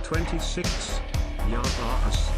26. Yabas.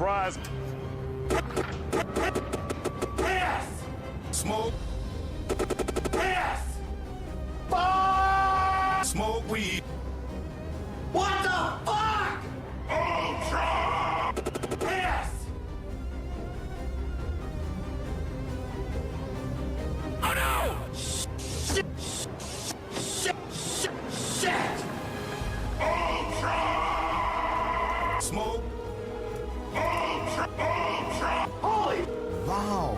surprise. Yes! Smoke. Yes! Fuck! Smoke weed. What the fuck? Ultra! Yes! Oh no! Shit! Shit! Shit! Shit! Ultra! Smoke. Ultra! Ultra! Holy! Wow.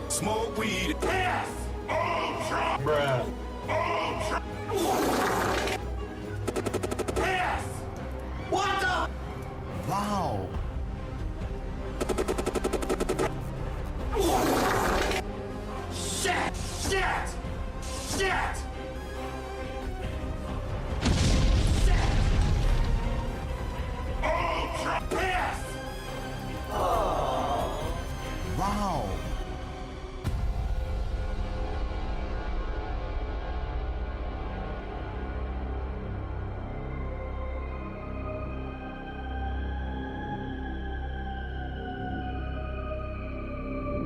Smoke weed. Yes! Ultra! Bruh. Ultra! Yes! What the? Wow. Shit! Shit! Shit! Shit! Ultra! Yes! Wow.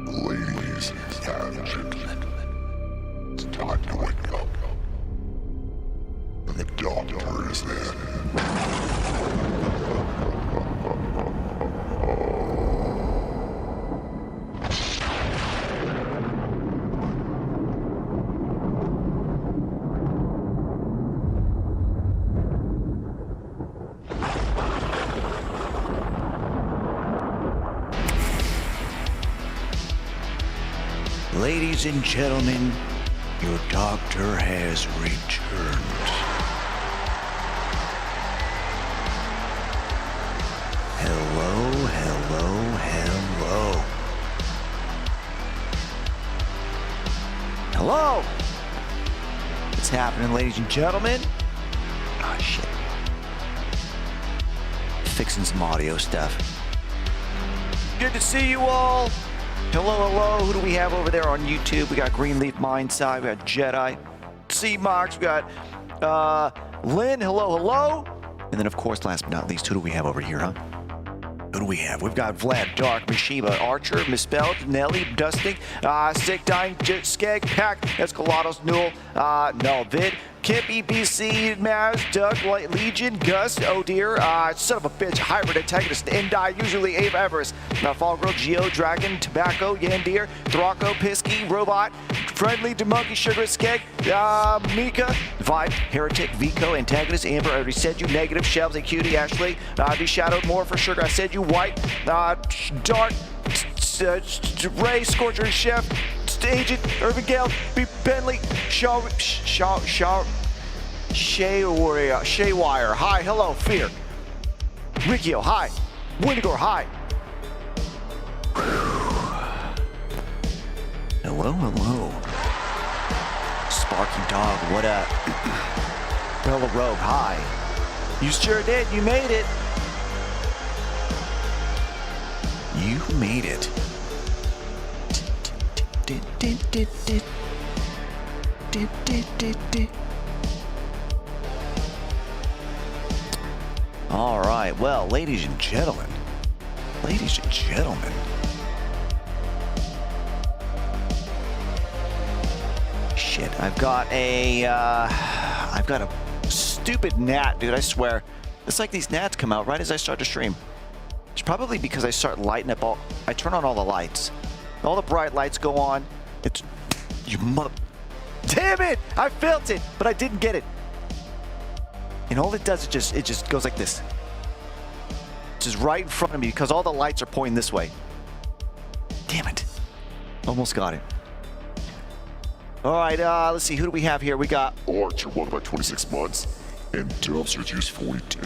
Ladies and gentlemen, it's time to wake up. The doctor is in. Ladies and gentlemen, your doctor has returned. Hello, hello, hello. Hello! What's happening, ladies and gentlemen? Ah, shit. Fixing some audio stuff. Good to see you all. Hello, hello. Who do we have over there on YouTube? We got Greenleaf Mindside. We got Jedi. C-Mox. We got Lynn. Hello, hello. And then, of course, last but not least, who do we have over here, huh? Who do we have? We've got Vlad, Dark, Mashiba, Archer, Misspelled, Nelly, Dusting, Sick, Dying, Skeg, Pack, Escalados, Newell, Null, Vid, Kip, EBC, Maz, Doug, Light Legion, Gus, Oh Dear, Son of a Bitch, Hybrid, Antagonist, Endie, Usually Abe Everest, Fall Girl, Geo, Dragon, Tobacco, Yandir, Throcko, Pisky, Robot, Friendly, Demonkey, Sugar, Skeg, Mika, Vibe, Heretic, Vico, Antagonist, Amber, I already said you, Negative, Shells, Cutie, Ashley, Shadowed, More for Sugar, I said you, White, Dark, Ray, Scorcher, Chef, Agent, Irvin Gale, B. Bentley, Shea Wire, hi, hello, Fear, Rikio, hi, Windigore, hi. Hello, hello. Sparky Dog, what up? Bella Rogue, hi. You sure did, you made it. You made it. All right, well, ladies and gentlemen, shit, I've got a stupid gnat, dude, I swear. It's like these gnats come out right as I start to stream. It's probably because I start lighting up I turn on all the lights. All the bright lights go on. It's, you mother, damn it! I felt it, but I didn't get it. And all it does, it just goes like this. It's just right in front of me because all the lights are pointing this way. Damn it. Almost got it. All right, let's see. Who do we have here? We got Archer won by 26 months, and Dumpster Juice 42.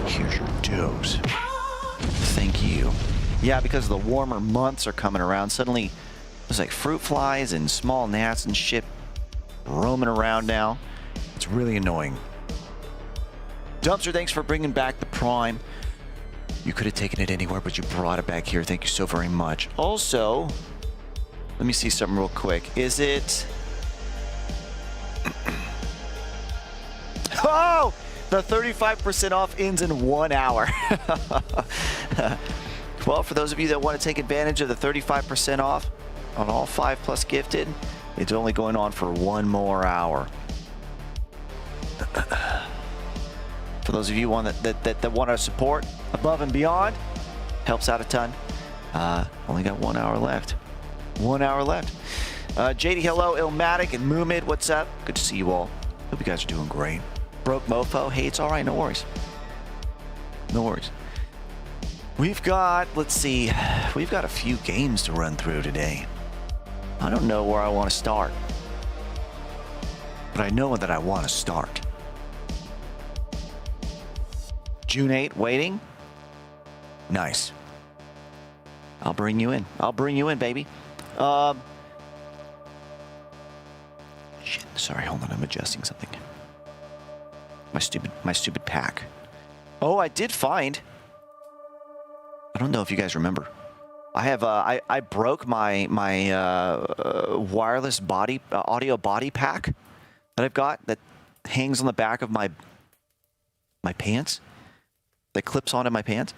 Here's your dose. Thank you. Yeah, because the warmer months are coming around, suddenly there's like fruit flies and small gnats and shit roaming around now. It's really annoying. Dumpster, thanks for bringing back the Prime. You could have taken it anywhere, but you brought it back here. Thank you so very much. Also, let me see something real quick. Is it... Oh! The 35% off ends in 1 hour. Well, for those of you that want to take advantage of the 35% off on all 5+ gifted, it's only going on for 1 more hour. For those of you that want to support above and beyond, helps out a ton. Only got 1 hour left. 1 hour left. JD, hello. Ilmatic and Mumid, what's up? Good to see you all. Hope you guys are doing great. Broke Mofo, hey, it's all right. No worries. No worries. We've got, let's see, we've got a few games to run through today. I don't know where I want to start, but I know that I want to start. June 8, waiting. Nice. I'll bring you in. I'll bring you in, baby. Shit. Sorry, hold on. I'm adjusting something. My stupid pack. Oh, I did find. I don't know if you guys remember. I have I broke my wireless body audio body pack that I've got that hangs on the back of my pants. That clips onto my pants.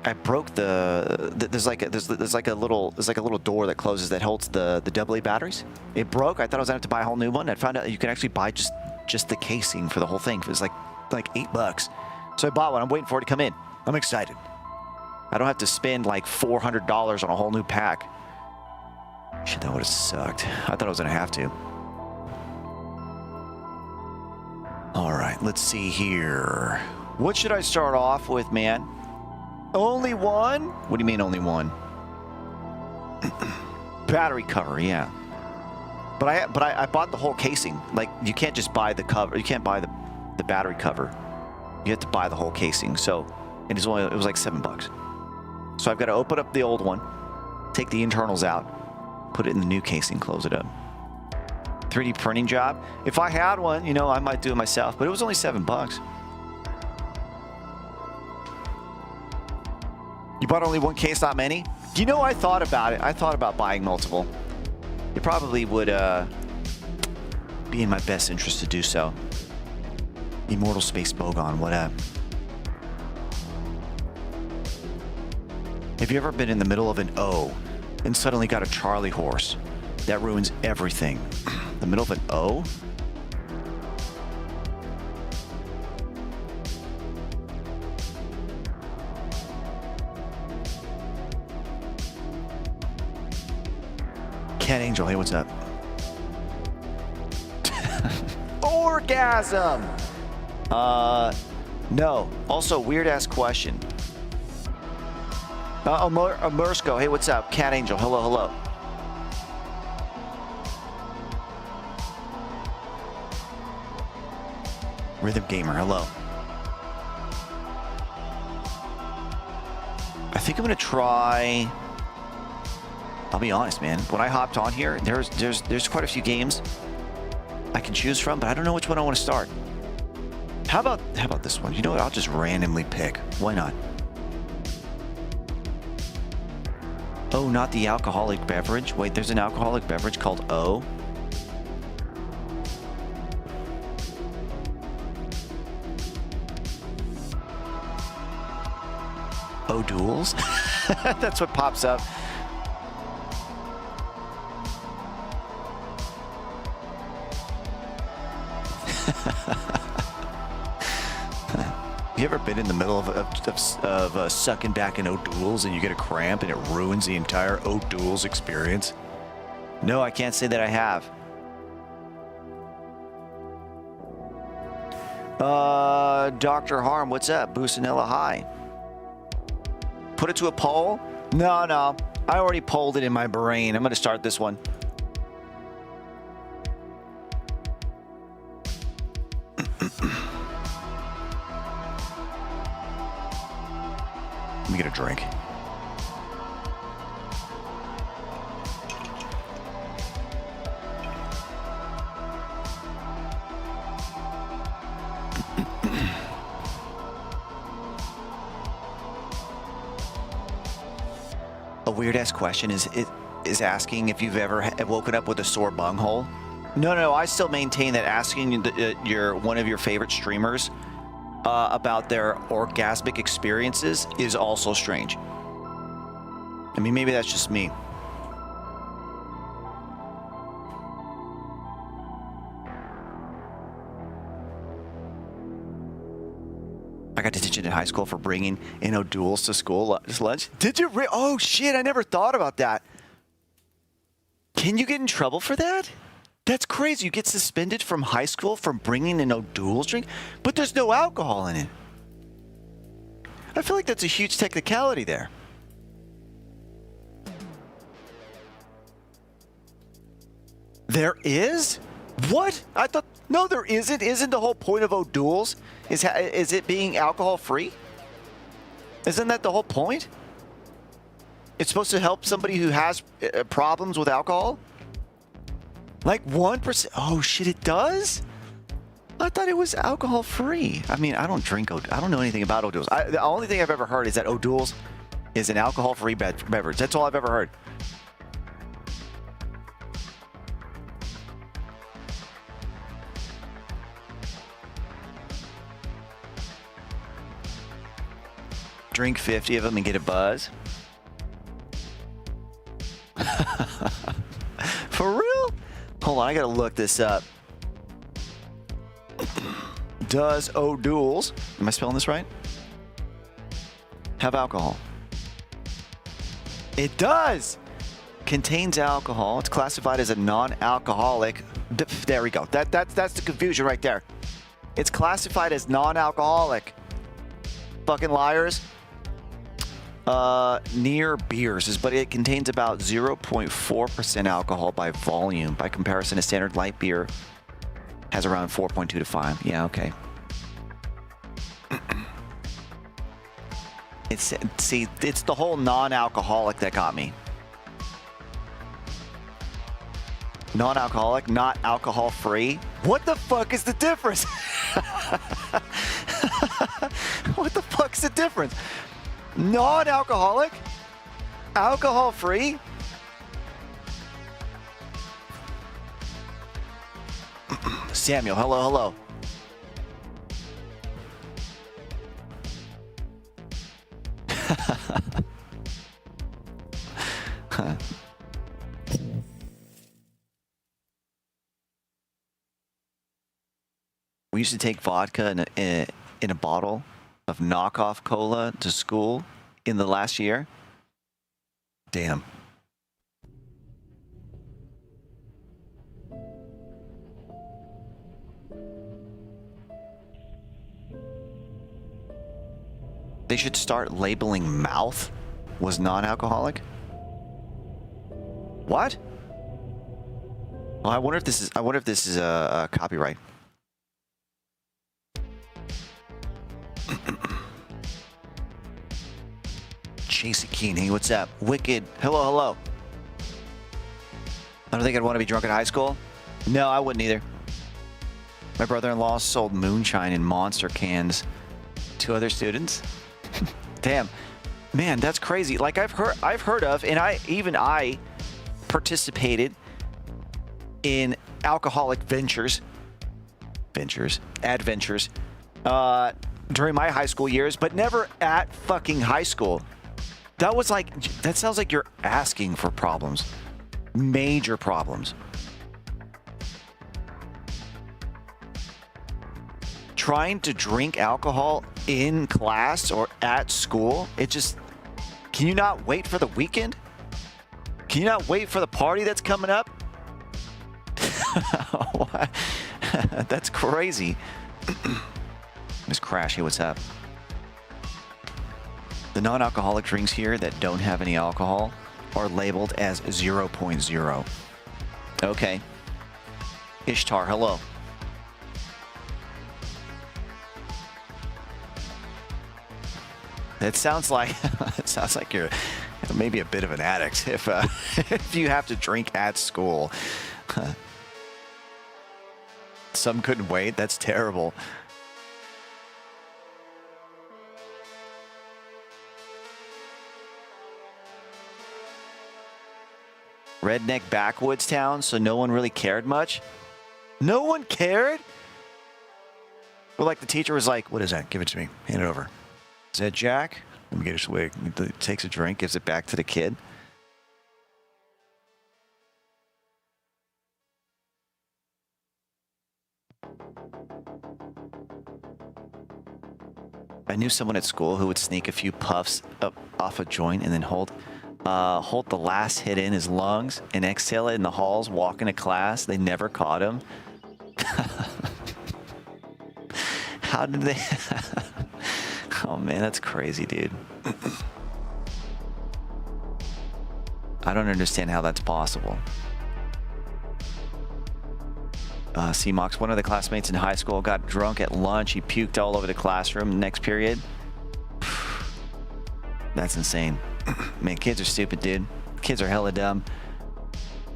I broke there's like a little door that closes that holds the AA batteries. It broke. I thought I was gonna have to buy a whole new one. I found out that you can actually buy just the casing for the whole thing. It was like $8. So I bought one. I'm waiting for it to come in. I'm excited. I don't have to spend like $400 on a whole new pack. Shit, that would have sucked. I thought I was gonna have to. All right, let's see here. What should I start off with, man? Only one? What do you mean only one? Battery cover, yeah. But I bought the whole casing. Like, you can't just buy the cover. You can't buy the battery cover. You have to buy the whole casing. So it was like $7. So I've got to open up the old one, take the internals out, put it in the new casing, close it up. 3D printing job. If I had one, you know, I might do it myself, but it was only $7. You bought only one case, not many? You know, I thought about it. I thought about buying multiple. It probably would be in my best interest to do so. Immortal Space Bogon, what up? Have you ever been in the middle of an O and suddenly got a Charlie horse? That ruins everything. The middle of an O? Cat Angel, hey, what's up? Orgasm! No. Also, weird-ass question. Mersko, hey, what's up? Cat Angel, hello, hello. Rhythm Gamer, hello. I think I'm gonna try. I'll be honest, man. When I hopped on here, there's quite a few games I can choose from, but I don't know which one I want to start. How about this one? You know what? I'll just randomly pick. Why not? Oh, not the alcoholic beverage. Wait, there's an alcoholic beverage called O. O-Duels? That's what pops up. You ever been in the middle of sucking back in O-Duels and you get a cramp and it ruins the entire O-Duels experience? No, I can't say that I have. Dr. Harm, what's up? Busanella, hi. Put it to a poll? No. I already polled it in my brain. I'm going to start this one. Let me get a drink. A weird-ass question is asking if you've ever woken up with a sore bunghole. No. I still maintain that asking one of your favorite streamers about their orgasmic experiences is also strange. I mean, maybe that's just me. I got detention in high school for bringing in O'Doul's to school lunch. Did you? Oh, shit. I never thought about that. Can you get in trouble for that? That's crazy. You get suspended from high school from bringing in O'Doul's drink, but there's no alcohol in it. I feel like that's a huge technicality there. There is? What? I thought... No, there isn't. Isn't the whole point of O'Doul's is it being alcohol-free? Isn't that the whole point? It's supposed to help somebody who has problems with alcohol? Like 1%? Oh, shit, it does? I thought it was alcohol-free. I mean, I don't know anything about O'Doul's. The only thing I've ever heard is that O'Doul's is an alcohol-free beverage. That's all I've ever heard. Drink 50 of them and get a buzz. For real? Hold on, I gotta look this up. Does O'Doul's, am I spelling this right? Have alcohol? It does! Contains alcohol. It's classified as a non-alcoholic. There we go. That's the confusion right there. It's classified as non-alcoholic. Fucking liars. Near beers, but it contains about 0.4% alcohol by volume. By comparison, a standard light beer has around 4.2 to 5. Yeah, okay. It's the whole non-alcoholic that got me. Non-alcoholic, not alcohol-free. What the fuck is the difference? What the fuck's the difference? Non-alcoholic? Alcohol-free? Samuel, hello. We used to take vodka in a bottle of knockoff cola to school in the last year. Damn. They should start labeling mouth was non-alcoholic. What? Well, I wonder if this is a copyright. Chasey Keeney, what's up? Wicked, hello. I don't think I'd want to be drunk in high school. No, I wouldn't either. My brother-in-law sold moonshine in monster cans to other students. Damn, man, that's crazy. Like I've heard of, and I participated in alcoholic adventures during my high school years, but never at fucking high school. That sounds like you're asking for problems. Major problems. Trying to drink alcohol in class or at school, can you not wait for the weekend? Can you not wait for the party that's coming up? That's crazy. Miss Crashy, what's up? The non-alcoholic drinks here that don't have any alcohol are labeled as 0.0. Okay. Ishtar, hello. It sounds like you're maybe a bit of an addict if if you have to drink at school. Some couldn't wait. That's terrible. redneck backwoods town, so no one really cared much. No one cared? Well, like the teacher was like, what is that? Give it to me. Hand it over. Is that Jack? Let me get a swig. He takes a drink, gives it back to the kid. I knew someone at school who would sneak a few puffs up off a joint and then hold the last hit in his lungs and exhale it in the halls, walk into class. They never caught him. How did they? Oh man, that's crazy, dude. I don't understand how that's possible. C-Mox, one of the classmates in high school got drunk at lunch. He puked all over the classroom next period. That's insane. Man, kids are stupid, dude. Kids are hella dumb.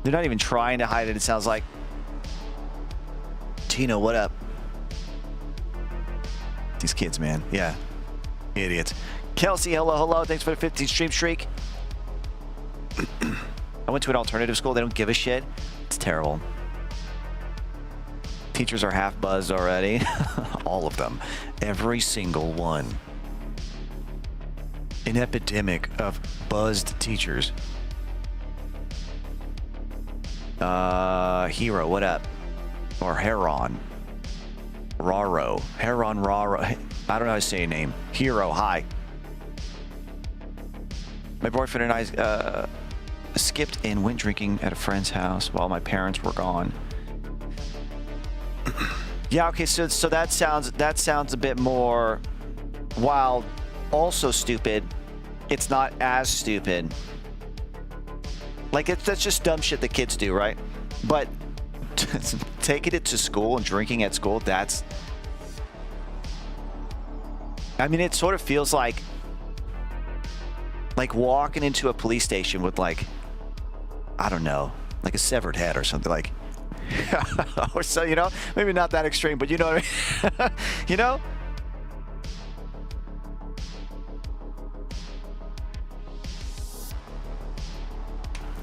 They're not even trying to hide it, it sounds like. Tino, what up? These kids, man. Yeah. Idiots. Kelsey, hello, hello. Thanks for the 15 stream streak. I went to an alternative school. They don't give a shit. It's terrible. Teachers are half buzzed already. All of them. Every single one. An epidemic of buzzed teachers. Hero, what up? Or Heron. Raro. Heron Raro. I don't know how to say your name. Hero, hi. My boyfriend and I skipped and went drinking at a friend's house while my parents were gone. Yeah, okay, so that sounds a bit more, while also stupid, it's not as stupid. Like, that's just dumb shit that kids do, right? But taking it to school and drinking at school, that's... I mean, it sort of feels like walking into a police station with, like, I don't know, like a severed head or something, like... or so, you know, maybe not that extreme, but you know what I mean? You know?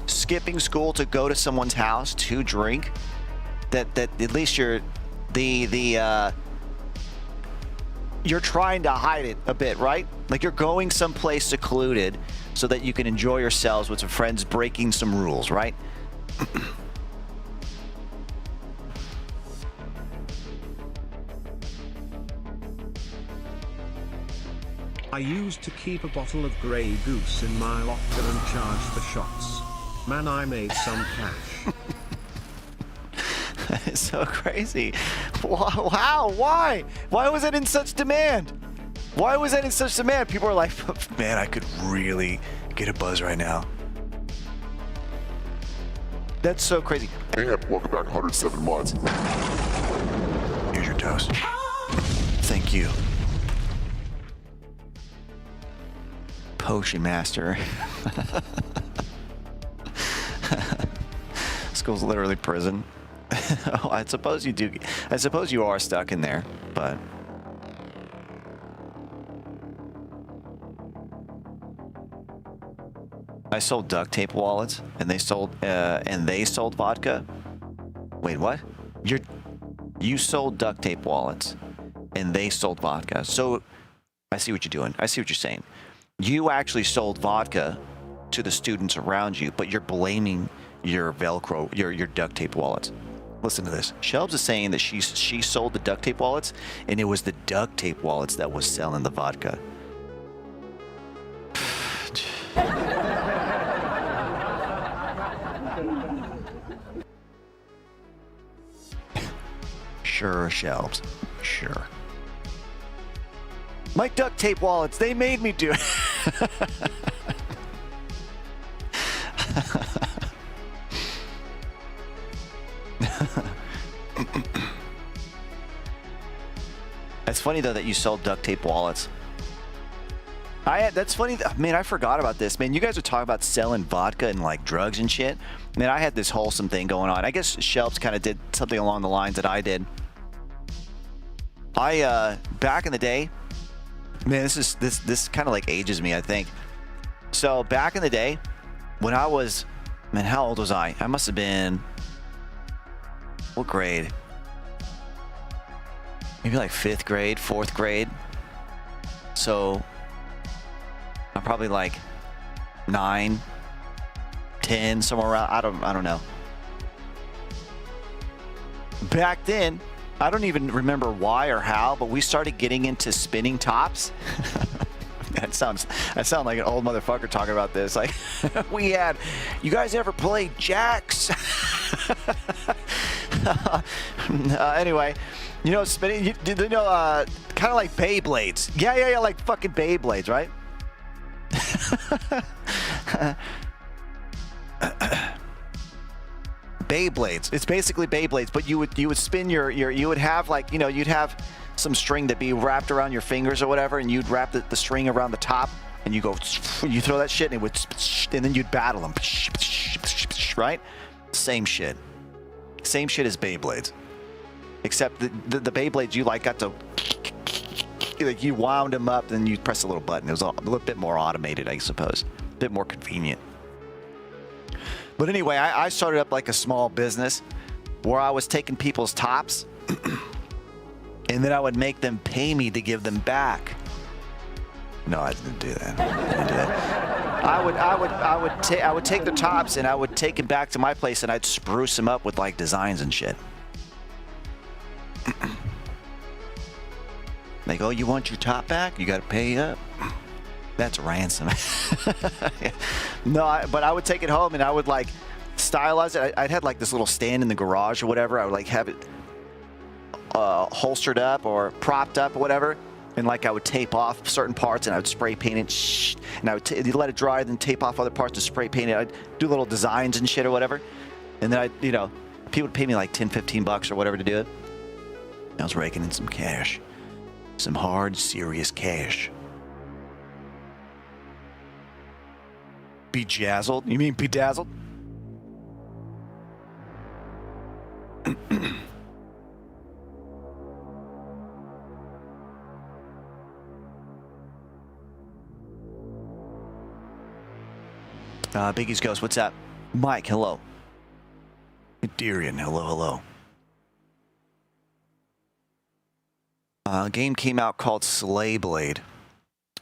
Skipping school to go to someone's house to drink, that at least you're you're trying to hide it a bit, right? Like you're going someplace secluded so that you can enjoy yourselves with some friends breaking some rules, right? I used to keep a bottle of Grey Goose in my locker and charge for shots. Man, I made some cash. That is so crazy. How? Why? Why was it in such demand? Why was that in such demand? People are like, man, I could really get a buzz right now. That's so crazy. And welcome back 107 months. Here's your toast. Thank you. Potion master. School's literally prison. Oh, I suppose you do. I suppose you are stuck in there, but I sold duct tape wallets, and they sold vodka. Wait, what? You sold duct tape wallets, and they sold vodka. So I see what you're doing. I see what you're saying. You actually sold vodka to the students around you, but you're blaming your Velcro, your duct tape wallets. Listen to this. Shelbs is saying that she sold the duct tape wallets, and it was the duct tape wallets that was selling the vodka. Sure, Shelbs. Sure. My duct tape wallets, they made me do it. It's funny though that you sold duct tape wallets. That's funny. Man, I forgot about this. Man, you guys are talking about selling vodka and like drugs and shit. Man, I had this wholesome thing going on. I guess Shelbs kind of did something along the lines that I did. Back in the day, man, this kind of like ages me, I think. So back in the day, when I was Man, how old was I? I must have been... What grade? Maybe like 5th grade, 4th grade. So I'm probably like 9, 10, somewhere around. I don't know. Back then, I don't even remember why or how, but we started getting into spinning tops. I sound like an old motherfucker talking about this. Like, you guys ever play jacks? Anyway, you know, spinning, kind of like Beyblades. Yeah, like fucking Beyblades, right? Beyblades. It's basically Beyblades, but you would spin you would have like, you'd have some string that be wrapped around your fingers or whatever, and you'd wrap the string around the top, and you throw that shit, and and then you'd battle them, right? Same shit as Beyblades, except the Beyblades you like got to like you wound them up, and you press a little button. It was a little bit more automated, I suppose, a bit more convenient. But anyway, I started up like a small business where I was taking people's tops and then I would make them pay me to give them back. No, I didn't do that. I would take the tops and I would take them back to my place and I'd spruce them up with like designs and shit. Like, oh, you want your top back? You got to pay up. That's ransom. No, but I would take it home and I would like stylize it. I'd had like this little stand in the garage or whatever. I would like have it holstered up or propped up or whatever. And like I would tape off certain parts and I would spray paint it. And I would let it dry, then tape off other parts to spray paint it. I'd do little designs and shit or whatever. And then people would pay me like 10, 15 bucks or whatever to do it. I was raking in some cash. Some hard, serious cash. Bejazzled? You mean bedazzled? Biggie's Ghost, what's up? Mike, hello. Darian, hello. A game came out called Slay Blade,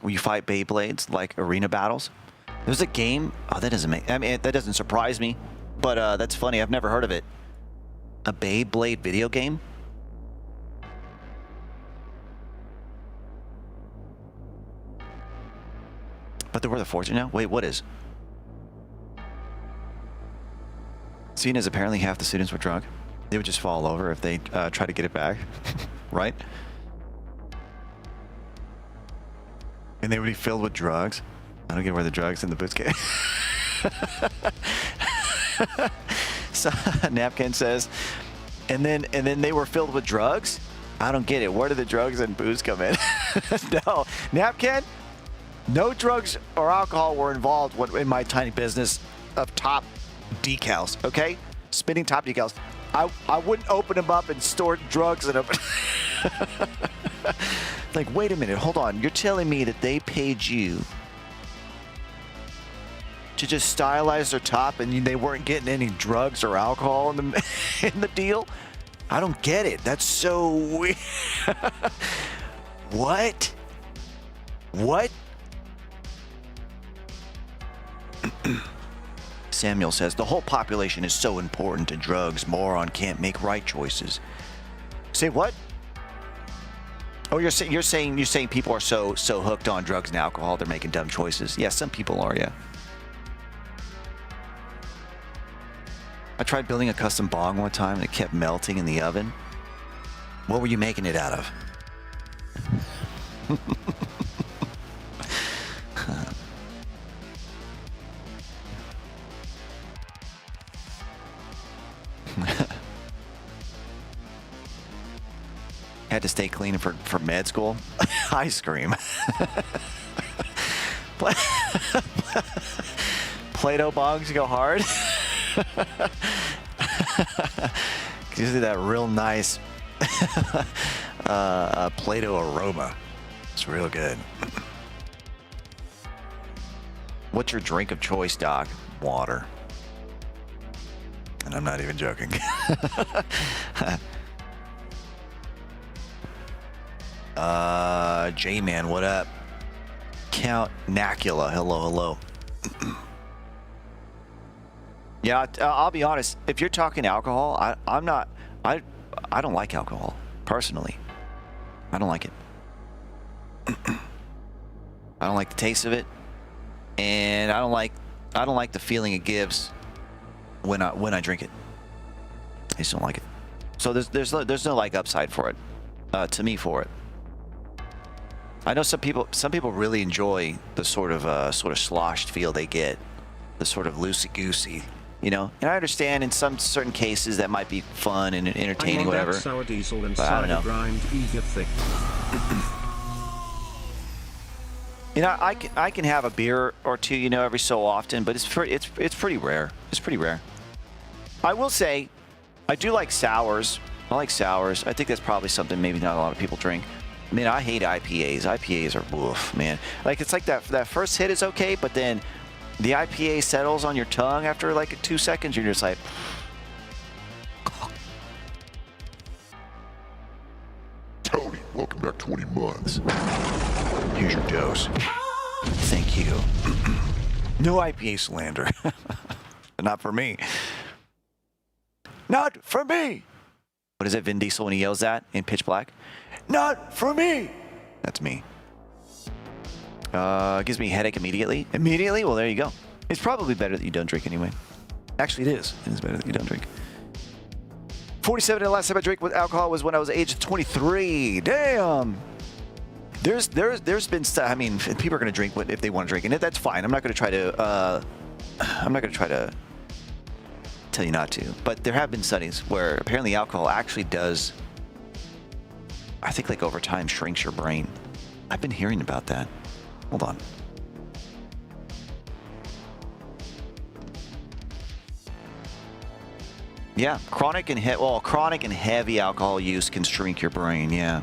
where you fight Beyblades, like arena battles. There's a game. Oh, that doesn't surprise me, but that's funny. I've never heard of it. A Beyblade video game? But they're worth a fortune now? Wait, what is? Seeing as apparently half the students were drunk, they would just fall over if they try to get it back, right? And they would be filled with drugs. I don't get where the drugs in the boots came. So Napkin says, and then they were filled with drugs? I don't get it. Where do the drugs and booze come in? No, Napkin, no drugs or alcohol were involved in my tiny business of top decals, okay? Spinning top decals. I wouldn't open them up and store drugs in them. Like, wait a minute, hold on. You're telling me that they paid you to just stylize their top and they weren't getting any drugs or alcohol in the deal? I don't get it. That's so weird. What? Samuel says, the whole population is so important to drugs, moron can't make right choices. Say what? Oh, you're saying people are so hooked on drugs and alcohol they're making dumb choices. Yeah, some people are, yeah. I tried building a custom bong one time and it kept melting in the oven. What were you making it out of? Had to stay clean for med school. Ice cream. Play-Doh bongs go hard. Gives you that real nice Play-Doh aroma. It's real good. What's your drink of choice, Doc? Water. And I'm not even joking. J-Man, what up? Count Nacula, hello. Yeah, I'll be honest. If you're talking alcohol, I don't like alcohol personally. I don't like it. I don't like the taste of it, and I don't like the feeling it gives when I drink it. I just don't like it. So there's no like upside for it, to me, for it. I know some people really enjoy the sort of sloshed feel they get, the sort of loosey goosey, you know. And I understand in some certain cases that might be fun and entertaining, whatever. Sour diesel and But I don't know. grind eager thick. You know, I can have a beer or two, you know, every so often, but it's pretty rare. It's pretty rare. I will say, I do like sours. I like sours. I think that's probably something maybe not a lot of people drink. I mean, I hate IPAs. IPAs are woof, man. Like, it's like that first hit is okay, but then the IPA settles on your tongue after like 2 seconds. You're just like, Tony, welcome back 20 months. here's your dose. Thank you. No IPA slander. Not for me. Not for me. What is it, Vin Diesel, when he yells that in Pitch Black? Not for me. That's me. Gives me a headache immediately. Immediately? Well, there you go. It's probably better that you don't drink anyway. Actually, it is. It is better that you don't drink. 47, and the last time I drank with alcohol was when I was aged 23. Damn. There's been stuff. I mean, people are going to drink if they want to drink, and that's fine. I'm not going to try to tell you not to. But there have been studies where apparently alcohol actually does, I think, like over time, shrinks your brain. I've been hearing about that. Hold on. Yeah, chronic and heavy alcohol use can shrink your brain. Yeah.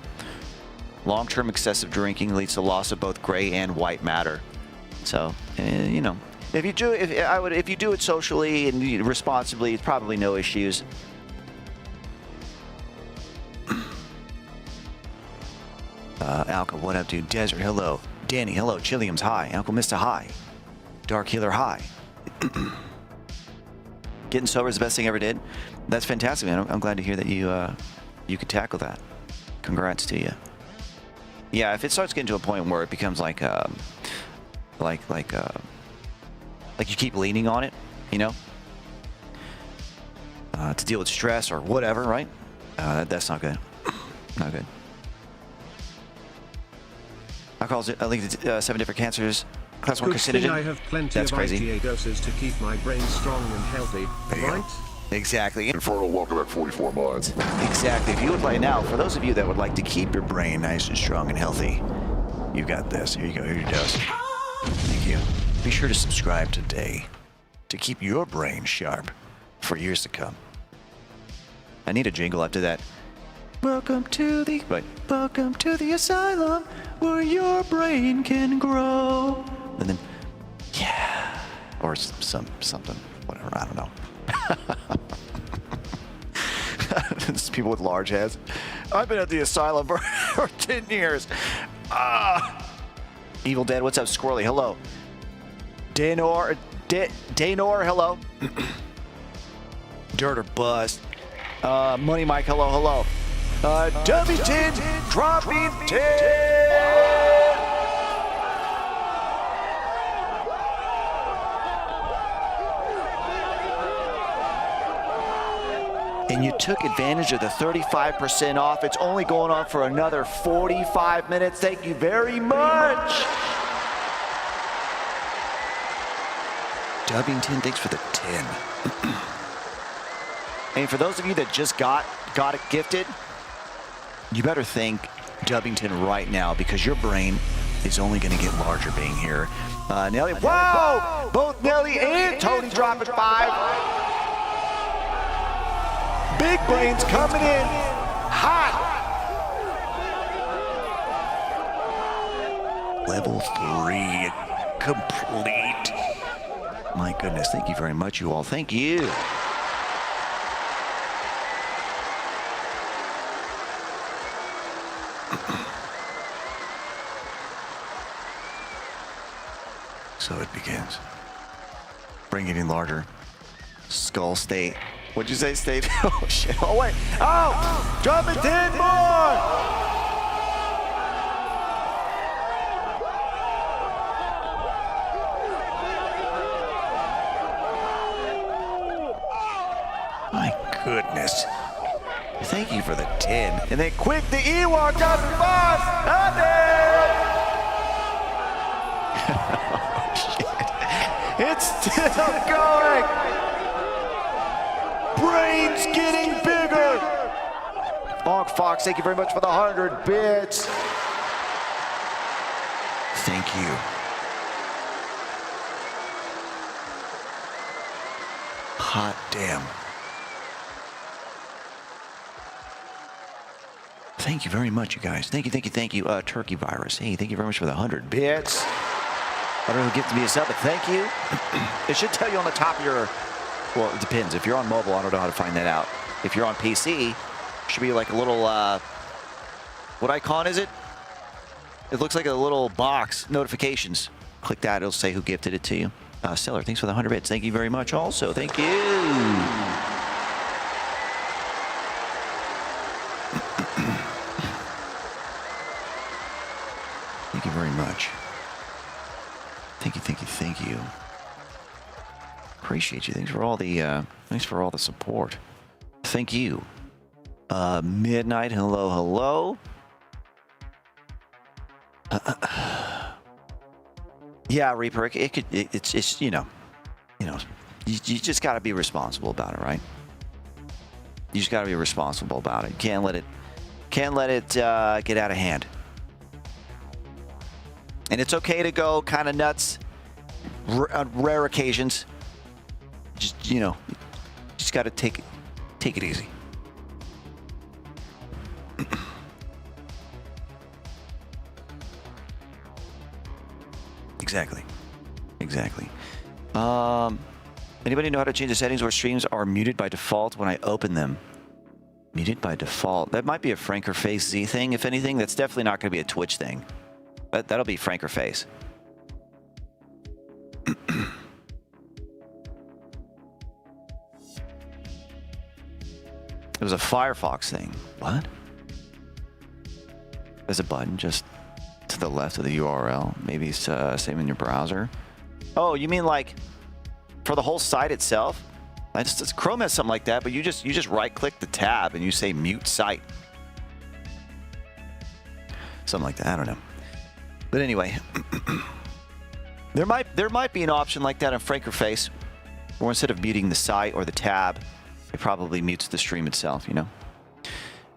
Long-term excessive drinking leads to loss of both gray and white matter. So, you know, if you do it socially and responsibly, it's probably no issues. Alka, what up, dude? Desert, hello. Danny, hello. Chillium's, hi. Uncle Mr. Hi. Dark Healer, hi. Getting sober is the best thing I ever did. That's fantastic, man. I'm glad to hear that you could tackle that. Congrats to you. Yeah, if it starts getting to a point where it becomes like you keep leaning on it, you know, to deal with stress or whatever, right? That's not good. Not good. Alcohol's linked to 7 different cancers. Class 1 Good thing carcinogen. I have plenty That's of crazy. IPA doses to keep my brain strong and healthy, There you go. right? Exactly. Infernal, welcome back 44 months. Exactly. If you would like now, for those of you that would like to keep your brain nice and strong and healthy, you got this. Here you go. Here's your dose. Thank you. Be sure to subscribe today to keep your brain sharp for years to come. I need a jingle after that. Welcome to the asylum where your brain can grow. And then, yeah, or something, whatever. I don't know. It's people with large heads. I've been at the asylum for 10 years. Evil Dead, what's up, Squirrely? Hello. Daynor, hello. Dirt or Bust. Money Mike, hello. W10, dropping 10. And you took advantage of the 35% off. It's only going on for another 45 minutes. Thank you very much. Dubbington, thanks for the 10. And for those of you that just got it gifted, you better thank Dubbington right now because your brain is only going to get larger being here. Nelly, whoa! Both Nelly and Tony dropping 5. Big brains coming in hot. Level 3 complete. My goodness, thank you very much, you all. Thank you. So it begins. Brain getting larger. Skull state. What'd you say, state? Oh, shit. Oh, wait. Oh! Drop it 10 more! My goodness. Thank you for the 10. And then quick, the Ewok got the boss! Oh, shit. It's still going! Brain's getting bigger! Bonk Fox, thank you very much for the 100 bits. Thank you. Hot damn. Thank you very much, you guys. Thank you. Turkey Virus. Hey, thank you very much for the 100 bits. I don't know who gifted me a sub, but thank you. It should tell you on the top of your... Well, it depends. If you're on mobile, I don't know how to find that out. If you're on PC, it should be like a little... what icon is it? It looks like a little box. Notifications. Click that. It'll say who gifted it to you. Seller, thanks for the 100 bits. Thank you very much also. Thank you. Thank you very much. Thank you. Appreciate you. Thanks for all the support. Thank you. Midnight. Hello. Yeah, Reaper. It's you just got to be responsible about it, right? You just got to be responsible about it. Can't let it get out of hand. And it's okay to go kind of nuts on rare occasions. Just got to take it easy. Exactly. Anybody know how to change the settings where streams are muted by default when I open them? Muted by default. That might be a Franker Face Z thing, if anything. That's definitely not going to be a Twitch thing. That'll be Franker Face. It was a Firefox thing. What? There's a button just to the left of the URL. Maybe it's same in your browser. Oh, you mean like for the whole site itself? Chrome has something like that, but you just right-click the tab and you say mute site. Something like that. I don't know. But anyway, there might be an option like that on Franker Face, where instead of muting the site or the tab, it probably mutes the stream itself,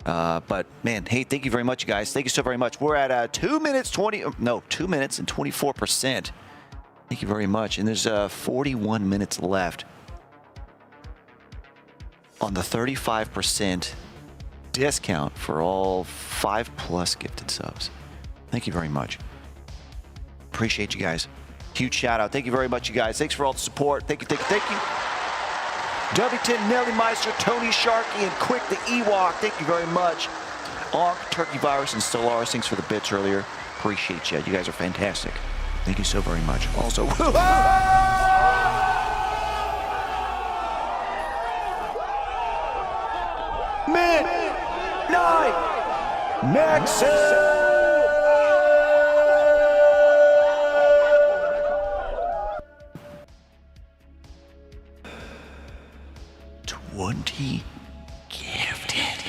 But man, hey, thank you very much, you guys. Thank you so very much. We're at 2 minutes and 24%. Thank you very much. And there's 41 minutes left on the 35% discount for all 5+ gifted subs. Thank you very much. Appreciate you guys. Huge shout out. Thank you very much, you guys. Thanks for all the support. Thank you. W10, Nelly Meister, Tony Sharkey, and Quick the Ewok. Thank you very much. Onk, Turkey Virus, and Stellaris. Thanks for the bits earlier. Appreciate you. You guys are fantastic. Thank you so very much. Also, Midnight Nexus! 20 gifted.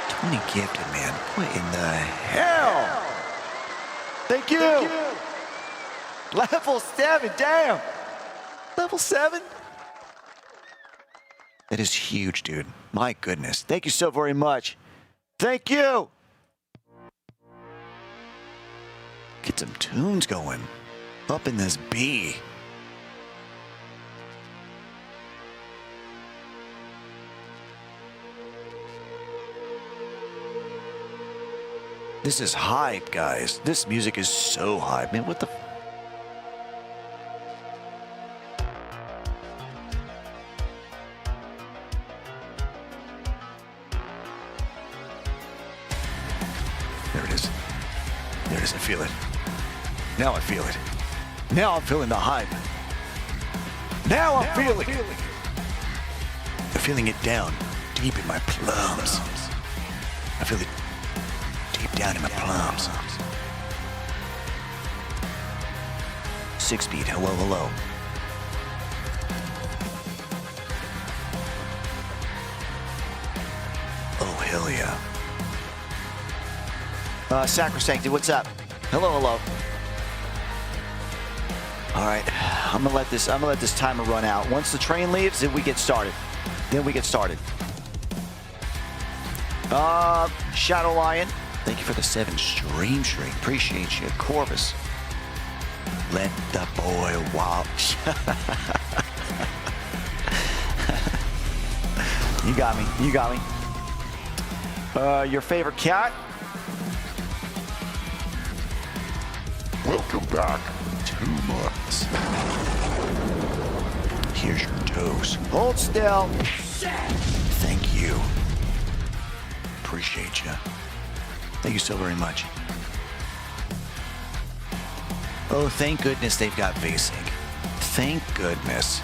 20 gifted, man. What in the hell? Thank you. Level 7, damn. Level 7? That is huge, dude. My goodness. Thank you so very much. Thank you. Get some tunes going up in this B. This is hype, guys. This music is so hype, man. What the... There it is. There it is. I feel it. Now I feel it. Now I'm feeling the hype. Now I'm feeling it. I'm feeling it down deep in my plums. I feel it deep down in my plums. 6-speed, hello, hello. Oh, hell yeah. Sacrosanctity, what's up? Hello, hello. All right, I'm gonna let this timer run out. Once the train leaves, then we get started. Shadow Lion, thank you for the 7 stream. Appreciate you. Corvus, let the boy watch. You got me. Your favorite cat? Welcome back. 2 months. Here's your dose. Hold still. Thank you. Appreciate you. Thank you so very much. Oh, thank goodness they've got VSync. Thank goodness.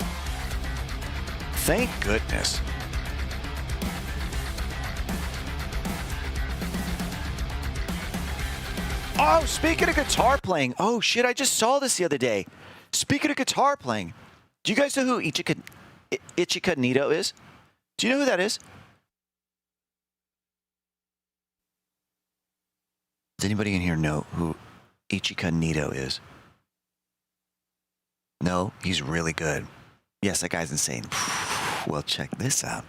Oh, speaking of guitar playing. Oh, shit, I just saw this the other day. Speaking of guitar playing. Do you guys know who Ichika Nito is? Do you know who that is? Does anybody in here know who Ichika Nito is? No? He's really good. Yes, that guy's insane. Well, check this out.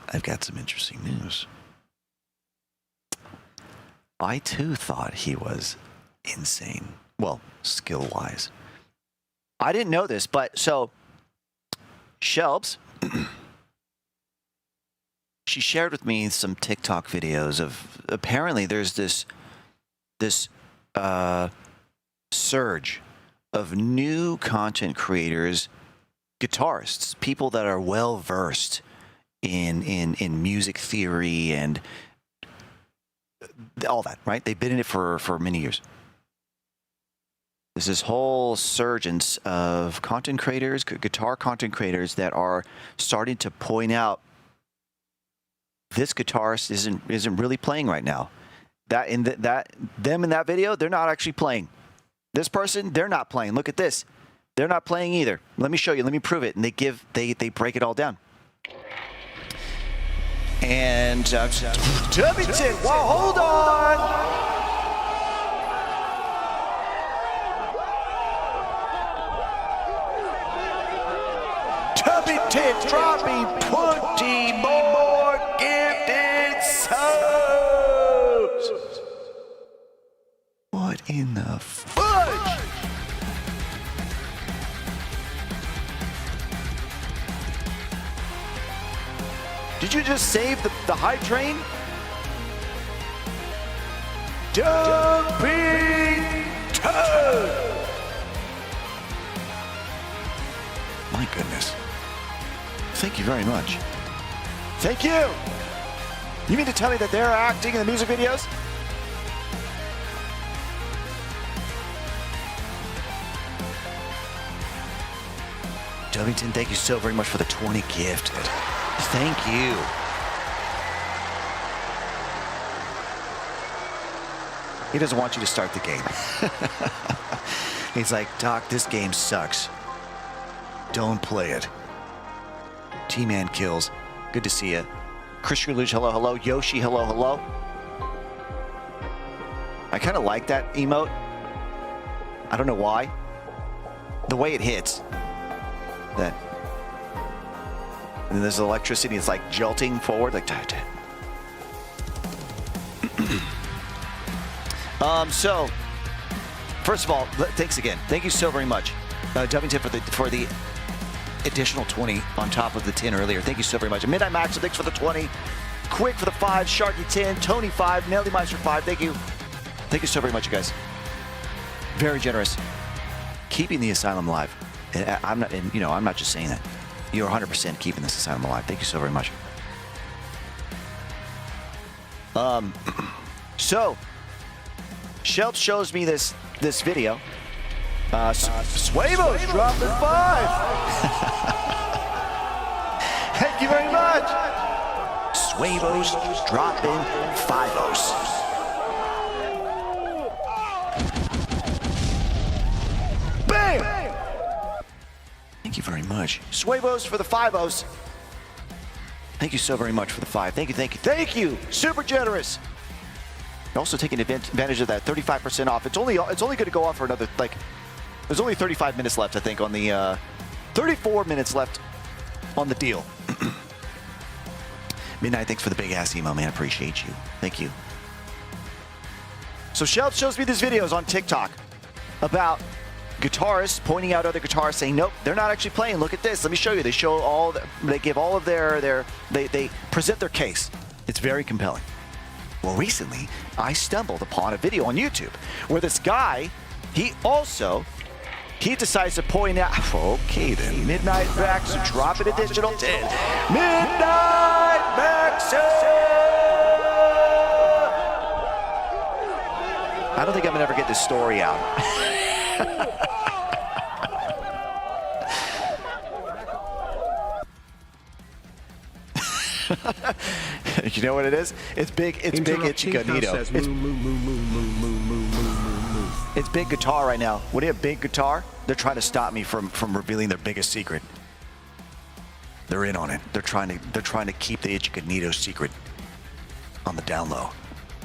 I've got some interesting news. I, too, thought he was insane. Well, skill-wise. I didn't know this, but so Shelbs, she shared with me some TikTok videos of apparently there's this surge of new content creators, guitarists, people that are well versed in music theory and all that, right? They've been in it for many years. There's this whole surgence of content creators, guitar content creators that are starting to point out this guitarist isn't really playing right now. Them in that video, they're not actually playing. This person, they're not playing. Look at this. They're not playing either. Let me show you. Let me prove it. And they break it all down. And Tubbyton, whoa, hold on. Tubbyton dropping 20 more gifted subs. What in the fudge? Did you just save the hype train? Dumping Toad! My goodness. Thank you very much. Thank you! You mean to tell me that they're acting in the music videos? Dovington, thank you so very much for the 20 gifted. Thank you. He doesn't want you to start the game. He's like, Doc, this game sucks. Don't play it. T-Man kills. Good to see you. Chris Luge, hello, hello. Yoshi, hello, hello. I kind of like that emote. I don't know why. The way it hits. That. And then there's electricity. It's like jolting forward, like. So, first of all, thanks again. Thank you so very much, Dubbington, for the additional 20 on top of the 10 earlier. Thank you so very much. Midnight Max, thanks for the 20. Quick for the 5. Sharky 10. Tony 5. Nelly Meister 5. Thank you. Thank you so very much, you guys. Very generous. Keeping the asylum alive. I'm not just saying that. You're 100% keeping this asylum alive. Thank you so very much. So, Shelp shows me this video. Suevo's dropping 5. Thank you very much. Suevo's dropping 5-os. Bam! Thank you very much. Suevo's for the 5-os. Thank you so very much for the 5. Thank you, thank you, thank you. Super generous. You're also taking advantage of that 35% off. It's only going to go on for another, like, there's only 35 minutes left, I think, on the 34 minutes left on the deal. Midnight, thanks for the big ass email, man. Appreciate you. Thank you. So Shelp shows me these videos on TikTok about guitarists pointing out other guitarists, saying, nope, they're not actually playing. Look at this. Let me show you. They show all, they give all of they present their case. It's very compelling. Well, recently, I stumbled upon a video on YouTube where this guy, he decides to point out, okay then, Midnight Max dropping a digital 10. Midnight Max! I don't think I'm gonna ever get this story out. You know what it is? It's big Chicanito. It's big guitar right now. When you have big guitar, they're trying to stop me from revealing their biggest secret. They're in on it. They're trying to keep the Chicanito secret on the down low.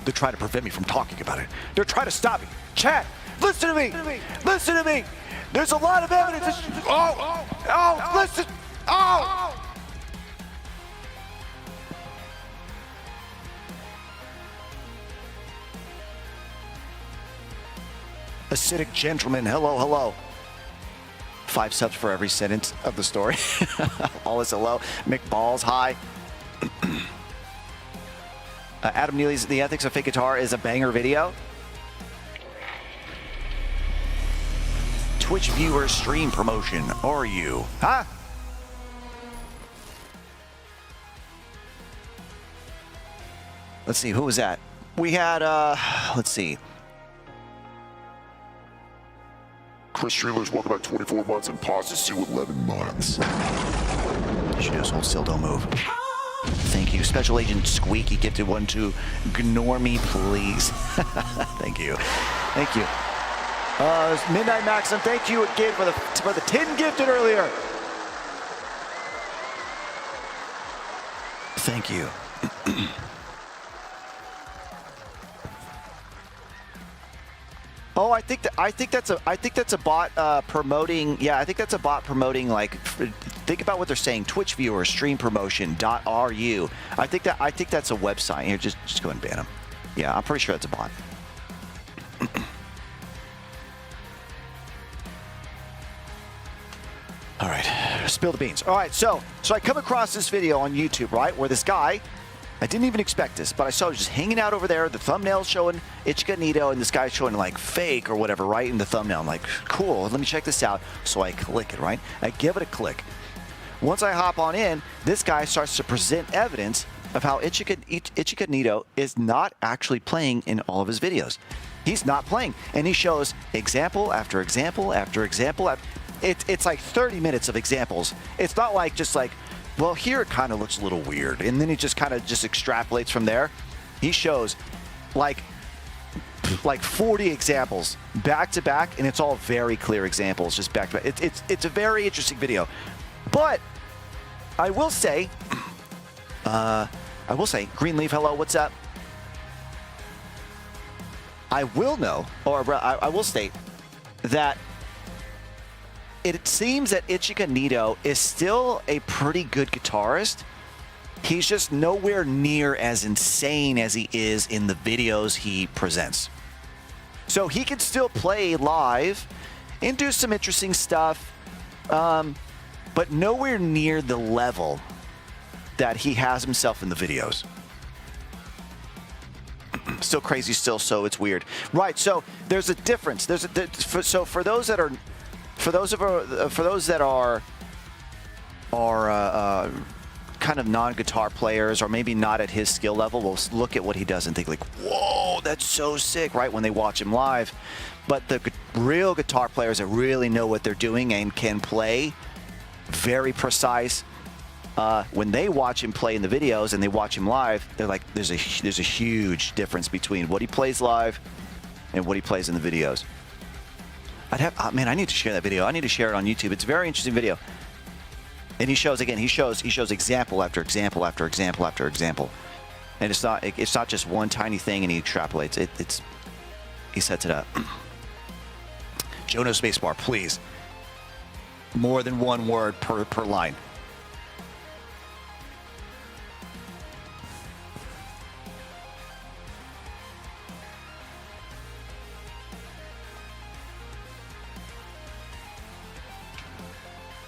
They're trying to prevent me from talking about it. They're trying to stop me. Chat, listen to me. Listen to me. There's a lot of evidence. Listen. Acidic gentleman, hello. 5 subs for every sentence of the story. All is hello. Mick Balls, hi. Adam Neely's The Ethics of Fake Guitar is a banger video. Twitch viewer stream promotion, are you? Huh? Let's see, who was that? We had, let's see. Chris Streamers, welcome back 24 months and pauses to 11 months. She knows, hold still, don't move. Thank you. Special Agent Squeaky gifted one to ignore me, please. Thank you. Thank you. Midnight Maxim, thank you again for the 10 gifted earlier. Thank you. Oh, I think that's a bot promoting. Yeah, I think that's a bot promoting. Like, think about what they're saying. Twitch viewer stream promotion.ru. I think that's a website. Here, just go ahead and ban them. Yeah, I'm pretty sure that's a bot. All right, spill the beans. All right, so I come across this video on YouTube, right, where this guy. I didn't even expect this, but I saw it just hanging out over there. The thumbnail showing Chicanito, and this guy showing like fake or whatever, right, in the thumbnail. I'm like, cool, let me check this out. So I click it, right? I give it a click. Once I hop on in, this guy starts to present evidence of how Chicanito is not actually playing in all of his videos. He's not playing, and he shows example after example after example. It's like 30 minutes of examples. It's not like just like, well, here it kind of looks a little weird, and then he just kind of just extrapolates from there. He shows like 40 examples back to back, and it's all very clear examples just back to back. It's a very interesting video, but I will say, Greenleaf, hello, what's up? I will know, or I will state that it seems that Chicanito is still a pretty good guitarist. He's just nowhere near as insane as he is in the videos he presents. So he can still play live and do some interesting stuff, but nowhere near the level that he has himself in the videos. Still crazy, still, so it's weird. Right, so there's a difference. So for those that are kind of non-guitar players, or maybe not at his skill level, will look at what he does and think like, whoa, that's so sick, right? When they watch him live. But the real guitar players that really know what they're doing and can play very precise, when they watch him play in the videos and they watch him live, they're like, there's a huge difference between what he plays live and what he plays in the videos. Man, I need to share that video. I need to share it on YouTube. It's a very interesting video. And he shows example after example after example after example. And it's not just one tiny thing and he extrapolates. He sets it up. Joe, no spacebar, please. More than one word per line.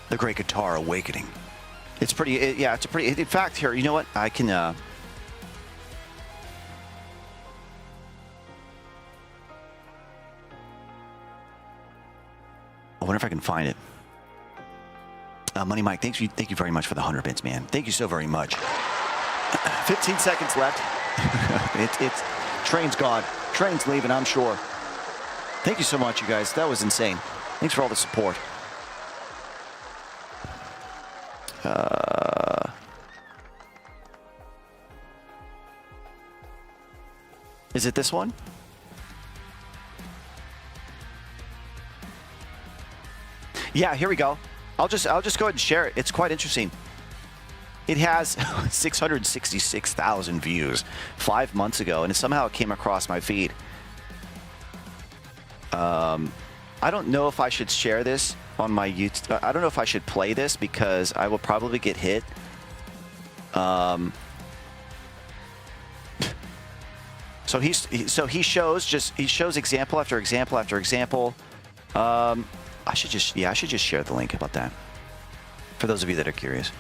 The Great Guitar Awakening. It's pretty, in fact, here, you know what? I can, I wonder if I can find it. Money Mike, thank you very much for the 100 bits, man. Thank you so very much. 15 seconds left. it's train's gone. Train's leaving, I'm sure. Thank you so much, you guys. That was insane. Thanks for all the support. Is it this one? Yeah, here we go. I'll just go ahead and share it. It's quite interesting. It has 666,000 views 5 months ago, and somehow it came across my feed. I don't know if I should share this on my YouTube. I don't know if I should play this because I will probably get hit. So he shows example after example after example. I should just share the link. How about that? For those of you that are curious.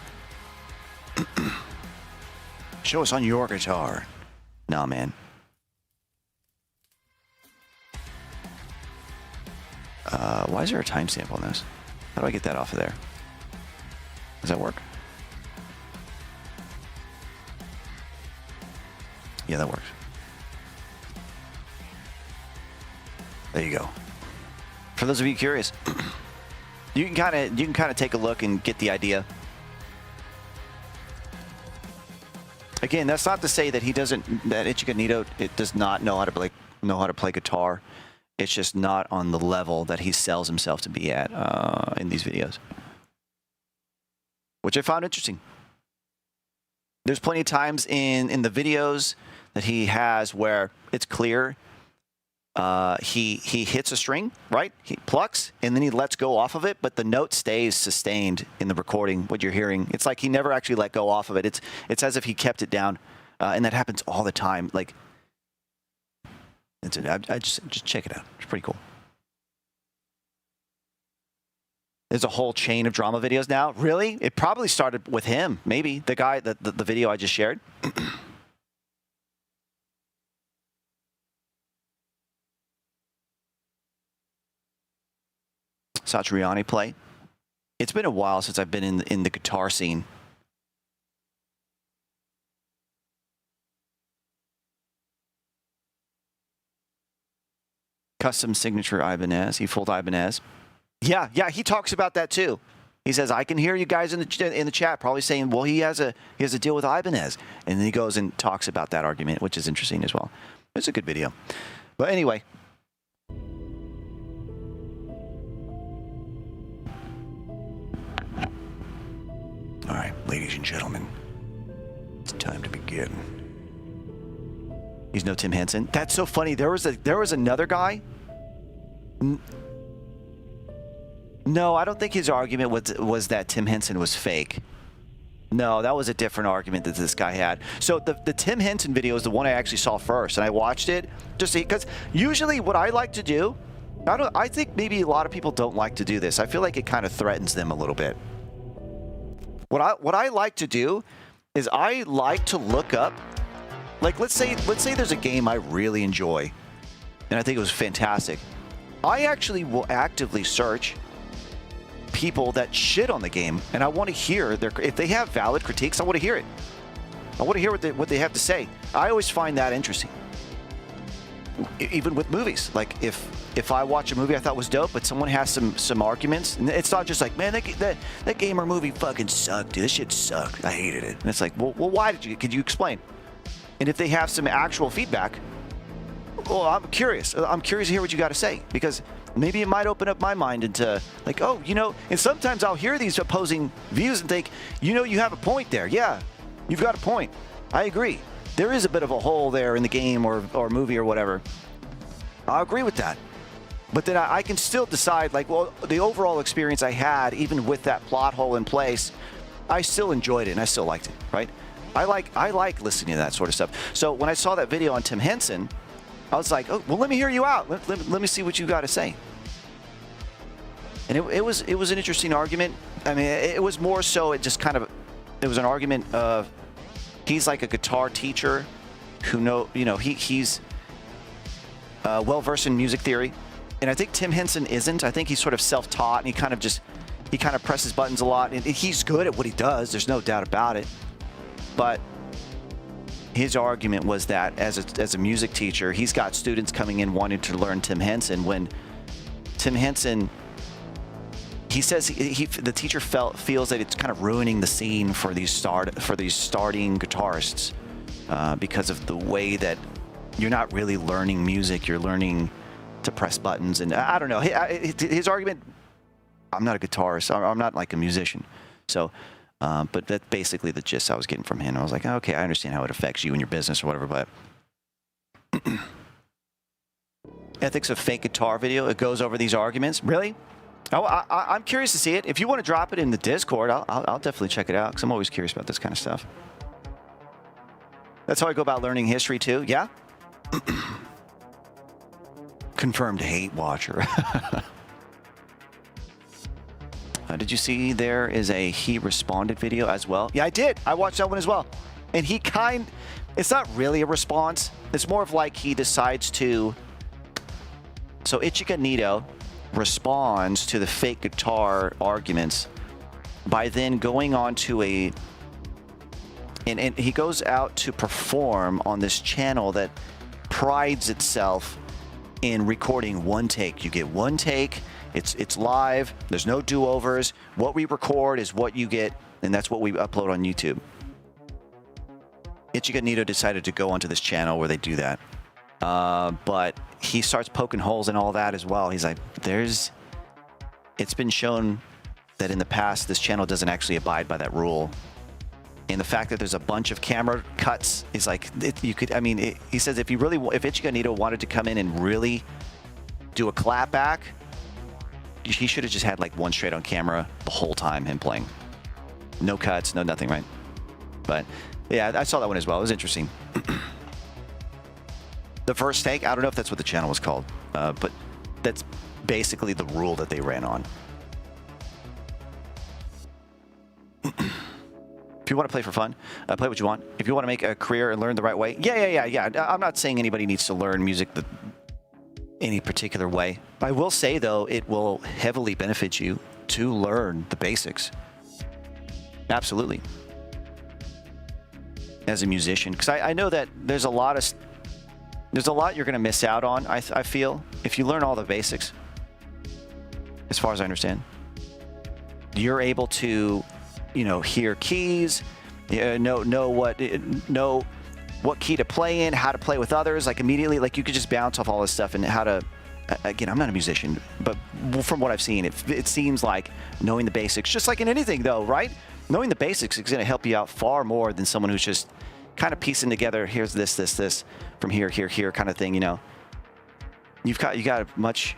Show us on your guitar. Nah, man. Why is there a timestamp on this? How do I get that off of there? Does that work? Yeah, that works. There you go. For those of you curious, you can kind of take a look and get the idea. Again, that's not to say that that Ichiganito does not know how to play guitar. It's just not on the level that he sells himself to be at in these videos, which I found interesting. There's plenty of times in the videos that he has where it's clear he hits a string, right? He plucks, and then he lets go off of it, but the note stays sustained in the recording, what you're hearing. It's like he never actually let go off of it. It's as if he kept it down, and that happens all the time. Like, I just check it out. It's pretty cool. There's a whole chain of drama videos now. Really? It probably started with him, maybe. The guy, the video I just shared. Satriani play. It's been a while since I've been in the guitar scene. Custom signature Ibanez. He fooled Ibanez. Yeah, he talks about that too. He says, I can hear you guys in the chat probably saying, well, he has a deal with Ibanez. And then he goes and talks about that argument, which is interesting as well. It's a good video. But anyway. All right, ladies and gentlemen, it's time to begin. He's no Tim Henson. That's so funny. There was another guy. No, I don't think his argument was that Tim Henson was fake. No, that was a different argument that this guy had. So the Tim Henson video is the one I actually saw first, and I watched it just because usually what I like to do, I think maybe a lot of people don't like to do this. I feel like it kind of threatens them a little bit. What I like to do is I like to look up, like let's say there's a game I really enjoy, and I think it was fantastic. I actually will actively search people that shit on the game, and I want to hear if they have valid critiques. I want to hear it. I want to hear what they have to say. I always find that interesting. even with movies. Like if I watch a movie I thought was dope, but someone has some arguments, and it's not just like, man, that game or movie fucking sucked, dude. This shit sucked. I hated it. And it's like, well, why could you explain? And if they have some actual feedback, well, I'm curious. I'm curious to hear what you got to say, because maybe it might open up my mind into like, oh, and sometimes I'll hear these opposing views and think, you have a point there. Yeah, you've got a point. I agree. There is a bit of a hole there in the game or movie or whatever. I agree with that. But then I can still decide, like, well, the overall experience I had, even with that plot hole in place, I still enjoyed it and I still liked it, right? I like listening to that sort of stuff. So when I saw that video on Tim Henson, I was like, oh, well, let me hear you out. Let me see what you got to say. And it was an interesting argument. I mean, it was more so it was an argument of, he's like a guitar teacher who he's well versed in music theory, and I think Tim Henson isn't. I think he's sort of self-taught, and he kind of presses buttons a lot, and he's good at what he does. There's no doubt about it. But his argument was that as a music teacher, he's got students coming in wanting to learn Tim Henson, when Tim Henson, he says the teacher feels that it's kind of ruining the scene for these starting guitarists because of the way that you're not really learning music, you're learning to press buttons. And I don't know, his argument, I'm not a guitarist, I'm not like a musician, so but that's basically the gist I was getting from him. I was like, okay, I understand how it affects you and your business or whatever, but ethics of fake guitar video, it goes over these arguments. Really? Oh, I'm curious to see it. If you want to drop it in the Discord, I'll definitely check it out, because I'm always curious about this kind of stuff. That's how I go about learning history too. Yeah. Confirmed hate watcher. Did you see there is a he responded video as well? Yeah, I did. I watched that one as well. And it's not really a response. It's more of like he decides to. So Ichiga Nito responds to the fake guitar arguments by then going on to and he goes out to perform on this channel that prides itself in recording one take. You get one take, it's live, there's no do-overs. What we record is what you get, and that's what we upload on YouTube. Ichiga Nito decided to go onto this channel where they do that. But he starts poking holes in all that as well. He's like, it's been shown that in the past, this channel doesn't actually abide by that rule. And the fact that there's a bunch of camera cuts, he's like, he says if Ichiga Nito wanted to come in and really do a clap back, he should have just had like one straight on camera the whole time, him playing. No cuts, no nothing, right? But yeah, I saw that one as well. It was interesting. The first take, I don't know if that's what the channel was called, but that's basically the rule that they ran on. If you want to play for fun, play what you want. If you want to make a career and learn the right way, yeah. I'm not saying anybody needs to learn music any particular way. I will say, though, it will heavily benefit you to learn the basics. Absolutely. As a musician, because I know that there's a lot you're going to miss out on, I feel, if you learn all the basics. As far as I understand, you're able to, hear keys, know what key to play in, how to play with others, like immediately, like you could just bounce off all this stuff and how to, again, I'm not a musician, but from what I've seen, it seems like knowing the basics, just like in anything though, right? Knowing the basics is going to help you out far more than someone who's just kind of piecing together, here's this from here kind of thing, You've got a much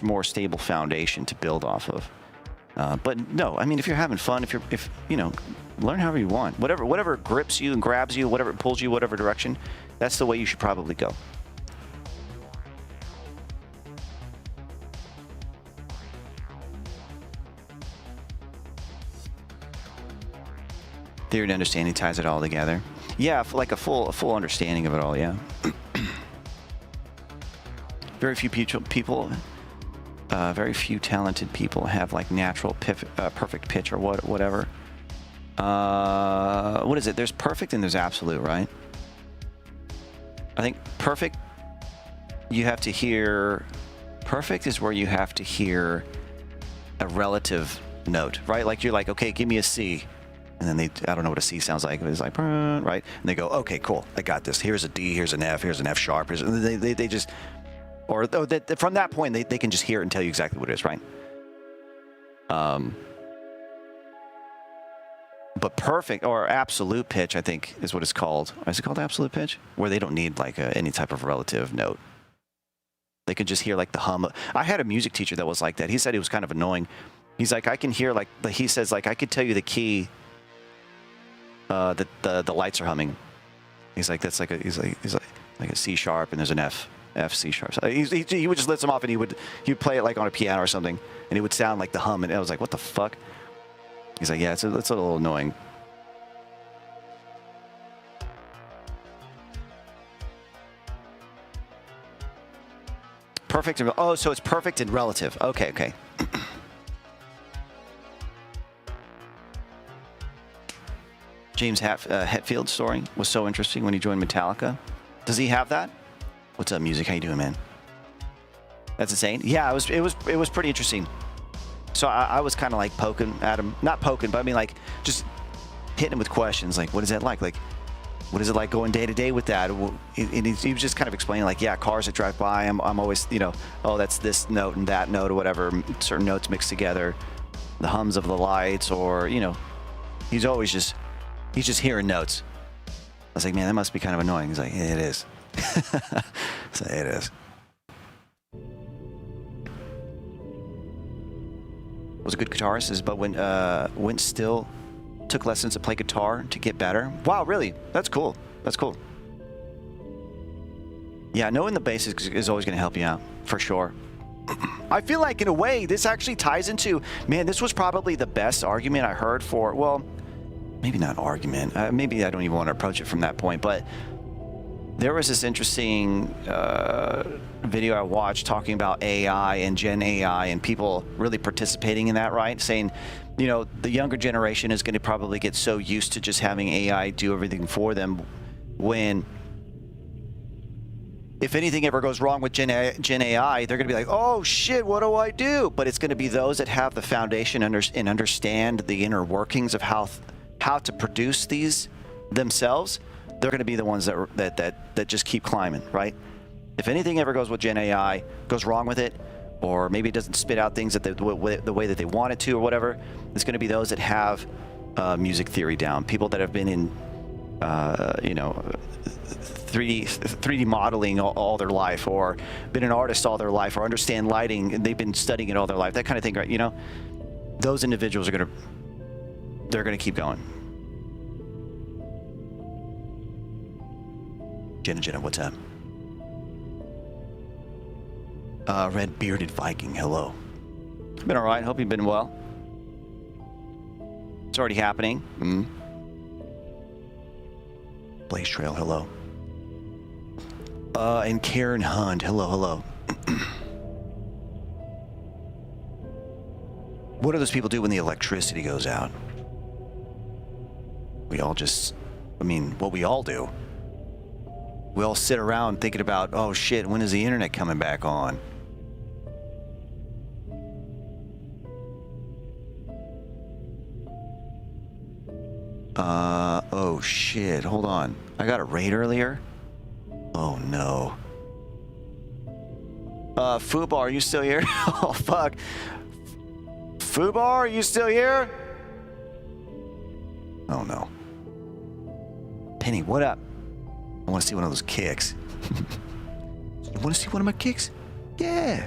more stable foundation to build off of. But no, I mean, if you're having fun, if learn however you want, whatever grips you and grabs you, whatever pulls you, whatever direction, that's the way you should probably go. Theory and understanding ties it all together. Yeah, like a full understanding of it all. Yeah. Very few people. Very few talented people have like natural perfect pitch or whatever. What is it? There's perfect and there's absolute, right? I think perfect, you have to hear. Perfect is where you have to hear a relative note, right? Like you're like, okay, give me a C. And then I don't know what a C sounds like, but it's like, right? And they go, okay, cool, I got this. Here's a D, here's an F sharp. They just, or from that point, they can just hear it and tell you exactly what it is, right? But perfect or absolute pitch, I think, is what it's called. Is it called absolute pitch? Where they don't need like any type of relative note. They can just hear like the hum. I had a music teacher that was like that. He said it was kind of annoying. He's like, I can hear like, he says like, I could tell you the key that the lights are humming. He's like, that's like a, he's like a C sharp and there's an F C sharp. So he would just list them off and he would play it like on a piano or something and it would sound like the hum. And I was like, what the fuck? He's like, yeah, it's a little annoying. Perfect. Oh, so it's perfect and relative. Okay. James Hetfield's story was so interesting when he joined Metallica. Does he have that? What's up, music? How you doing, man? That's insane. Yeah, it was pretty interesting. So I was kind of like poking at him, not poking, but I mean like just hitting him with questions like, what is that like? Like, what is it like going day to day with that? And he was just kind of explaining like, yeah, cars that drive by, I'm always, oh, that's this note and that note or whatever, certain notes mixed together, the hums of the lights, or he's just hearing notes. I was like, man, that must be kind of annoying. He's like, yeah, it is. So it is. Was a good guitarist, but when still took lessons to play guitar to get better. Wow, really? That's cool. Yeah, knowing the basics is always going to help you out, for sure. I feel like, in a way, this actually ties into, man, this was probably the best argument I heard for, well, maybe not argument. Maybe I don't even want to approach it from that point, but there was this interesting video I watched talking about AI and Gen AI and people really participating in that, right? Saying, the younger generation is going to probably get so used to just having AI do everything for them when, if anything ever goes wrong with Gen AI, they're going to be like, oh shit, what do I do? But it's going to be those that have the foundation and understand the inner workings of how to produce these themselves. They're going to be the ones that just keep climbing, right? If anything ever goes with Gen AI, goes wrong with it, or maybe it doesn't spit out things the way that they want it to or whatever, it's going to be those that have music theory down. People that have been in, 3D modeling all their life, or been an artist all their life, or understand lighting, and they've been studying it all their life, that kind of thing, right? Those individuals they're going to keep going. Jenna, what's up? Red Bearded Viking, hello. Been all right. Hope you've been well. It's already happening. Blaze Trail, hello. And Karen Hunt, hello. What do those people do when the electricity goes out? We all what we all do. We all sit around thinking about, oh shit, when is the internet coming back on? Oh shit, hold on. I got a raid earlier? Oh no. Fubar, are you still here? Oh fuck. Fubar, are you still here? Oh no. Penny, what up? I want to see one of those kicks. You want to see one of my kicks? Yeah.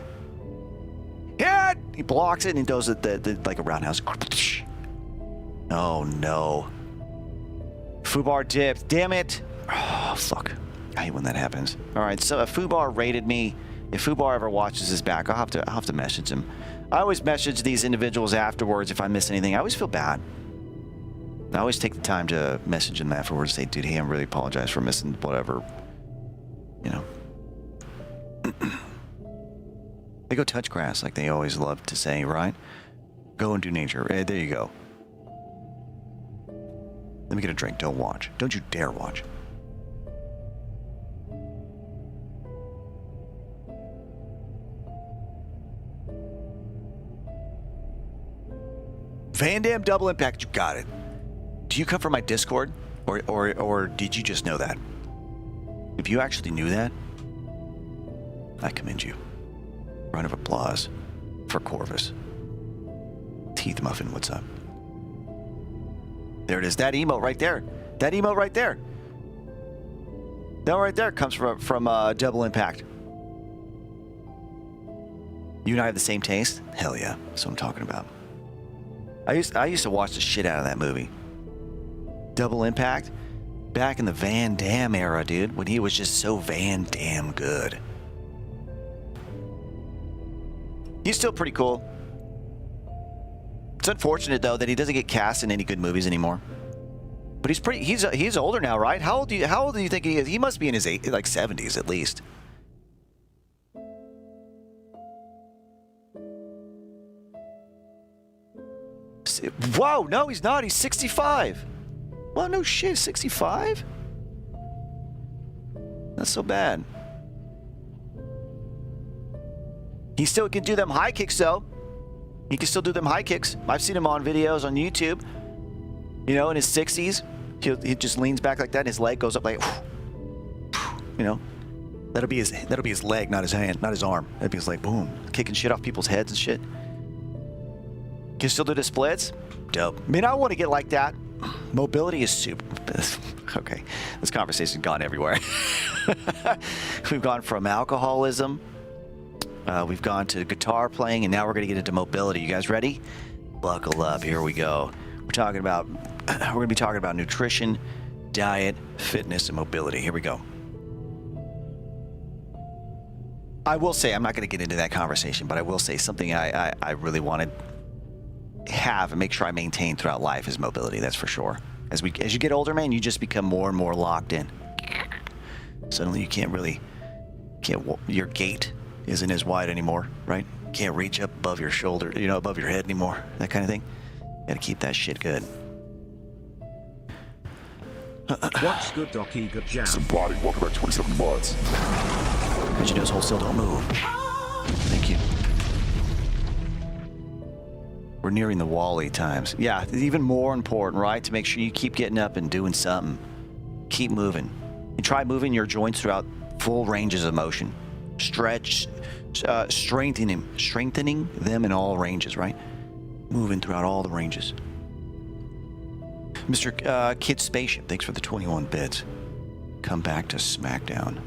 Yeah. He blocks it and he does it like a roundhouse. Oh no. Fubar dipped. Damn it. Oh fuck. I hate when that happens. All right. So if Fubar raided me, if Fubar ever watches this back, I'll have to message him. I always message these individuals afterwards if I miss anything. I always feel bad. I always take the time to message them afterwards and say, dude, hey, I really apologize for missing whatever. They go touch grass like they always love to say, right? Go and do nature. There you go. Let me get a drink. Don't watch. Don't you dare watch. Van Damme double impact. You got it. Do you come from my Discord, or did you just know that? If you actually knew that, I commend you. Round of applause for Corvus. Teeth Muffin, what's up? There it is. That emote right there. That emote right there. That right there comes from Double Impact. You and I have the same taste? Hell yeah. That's what I'm talking about. I used to watch the shit out of that movie. Double Impact. Back in the Van Damme era, dude. When he was just so Van Damme good. He's still pretty cool. It's unfortunate though that he doesn't get cast in any good movies anymore. But he's older now, right? How old do you think he is? He must be in his 70s at least. Whoa, no, he's not. He's 65. Well, no shit, 65? Not so bad. He still can do them high kicks though. He can still do them high kicks. I've seen him on videos on YouTube. You know, in his 60s, he just leans back like that, and his leg goes up like, you know, that'll be his leg, not his hand, not his arm. That'll be his leg, boom, kicking shit off people's heads and shit. Can you still do the splits? Dope. I mean, I want to get like that. Mobility is super. Okay, this conversation's gone everywhere. We've gone from alcoholism. We've gone to guitar playing, and now we're going to get into mobility. You guys ready? Buckle up. Here we go. We're going to be talking about nutrition, diet, fitness, and mobility. Here we go. I will say, I'm not going to get into that conversation, but I will say something I really want to have and make sure I maintain throughout life is mobility. That's for sure. As you get older, man, you just become more and more locked in. Suddenly, your gait isn't as wide anymore, right? Can't reach up above your shoulder, above your head anymore. That kind of thing. Gotta keep that shit good. What's good, Doc? Good jam. Some body, welcome back 27 months. Because you knows hold still, don't move. Thank you. We're nearing the Wall-E times. Yeah, it's even more important, right? To make sure you keep getting up and doing something. Keep moving. And try moving your joints throughout full ranges of motion. Stretch, strengthening them in all ranges, right? Moving throughout all the ranges. Mr. Kid Spaceship, thanks for the 21 bits. Come back to SmackDown.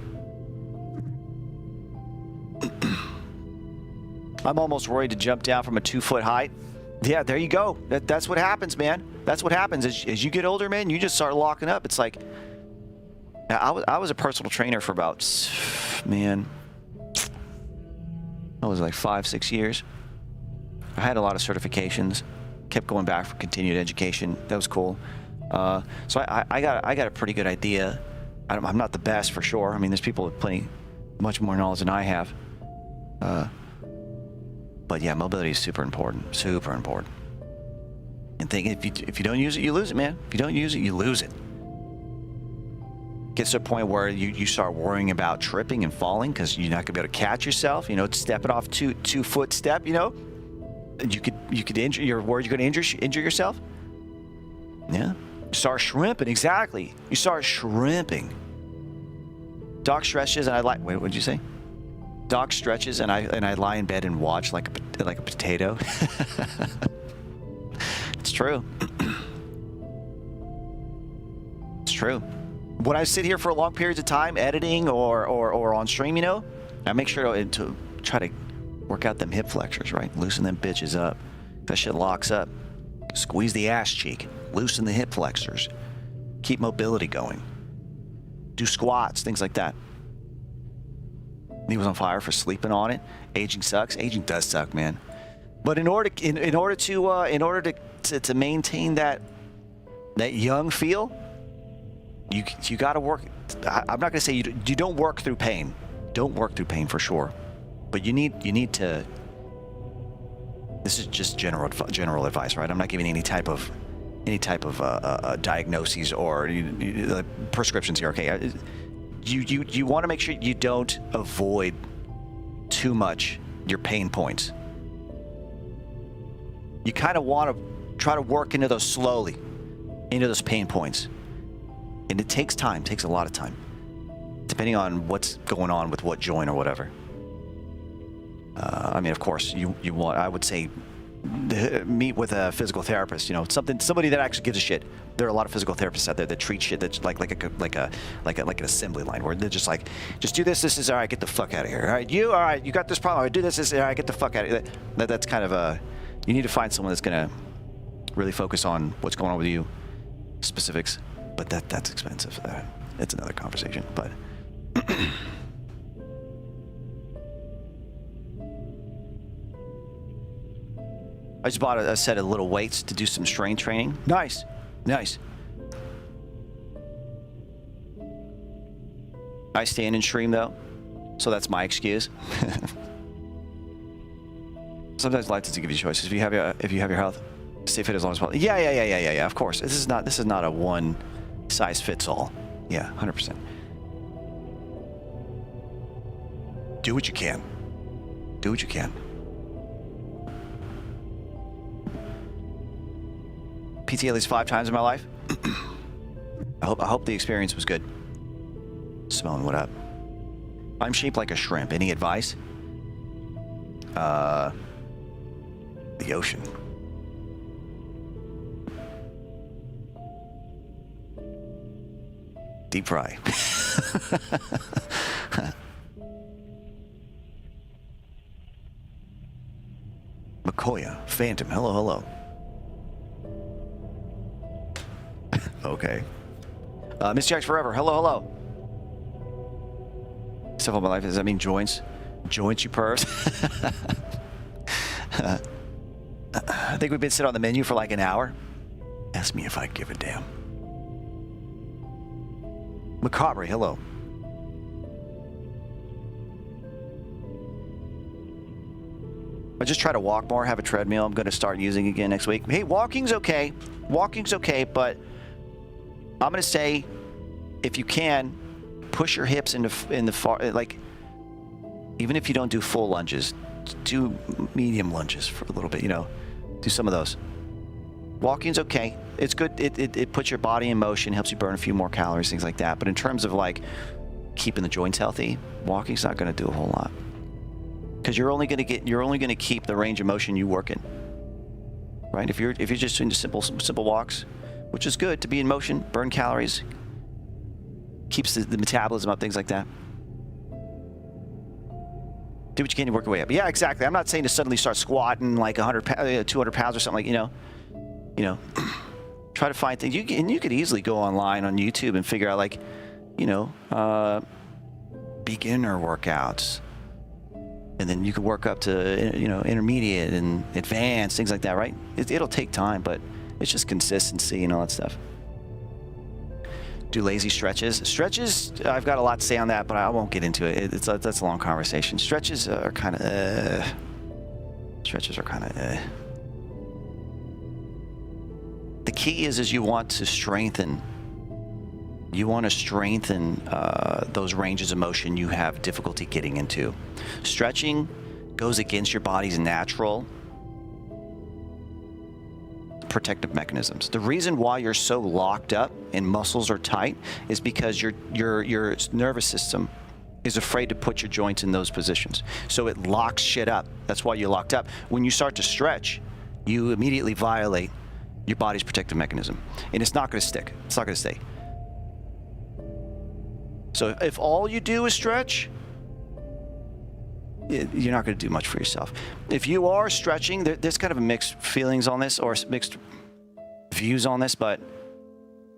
I'm almost worried to jump down from a 2-foot height. Yeah, there you go. That's what happens, man. That's what happens. As you get older, man, you just start locking up. It's like, I was a personal trainer for about, man, I was like 5-6 years. I had a lot of certifications, kept going back for continued education. That was cool. So I got a pretty good idea. I'm not the best for sure. I mean, there's people with much more knowledge than I have. But yeah, mobility is super important. Super important. And think if you don't use it, you lose it, man. If you don't use it, you lose it. Gets to a point where you start worrying about tripping and falling because you're not gonna be able to catch yourself. Stepping off 2-foot step. You could injure. You're worried you're gonna injure yourself. Yeah. You start shrimping. Exactly. You start shrimping. Doc stretches and I like. Wait, what did you say? Doc stretches and I lie in bed and watch like a potato. It's true. It's true. When I sit here for long periods of time editing or on stream, I make sure to try to work out them hip flexors, right? Loosen them bitches up. That shit locks up. Squeeze the ass cheek. Loosen the hip flexors. Keep mobility going. Do squats, things like that. He was on fire for sleeping on it. Aging sucks. Aging does suck, man. But in order to maintain that young feel, you got to work. I'm not going to say you don't work through pain. Don't work through pain for sure. But you need to. This is just general advice, right? I'm not giving any type of diagnoses or prescriptions here. Okay, you want to make sure you don't avoid too much your pain points. You kind of want to try to work into those slowly, into those pain points. And it takes time, takes a lot of time, depending on what's going on with what joint or whatever. I mean, of course, you want, I would say, meet with a physical therapist, you know, somebody that actually gives a shit. There are a lot of physical therapists out there that treat shit that's like an assembly line, where they're just like, just do this, this is all right, get the fuck out of here. All right, you got this problem, all right, do this, all right, get the fuck out of here. That's kind of a, you need to find someone that's gonna really focus on what's going on with you, specifics, but that's expensive. It's another conversation, but. I just bought a set of little weights to do some strength training. Nice. Nice. I stand and stream though, so that's my excuse. Sometimes life doesn't give you choices. If you have your health, stay fit as long as possible. Yeah. Of course, this is not a one size fits all. Yeah, 100%. Do what you can. Do what you can. PT at least 5 times in my life. I hope the experience was good. Simone, what up? I'm shaped like a shrimp. Any advice? The ocean. Deep fry. Makoya, Phantom, hello. Okay. Miss Jax Forever, hello. Stuff on my life, does that mean joints? Joints, you pervs? I think we've been sitting on the menu for like an hour. Ask me if I give a damn. Macabre, hello. I just try to walk more, have a treadmill I'm going to start using again next week. Hey, walking's okay. Walking's okay, but I'm going to say, if you can, push your hips in the far, like, even if you don't do full lunges, do medium lunges for a little bit, you know, do some of those. Walking's okay. It's good. It puts your body in motion, helps you burn a few more calories, things like that. But in terms of like keeping the joints healthy, walking's not going to do a whole lot, because you're only going to keep the range of motion you work in, right? If you're just doing simple walks, which is good to be in motion, burn calories, keeps the metabolism up, things like that. Do what you can to work your way up. Yeah, exactly. I'm not saying to suddenly start squatting like 100, 200 pounds or something, like, you know, try to find things. You could easily go online on YouTube and figure out, like, you know, beginner workouts. And then you can work up to, you know, intermediate and advanced, things like that, right? It'll take time, but it's just consistency and all that stuff. Do lazy stretches. Stretches, I've got a lot to say on that, but I won't get into it. That's a long conversation. Stretches are kind of, The key is you want to strengthen. You want to strengthen those ranges of motion you have difficulty getting into. Stretching goes against your body's natural protective mechanisms. The reason why you're so locked up and muscles are tight is because your nervous system is afraid to put your joints in those positions. So it locks shit up. That's why you're locked up. When you start to stretch, you immediately violate your body's protective mechanism, and it's not going to stick. It's not going to stay. So if all you do is stretch, you're not going to do much for yourself. If you are stretching, there's kind of mixed feelings on this, or mixed views on this, but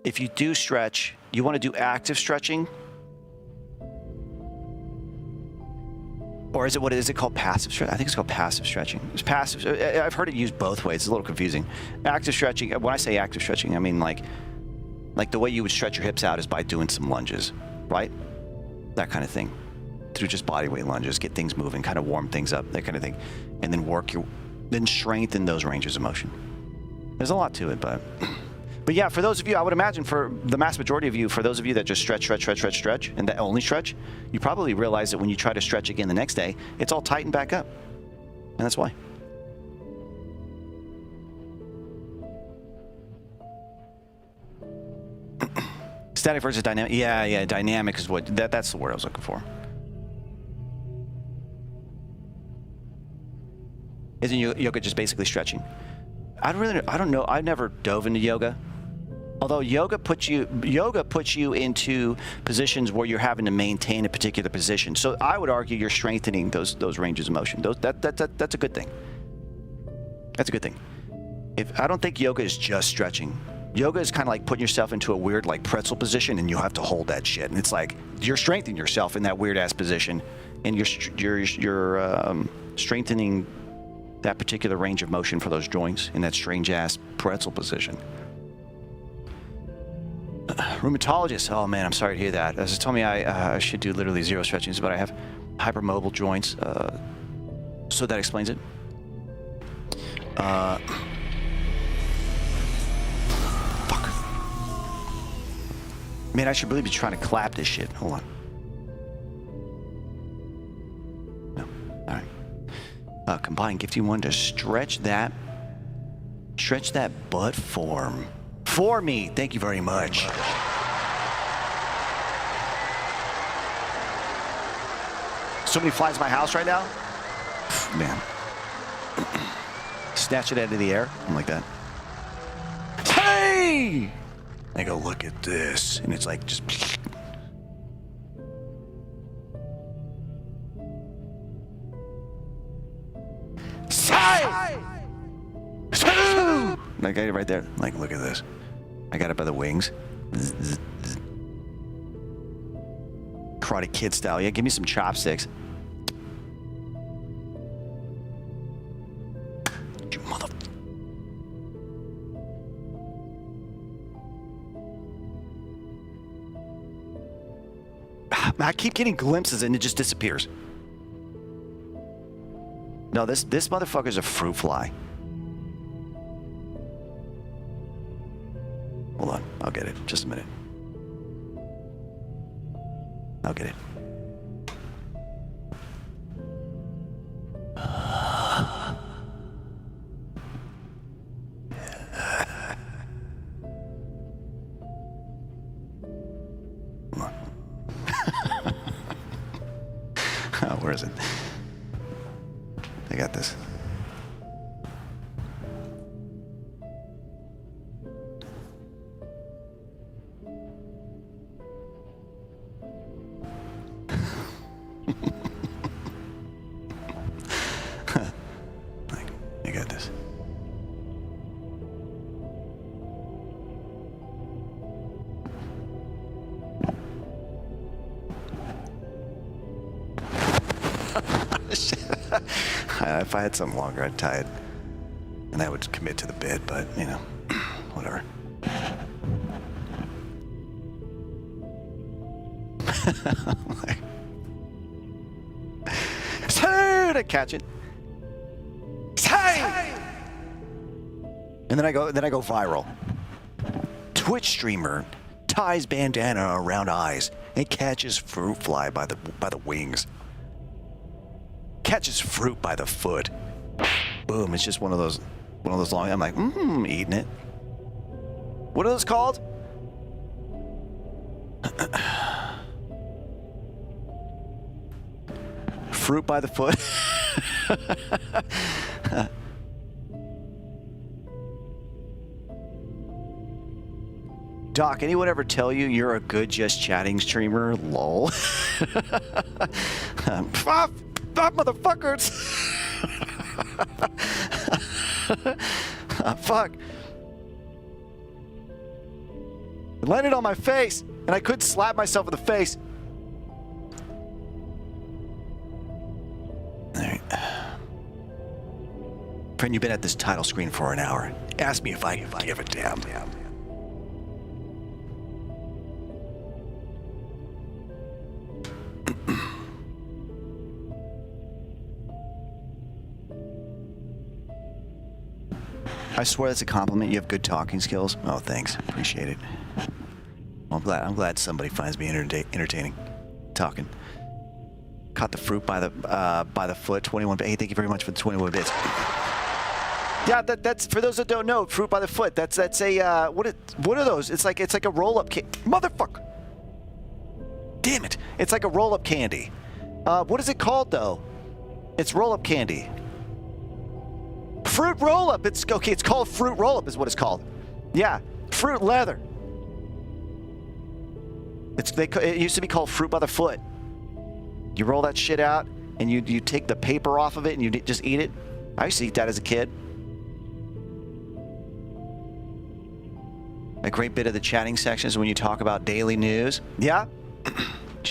if you do stretch, you want to do active stretching, or is it called passive stretching? I think it's called passive stretching. It's passive. I've heard it used both ways. It's a little confusing. Active stretching, when I say active stretching, I mean like the way you would stretch your hips out is by doing some lunges, right? That kind of thing. Through just body weight lunges, get things moving, kind of warm things up, that kind of thing, and then strengthen those ranges of motion. There's a lot to it, but yeah, for those of you, I would imagine for the mass majority of you, for those of you that just stretch, and that only stretch, you probably realize that when you try to stretch again the next day, it's all tightened back up, and that's why. Static versus dynamic. Yeah, dynamic is what that's the word I was looking for. Isn't yoga just basically stretching? I don't know. I've never dove into yoga. Although yoga puts you into positions where you're having to maintain a particular position. So I would argue you're strengthening those ranges of motion. That's a good thing. That's a good thing. I don't think yoga is just stretching. Yoga is kind of like putting yourself into a weird like pretzel position, and you have to hold that shit. And it's like you're strengthening yourself in that weird ass position, and you're strengthening that particular range of motion for those joints in that strange ass pretzel position. Rheumatologist. Oh man, I'm sorry to hear that. As told me I should do literally zero stretchings, but I have hypermobile joints, so that explains it. Fuck. Man, I should really be trying to clap this shit. Hold on. No. All right. Combine gift you one to stretch that butt form. For me. Thank you very much. So many flies in my house right now? Man. Snatch it out of the air. I'm like that. Hey! I go, look at this. And it's like just... Say! I got it right there. Like, look at this. I got it by the wings. Karate Kid style. Yeah, give me some chopsticks. You mother... I keep getting glimpses and it just disappears. No, this motherfucker's a fruit fly. Hold on, I'll get it. Just a minute. I'll get it. Hold on. Oh, where is it? I got this. I got this. If I had something longer, I'd tie it, and I would commit to the bit, but, you know, whatever. To catch it. And then I go viral. Twitch streamer ties bandana around eyes and catches fruit fly by the wings. Catches fruit by the foot. Boom! It's just one of those long. I'm like, eating it. What are those called? Fruit by the foot. Doc, anyone ever tell you you're a good just chatting streamer? Lol. Motherfuckers. Fuck. It landed on my face, and I couldn't slap myself in the face. Alright. Friend, you've been at this title screen for an hour. Ask me if I give a damn. I swear that's a compliment. You have good talking skills. Oh, thanks. Appreciate it. Well, I'm glad somebody finds me entertaining. Talking. Caught the fruit by the foot. 21. Hey, thank you very much for the 21 bits. Yeah, that's for those that don't know, fruit by the foot. That's a what are those? It's like a roll-up motherfucker. Damn it! It's like a roll-up candy. What is it called though? It's roll-up candy. Fruit roll-up. It's okay. It's called fruit roll-up, is what it's called. Yeah, fruit leather. It used to be called fruit by the foot. You roll that shit out, and you take the paper off of it, and you just eat it. I used to eat that as a kid. A great bit of the chatting sections when you talk about daily news. Yeah,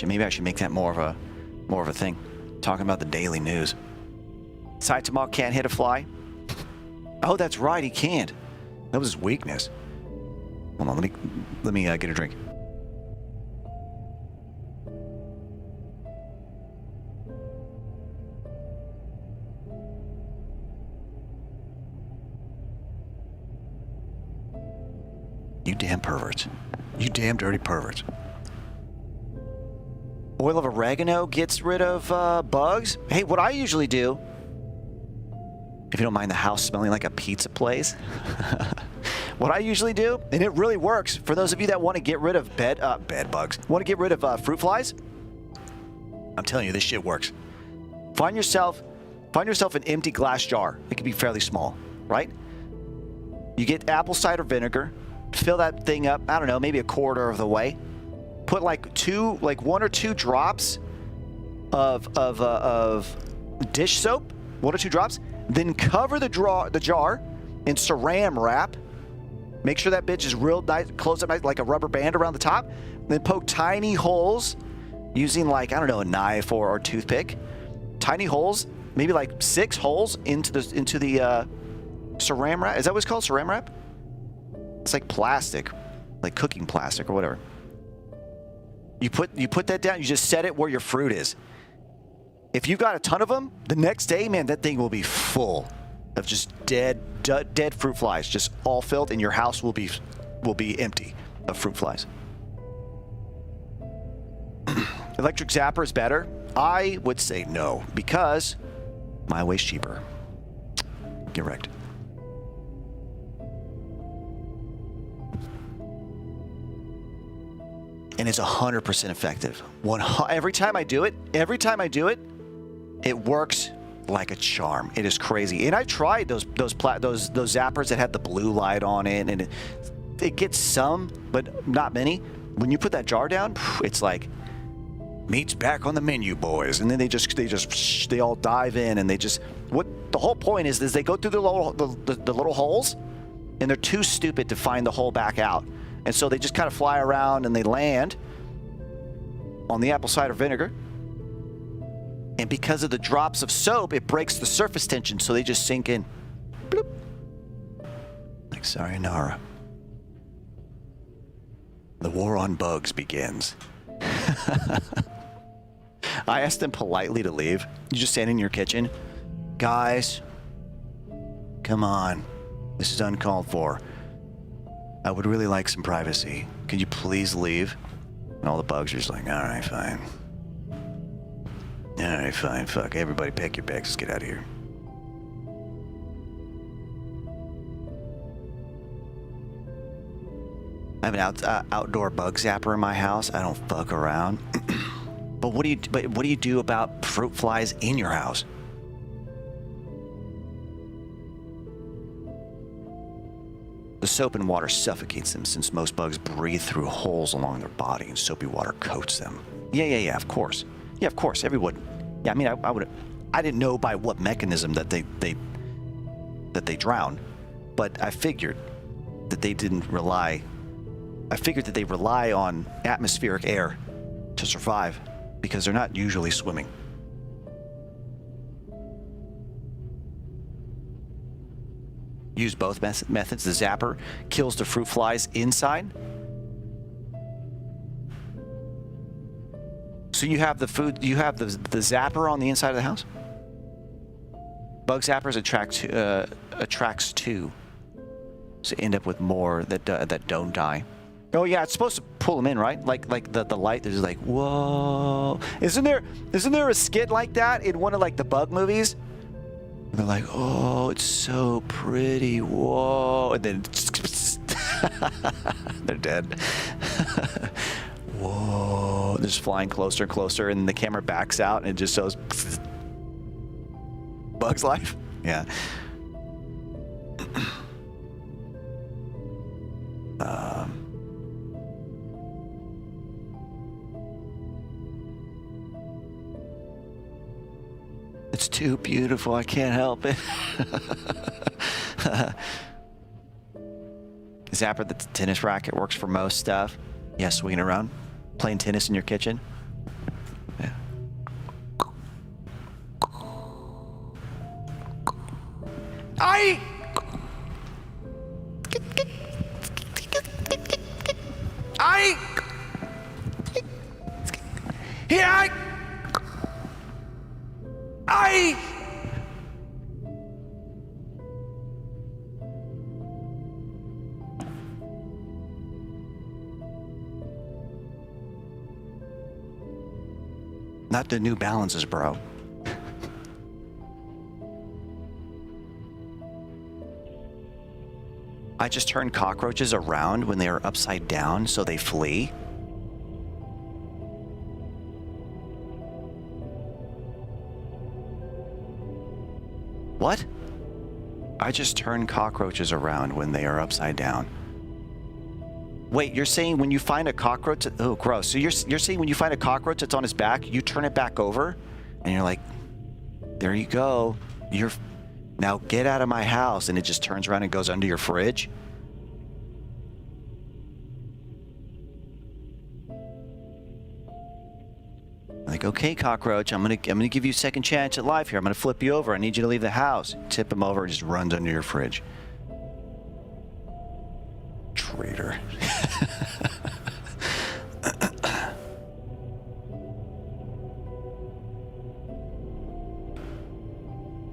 maybe I should make that more of a thing. Talking about the daily news. Saitama can't hit a fly. Oh, that's right, he can't. That was his weakness. Hold on, let me get a drink. You damn perverts. You damn dirty perverts. Oil of oregano gets rid of bugs. Hey, what I usually do, if you don't mind the house smelling like a pizza place, what I usually do, and it really works for those of you that want to get rid of bed bugs, want to get rid of fruit flies, I'm telling you, this shit works. Find yourself an empty glass jar. It can be fairly small, right? You get apple cider vinegar, fill that thing up, I don't know, maybe a quarter of the way. Put like 1 or 2 drops of dish soap, 1 or 2 drops. Then cover the jar in saran wrap. Make sure that bitch is real nice, close up nice, like a rubber band around the top. Then poke tiny holes using like, I don't know, a knife or toothpick. Tiny holes, maybe like 6 holes into the saran wrap. Is that what it's called, saran wrap? It's like plastic, like cooking plastic or whatever. You put that down, you just set it where your fruit is. If you've got a ton of them, the next day, man, that thing will be full of just dead fruit flies, just all filled, and your house will be empty of fruit flies. Electric zapper is better? I would say no, because my way's cheaper. Get wrecked. And it's 100% effective. Every time I do it, it works like a charm. It is crazy. And I tried those zappers that had the blue light on it, and it gets some, but not many. When you put that jar down, it's like meat's back on the menu, boys. And then they all dive in, and what the whole point is they go through the little holes, and they're too stupid to find the hole back out. And so they just kind of fly around and they land on the apple cider vinegar. And because of the drops of soap, it breaks the surface tension, so they just sink in. Bloop. Like sayonara. The war on bugs begins. I asked them politely to leave. You just stand in your kitchen. Guys, come on. This is uncalled for. I would really like some privacy. Could you please leave? And all the bugs are just like, all right, fine. All right, fine. Fuck. Everybody pack your bags. Let's get out of here. I have an outdoor bug zapper in my house. I don't fuck around. But what do you do about fruit flies in your house? The soap and water suffocates them, since most bugs breathe through holes along their body, and soapy water coats them. Yeah, of course. Yeah, of course, everyone. Yeah, I mean, I didn't know by what mechanism that they drown, but I figured that they didn't rely. I figured that they rely on atmospheric air to survive, because they're not usually swimming. Use both methods. The zapper kills the fruit flies inside. So you have the zapper on the inside of the house. Bug zappers attracts 2, so end up with more that don't die. Oh yeah, it's supposed to pull them in, right? Like the light is like, whoa. Isn't there a skit like that in one of like the bug movies? And they're like, oh, it's so pretty. Whoa. And then they're dead. Whoa. They're just flying closer and closer, and the camera backs out, and it just shows Bug's Life. Yeah. It's too beautiful. I can't help it. Zapper, the tennis racket works for most stuff. Yeah, swinging around, playing tennis in your kitchen. Yeah. I. Yeah. Not the New Balances, bro. I just turn cockroaches around when they are upside down so they flee. What? I just turn cockroaches around when they are upside down. Wait, you're saying when you find a cockroach... Oh, gross. So you're saying when you find a cockroach that's on its back, you turn it back over, and you're like, there you go. Now get out of my house, and it just turns around and goes under your fridge? Like, okay, cockroach, I'm gonna give you a second chance at life here. I'm gonna flip you over. I need you to leave the house. Tip him over and just runs under your fridge. Traitor.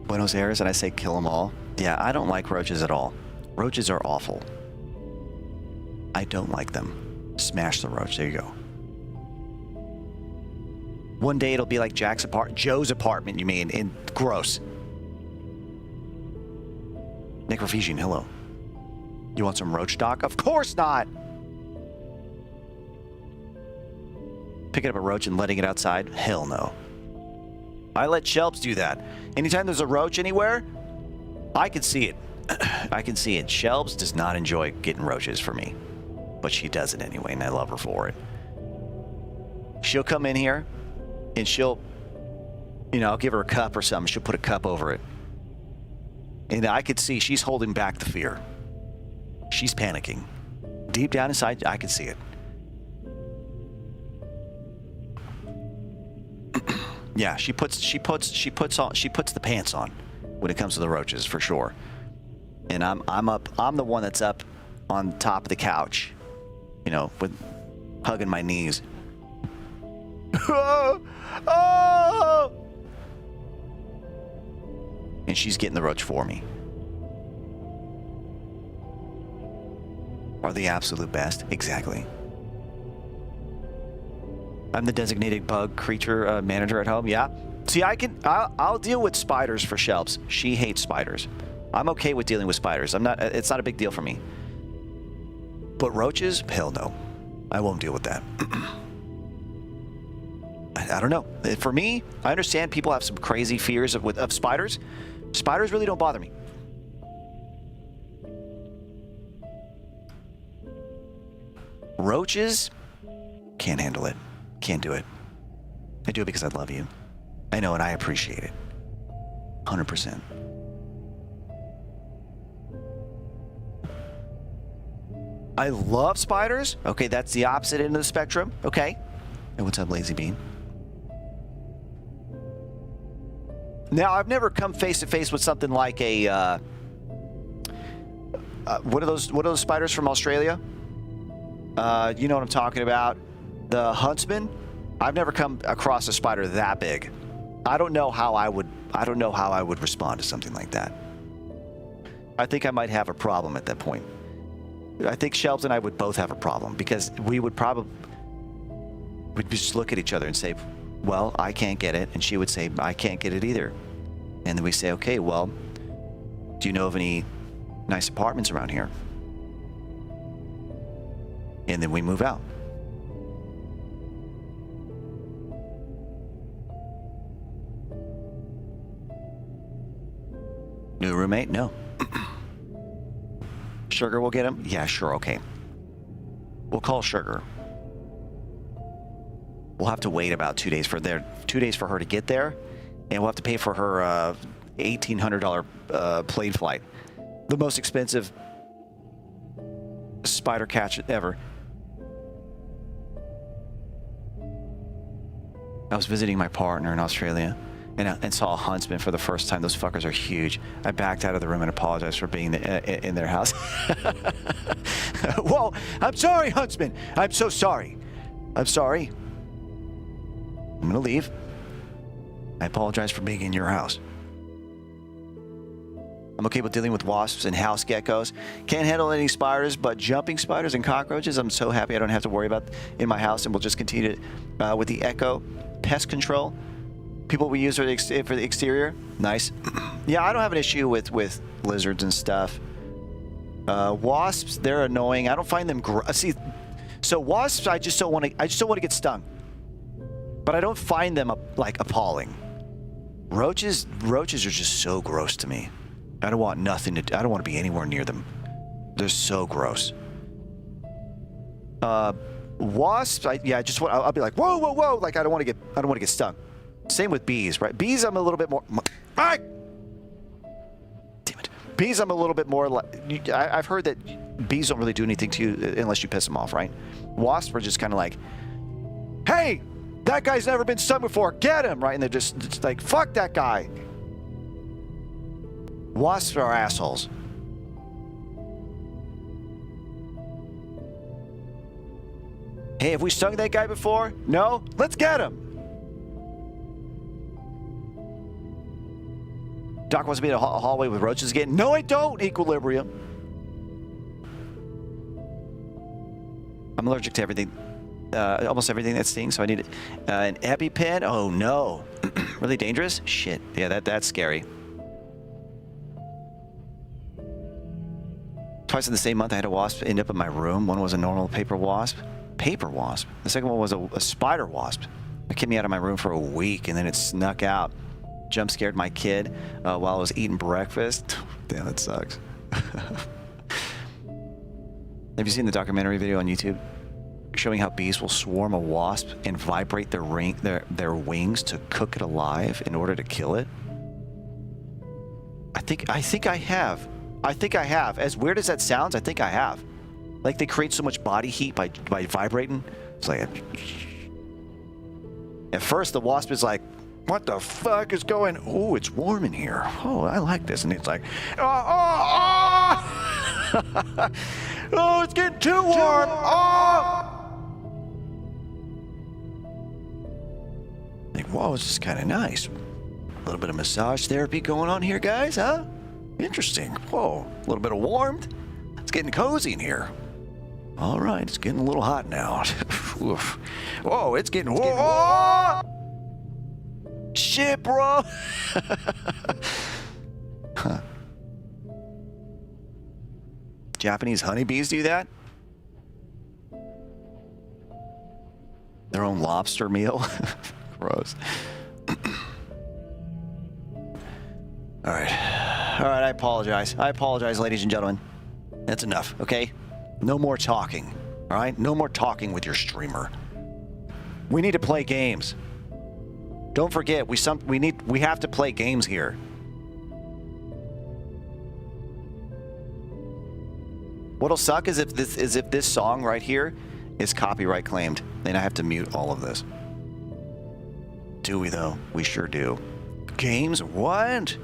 Buenos Aires, and I say kill them all. Yeah, I don't like roaches at all. Roaches are awful. I don't like them. Smash the roach. There you go. One day it'll be like Joe's apartment, you mean, in gross. Necrophagian, hello. You want some roach stock? Of course not! Picking up a roach and letting it outside? Hell no. I let Shelps do that. Anytime there's a roach anywhere, I can see it. I can see it. Shelps does not enjoy getting roaches for me. But she does it anyway, and I love her for it. She'll come in here, and she'll, I'll give her a cup or something. She'll put a cup over it. And I could see she's holding back the fear. She's panicking. Deep down inside, I can see it. Yeah, she puts the pants on when it comes to the roaches, for sure. And I'm the one that's up on top of the couch, with hugging my knees. Oh! And she's getting the roach for me. Are the absolute best? Exactly. I'm the designated bug creature manager at home. Yeah. See, I'll deal with spiders for Shelps. She hates spiders. I'm okay with dealing with spiders. It's not a big deal for me. But roaches? Hell no. I won't deal with that. I don't know. For me, I understand people have some crazy fears of spiders. Spiders really don't bother me. Roaches? Can't handle it. Can't do it. I do it because I love you. I know, and I appreciate it. 100%. I love spiders. Okay, that's the opposite end of the spectrum. Okay. And what's up, Lazy Bean? Now, I've never come face to face with something like a what are those spiders from Australia? You know what I'm talking about? The huntsman. I've never come across a spider that big. I don't know how I would respond to something like that. I think I might have a problem at that point. I think Shelves and I would both have a problem because we'd just look at each other and say, well, I can't get it. And she would say, I can't get it either. And then we say, okay, well, do you know of any nice apartments around here? And then we move out. New roommate? No. Sugar will get him? Yeah, sure, okay. We'll call Sugar. We'll have to wait about 2 days for 2 days for her to get there, and we'll have to pay for her $1,800 plane flight. The most expensive spider catch ever. I was visiting my partner in Australia and saw a huntsman for the first time. Those fuckers are huge. I backed out of the room and apologized for being in their house. Whoa, I'm sorry, huntsman. I'm so sorry. I'm sorry. I'm gonna leave. I apologize for being in your house. I'm okay with dealing with wasps and house geckos. Can't handle any spiders, but jumping spiders and cockroaches, I'm so happy I don't have to worry about in my house, and we'll just continue to, with the Echo pest control. People we use for the exterior. Nice. Yeah, I don't have an issue with lizards and stuff. Wasps, they're annoying. I don't find them see. So wasps, I just don't want to get stung. But I don't find them like appalling. Roaches are just so gross to me. I don't want nothing to. I don't want to be anywhere near them. They're so gross. Wasps, I'll be like, whoa, whoa, whoa! Like I don't want to get stung. Same with bees, right? Bees, I'm a little bit more. Ah! Damn it. Bees, I'm a little bit more. I've heard that bees don't really do anything to you unless you piss them off, right? Wasps are just kind of like, hey, that guy's never been stung before. Get him, right? And they're just like, fuck that guy. Wasps are assholes. Hey, have we stung that guy before? No? Let's get him. Doc wants to be in a hallway with roaches again. No, I don't, Equilibrium. I'm allergic to everything. Almost everything that stings, so I need an EpiPen. Oh, no. Really dangerous? Shit. Yeah, that's scary. Twice in the same month, I had a wasp end up in my room. One was a normal paper wasp. Paper wasp. The second one was a spider wasp. It kept me out of my room for a week, and then it snuck out. Jump scared my kid while I was eating breakfast. Damn, that sucks. Have you seen the documentary video on YouTube showing how bees will swarm a wasp and vibrate their wings to cook it alive in order to kill it? I think I have. I think I have. As weird as that sounds, I think I have. Like they create so much body heat by vibrating. It's like at first the wasp is like, what the fuck is going? Oh, it's warm in here. Oh, I like this. And it's like, oh, it's getting too warm. Like, whoa, this is kind of nice. A little bit of massage therapy going on here, guys, huh? Interesting. Whoa, a little bit of warmth. It's getting cozy in here. All right, it's getting a little hot now. Whoa, it's getting warm. Shit, bro. Huh. Japanese honeybees do that? Their own lobster meal? Gross. All right, I apologize. I apologize, ladies and gentlemen. That's enough, okay? No more talking, all right? No more talking with your streamer. We need to play games. Don't forget, we have to play games here. What'll suck is if this song right here is copyright claimed, then I have to mute all of this. Do we though? We sure do. Games? What?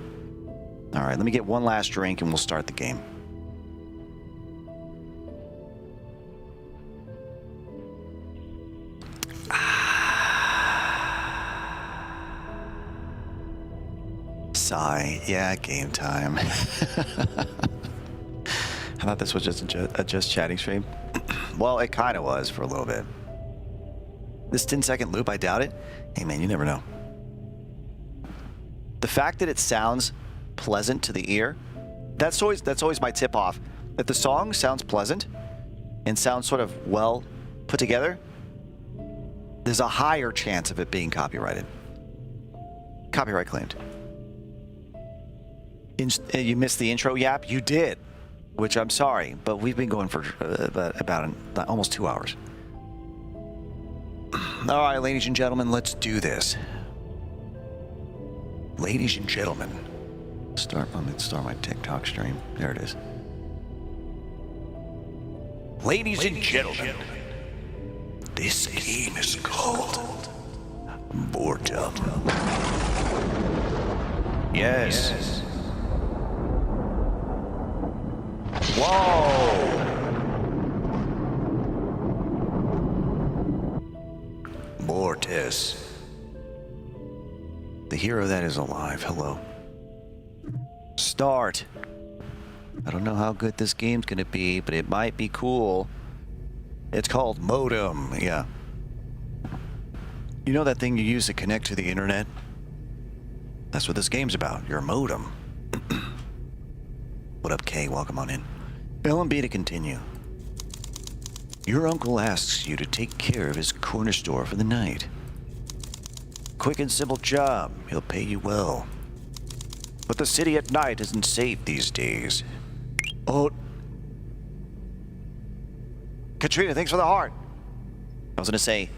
All right, let me get one last drink and we'll start the game. Sigh. Yeah, game time. I thought this was just a just chatting stream. Well, it kind of was for a little bit. This 10-second loop, I doubt it. Hey, man, you never know. The fact that it sounds pleasant to the ear, that's always my tip off. If the song sounds pleasant and sounds sort of well put together, there's a higher chance of it being copyrighted. Copyright claimed. You missed the intro, Yap? You did, which I'm sorry, but we've been going for about almost 2 hours. All right, ladies and gentlemen, let's do this. Ladies and gentlemen, let me start my TikTok stream. There it is. Ladies and gentlemen, this game is called Mortem. Yes. Whoa! Mortis. The hero that is alive. Hello. Start. I don't know how good this game's gonna be, but it might be cool. It's called Modem. Yeah. You know that thing you use to connect to the internet? That's what this game's about. Your modem. What up, Kay? Welcome on in. LMB to continue. Your uncle asks you to take care of his corner store for the night. Quick and simple job. He'll pay you well. But the city at night isn't safe these days. Oh. Katrina, thanks for the heart. I was gonna say,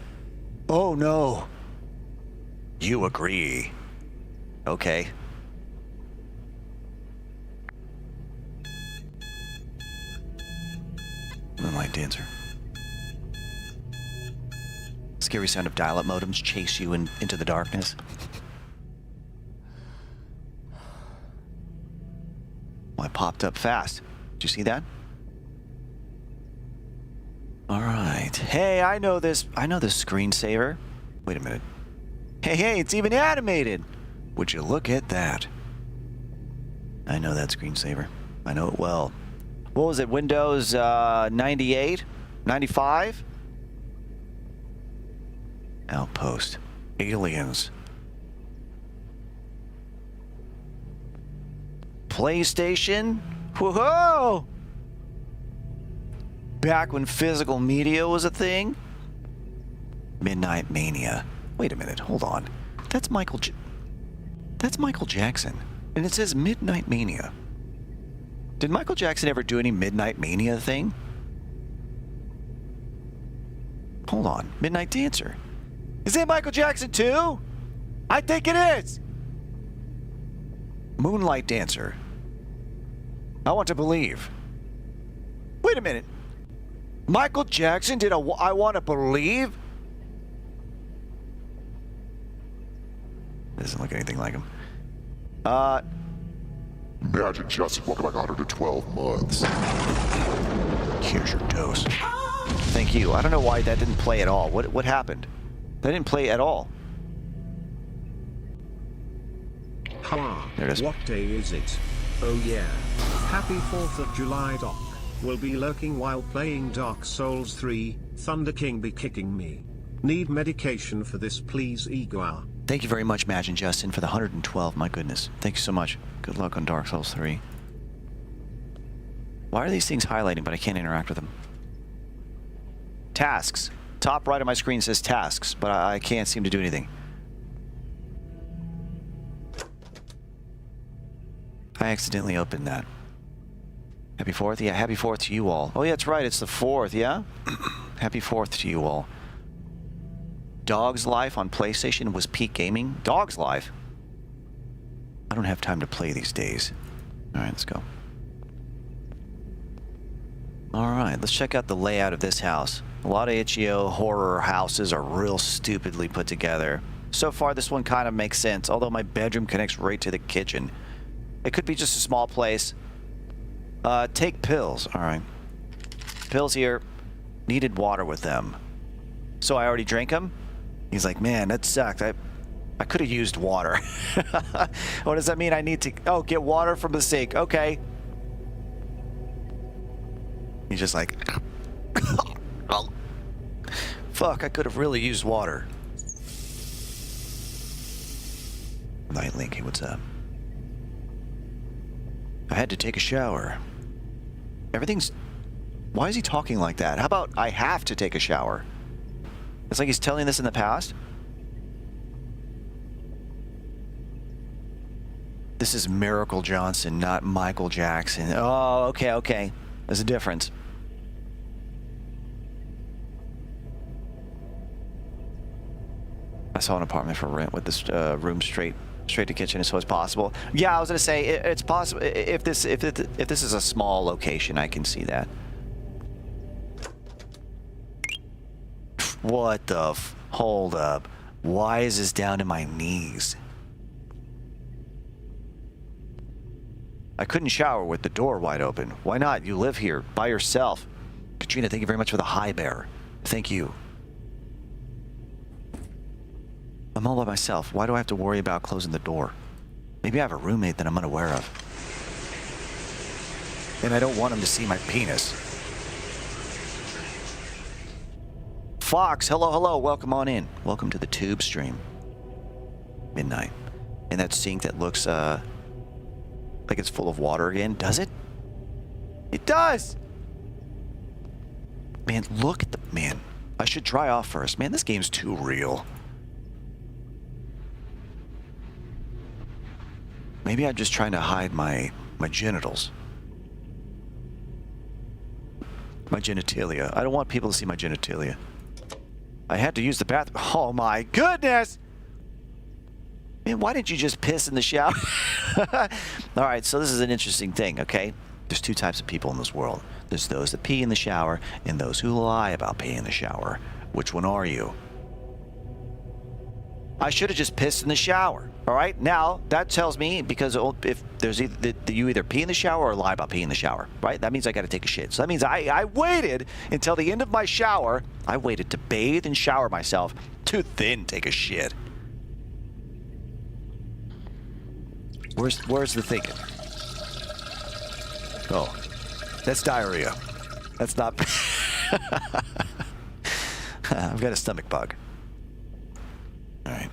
oh no. You agree. Okay. Moonlight Dancer. Scary sound of dial-up modems chase you into the darkness. Well, I popped up fast. Did you see that? All right. Hey, I know this screensaver. Wait a minute. Hey, it's even animated. Would you look at that? I know that screensaver. I know it well. What was it? Windows 98? 95? Outpost. Aliens. PlayStation? Whoa! Back when physical media was a thing? Midnight Mania. Wait a minute, hold on. That's Michael Jackson. And it says Midnight Mania. Did Michael Jackson ever do any Midnight Mania thing? Hold on. Midnight Dancer. Is it Michael Jackson too? I think it is. Moonlight Dancer. I want to believe. Wait a minute. Michael Jackson did I Want to Believe? Doesn't look anything like him. Magic Justin, welcome back 112 months. Here's your dose. Thank you. I don't know why that didn't play at all. What happened? That didn't play at all. There it is. What day is it? Oh yeah. Happy 4th of July, Doc. Will be lurking while playing Dark Souls 3. Thunder King be kicking me. Need medication for this, please, Igor. Thank you very much, Magin Justin, for the 112. My goodness. Thank you so much. Good luck on Dark Souls 3. Why are these things highlighting, but I can't interact with them? Tasks. Top right of my screen says tasks, but I can't seem to do anything. I accidentally opened that. Happy 4th? Yeah, happy 4th to you all. Oh, yeah, that's right. It's the 4th, yeah? Happy 4th to you all. Dog's Life on PlayStation was peak gaming. Dog's Life? I don't have time to play these days. All right, let's go. All right, let's check out the layout of this house. A lot of itch.io horror houses are real stupidly put together. So far, this one kind of makes sense, although my bedroom connects right to the kitchen. It could be just a small place. Take pills. All right. Pills here. Needed water with them. So I already drank them? He's like, man, that sucked. I could have used water. What does that mean? I need to... Oh, get water from the sink. Okay. He's just like... Fuck, I could have really used water. Nightlink, hey, what's up? I had to take a shower. Everything's... Why is he talking like that? How about I have to take a shower? It's like he's telling this in the past. This is Miracle Johnson, not Michael Jackson. Oh, okay, okay. There's a difference. I saw an apartment for rent with this room straight to kitchen, so it's possible. Yeah, I was gonna say it's possible if this is a small location, I can see that. What the hold up? Why is this down to my knees? I couldn't shower with the door wide open. Why not? You live here by yourself. Katrina, thank you very much for the high bear. Thank you. I'm all by myself. Why do I have to worry about closing the door? Maybe I have a roommate that I'm unaware of. And I don't want him to see my penis. Fox, hello, hello. Welcome on in. Welcome to the tube stream. Midnight. And that sink that looks, like it's full of water again. Does it? It does! Man, look at the... Man, I should dry off first. Man, this game's too real. Maybe I'm just trying to hide my genitals. My genitalia. I don't want people to see my genitalia. I had to use the bathroom. Oh my goodness! Man, why didn't you just piss in the shower? Alright, so this is an interesting thing, okay? There's two types of people in this world. There's those that pee in the shower and those who lie about peeing in the shower. Which one are you? I should have just pissed in the shower. Alright, now that tells me, because if there's either you either pee in the shower or lie about peeing in the shower, right? That means I gotta take a shit. So that means I waited until the end of my shower. I waited to bathe and shower myself to then take a shit. Where's the thinking? Oh, that's diarrhea. That's not... I've got a stomach bug. All right.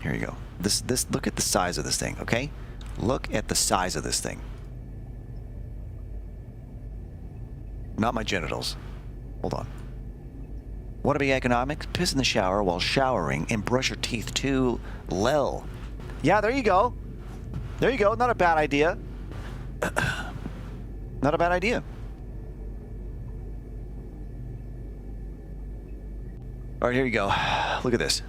Here you go. This look at the size of this thing, okay? Look at the size of this thing. Not my genitals. Hold on. Want to be economic? Piss in the shower while showering and brush your teeth too. Lel. Yeah, there you go. There you go. Not a bad idea. Not a bad idea. All right, here you go. Look at this.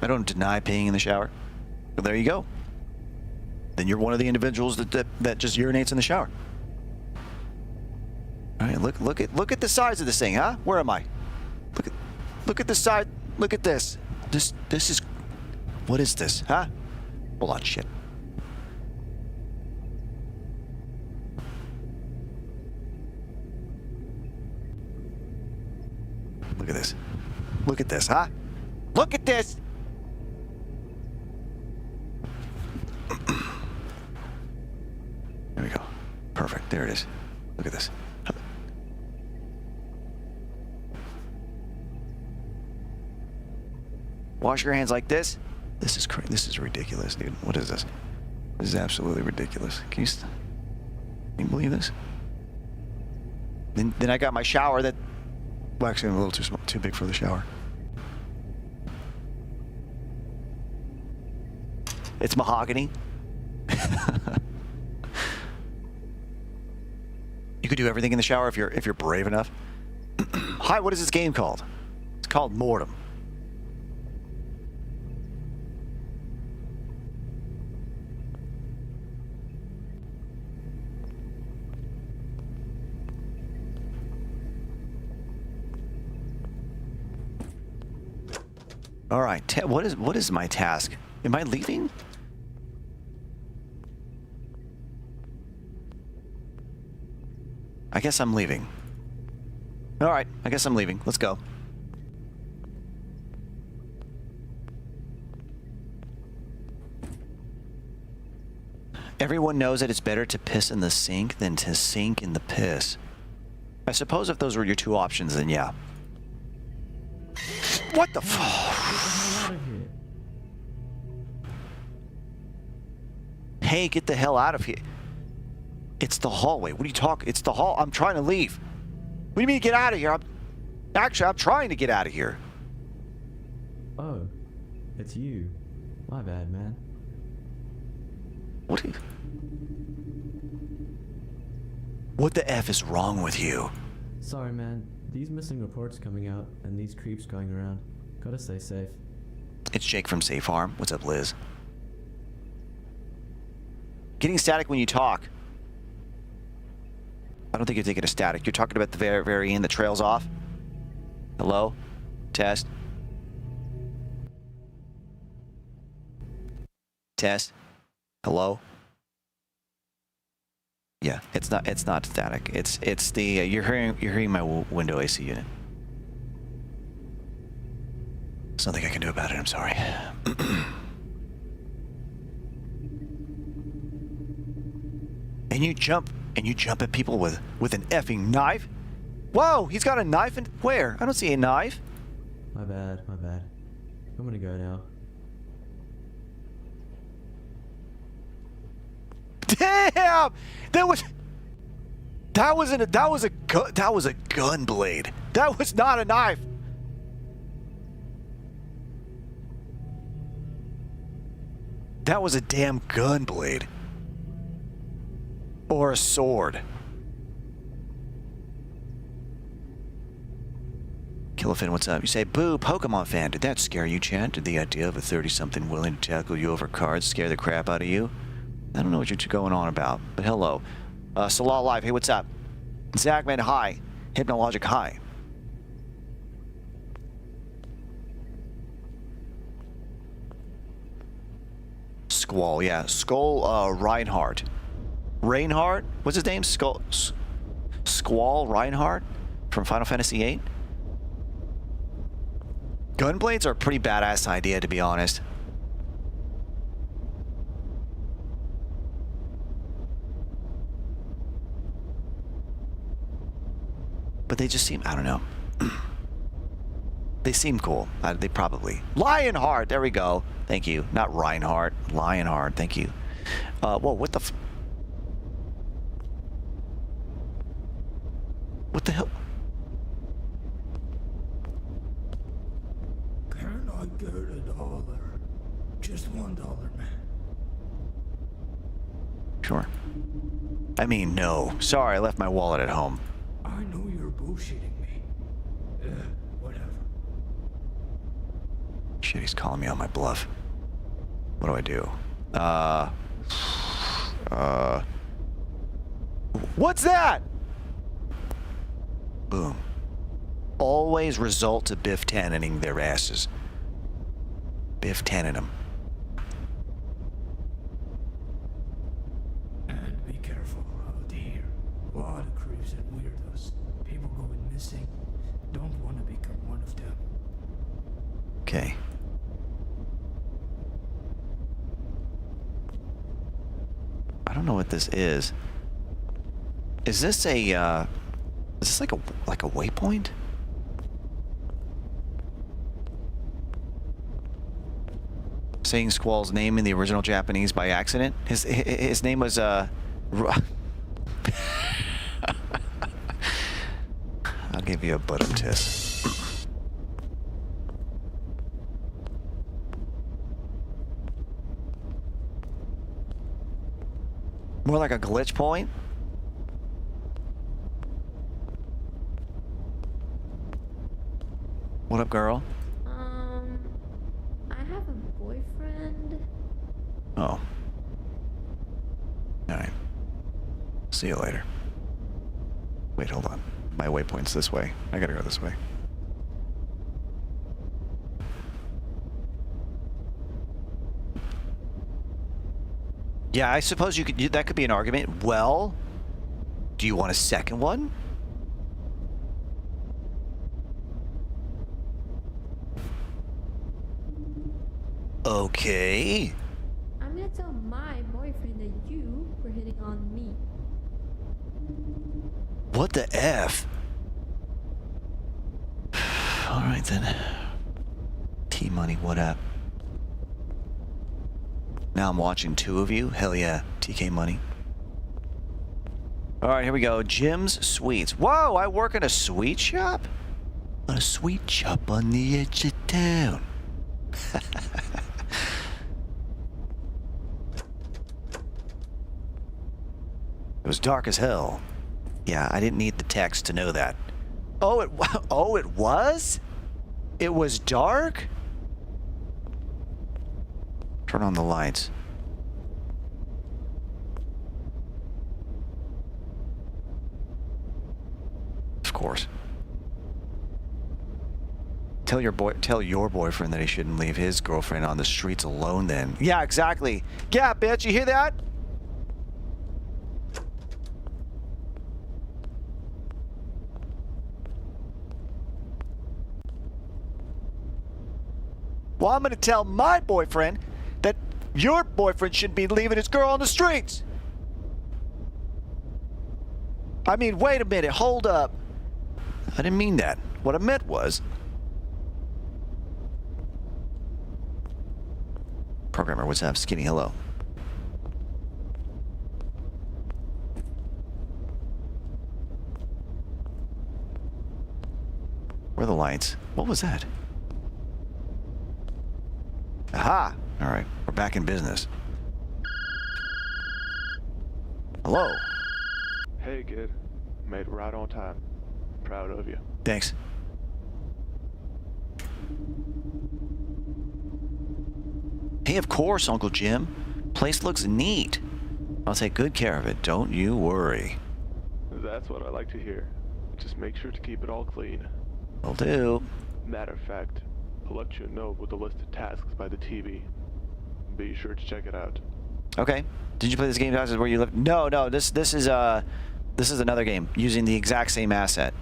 I don't deny peeing in the shower, but there you go. Then you're one of the individuals that just urinates in the shower. All right, look at the size of this thing, huh? Where am I? Look at the side. Look at this. This is... What is this, huh? Hold on, shit. Look at this. Look at this, huh? Look at this! There we go. Perfect. There it is. Look at this. Wash your hands like this. This is crazy. This is ridiculous, dude. What is this? This is absolutely ridiculous. Can you believe this? Then I got my shower that... Well, actually, I'm a little too small, too big for the shower. It's mahogany. You could do everything in the shower if you're brave enough. Hi, what is this game called? It's called Mortem. All right, what is my task? Am I leaving? I guess I'm leaving. All right, I guess I'm leaving. Let's go. Everyone knows that it's better to piss in the sink than to sink in the piss. I suppose if those were your two options, then yeah. What the fuck? Hey, get the hell out of here. It's the hallway. What are you talking? It's the hall. I'm trying to leave. What do you mean get out of here? I'm trying to get out of here. Oh, it's you. My bad, man. What the F is wrong with you? Sorry, man. These missing reports coming out and these creeps going around. Gotta stay safe. It's Jake from Safe Farm. What's up, Liz? Getting static when you talk. I don't think you're taking a static. You're talking about the very end, the trails off. Hello? Test. Test. Hello? Yeah, it's not static. It's the you're hearing my window AC unit. There's nothing I can do about it. I'm sorry. And you jump at people with an effing knife? Whoa, he's got a knife and where? I don't see a knife. My bad, my bad. I'm gonna go now. Damn! That was a gun blade. That was not a knife. That was a damn gun blade. Or a sword. Killafin, what's up? You say, boo, Pokemon fan. Did that scare you, Chad? Did the idea of a 30-something willing to tackle you over cards scare the crap out of you? I don't know what you're going on about, but hello. Salah Live, hey, what's up? Zachman, hi. Hypnologic, hi. Squall, yeah. Skull, Reinhardt. Reinhardt? What's his name? Squall Reinhardt from Final Fantasy VIII? Gunblades are a pretty badass idea, to be honest. But they just seem, I don't know. They seem cool. They probably. Lionheart, there we go. Thank you. Not Reinhardt. Lionheart, thank you. Whoa, what the what the hell? Can I get $1? Just $1, man. Sure. I mean, no. Sorry, I left my wallet at home. I know you're bullshitting me. Whatever. Shit, he's calling me on my bluff. What do? What's that? Boom. Always result to Biff Tannening their asses. Biff Tannen them. And be careful out here. A lot of creeps and weirdos. People going missing. Don't want to become one of them. Okay. I don't know what this is. Is this a is this like a waypoint? Saying Squall's name in the original Japanese by accident. His name was I'll give you a bottom test. More like a glitch point? What up, girl? I have a boyfriend. Oh. Alright. See you later. Wait, hold on. My waypoint's this way. I gotta go this way. Yeah, I suppose you could. That could be an argument. Well, do you want a second one? Okay. I'm gonna tell my boyfriend boyfriend that you were hitting on me. What the F? Alright then. T-Money, what up? Now I'm watching two of you? Hell yeah, TK Money. Alright, here we go. Jim's Sweets. Whoa, I work in a sweet shop? A sweet shop on the edge of town. It was dark as hell. Yeah, I didn't need the text to know that. Oh, it was? It was dark? Turn on the lights. Of course. Tell your boyfriend that he shouldn't leave his girlfriend on the streets alone then. Yeah, exactly. Yeah, bitch, you hear that? Well, I'm going to tell my boyfriend that your boyfriend shouldn't be leaving his girl on the streets. I mean, wait a minute, hold up. I didn't mean that. What I meant was... Programmer, what's up? Skinny, hello. Where are the lights? What was that? Aha! Alright, we're back in business. Hello? Hey, kid. Made it right on time. Proud of you. Thanks. Hey, of course, Uncle Jim. Place looks neat. I'll take good care of it. Don't you worry. That's what I like to hear. Just make sure to keep it all clean. Will do. Matter of fact, I'll let you know with the list of tasks by the TV. Be sure to check it out. Okay. Did you play this game where you live? No. This is another game using the exact same asset.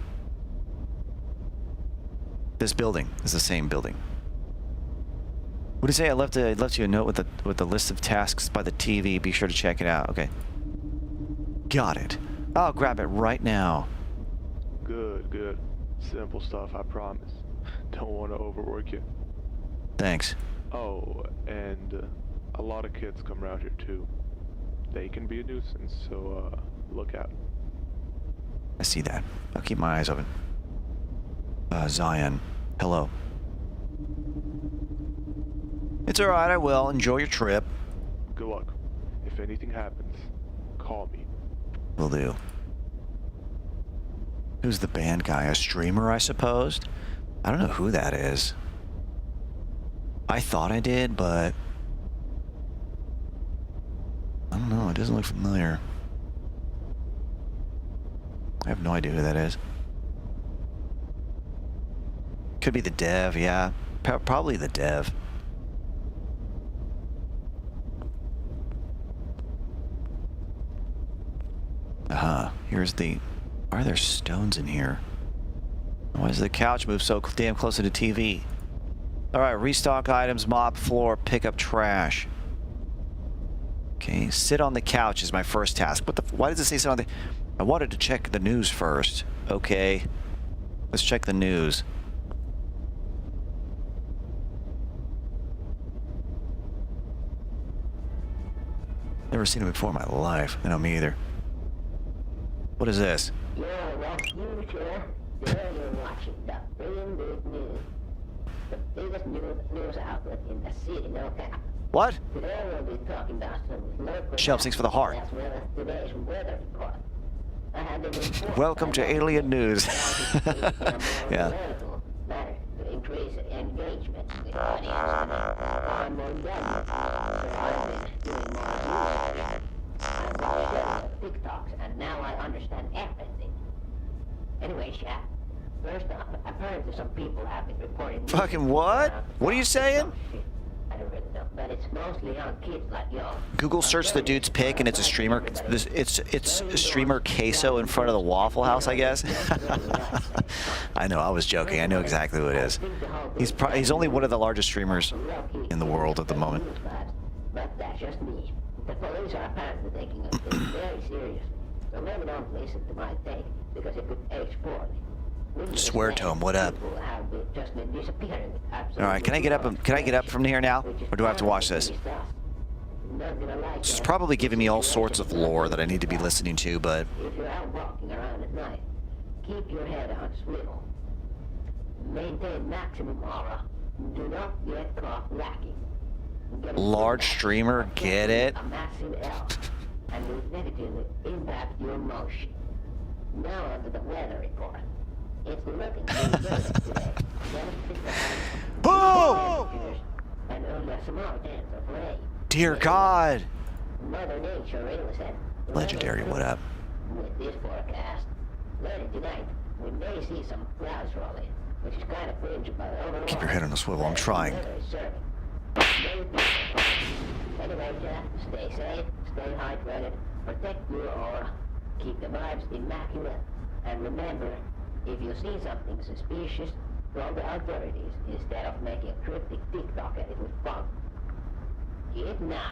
This building is the same building. What did you say? I left you a note with the list of tasks by the TV. Be sure to check it out. Okay. Got it. I'll grab it right now. Good. Simple stuff, I promise. Don't want to overwork you. Thanks. Oh, and a lot of kids come around here too. They can be a nuisance, so look out. I see that. I'll keep my eyes open. Zion. Hello. It's alright, I will. Enjoy your trip. Good luck. If anything happens, call me. Will do. Who's the band guy? A streamer, I suppose? I don't know who that is. I thought I did, but... I don't know, it doesn't look familiar. I have no idea who that is. Could be the dev, yeah. Probably the dev. Here's the... Why are there stones in here? Why does the couch move so damn close to the TV? Alright, restock items, mop floor, pick up trash. Okay, sit on the couch is my first task. Why does it say sit on the... I wanted to check the news first. Okay. Let's check the news. Never seen it before in my life. No, me either. What is this? Yeah, that's you, sir. There you're watching the big news. The biggest news outlet in the city, no cap. What? Today we'll be talking about some local... Shelf, thanks for the heart. As well as today's weather report. I have been informed... Welcome to Alien News. Yeah. Matter to increase engagement with audience and more done. I've been doing more research. I've been sharing TikToks, and now I understand everything. Anyway, Shaq, first off, apparently some people have been reporting... Fucking what? What are you saying? I don't really know, but it's mostly young kids like y'all. Google search the dude's pic and it's a streamer. It's a streamer queso in front of the Waffle House, I guess. I know, I was joking. I know exactly who it is. He's only one of the largest streamers in the world at the moment. But that's just me. The police are apparently taking this very seriously, so maybe don't listen to my take, because it could age poorly. Swear to him, what up? People have just been disappearing with absolutely All right, can I get up? Can I get up from here now, or do I have to watch this? This is probably giving me all sorts of lore that I need to be listening to, but If you're out walking around at night, keep your head on swivel. Maintain maximum aura. Do not get caught lacking. large streamer, get it? A massive L, and will negatively impact your motion. Now onto the weather report. It's looking pretty good today. Oh! And only a small chance of rain. Dear God! Mother Nature really said. Legendary, what up? With this forecast, later tonight, we may see some clouds rolling, which is kind of cringe, but overall... Keep your head on a swivel, I'm trying. Anyway, Jack, stay safe, stay hydrated, protect your aura, keep the vibes immaculate, and remember, if you see something suspicious, call the authorities instead of making a cryptic TikTok edit with fun. Get now.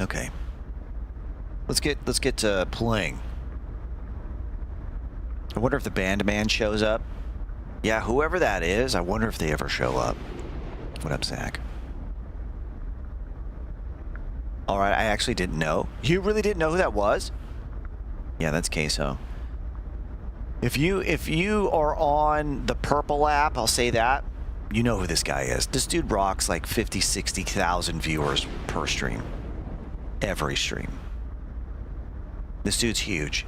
Okay. Let's get to playing. I wonder if the band man shows up. Yeah, whoever that is, I wonder if they ever show up. What up, Zach? Alright, I actually didn't know. You really didn't know who that was? Yeah, that's Queso. If you are on the purple app, I'll say that, you know who this guy is. This dude rocks like 50, 60,000 viewers per stream. Every stream. This dude's huge.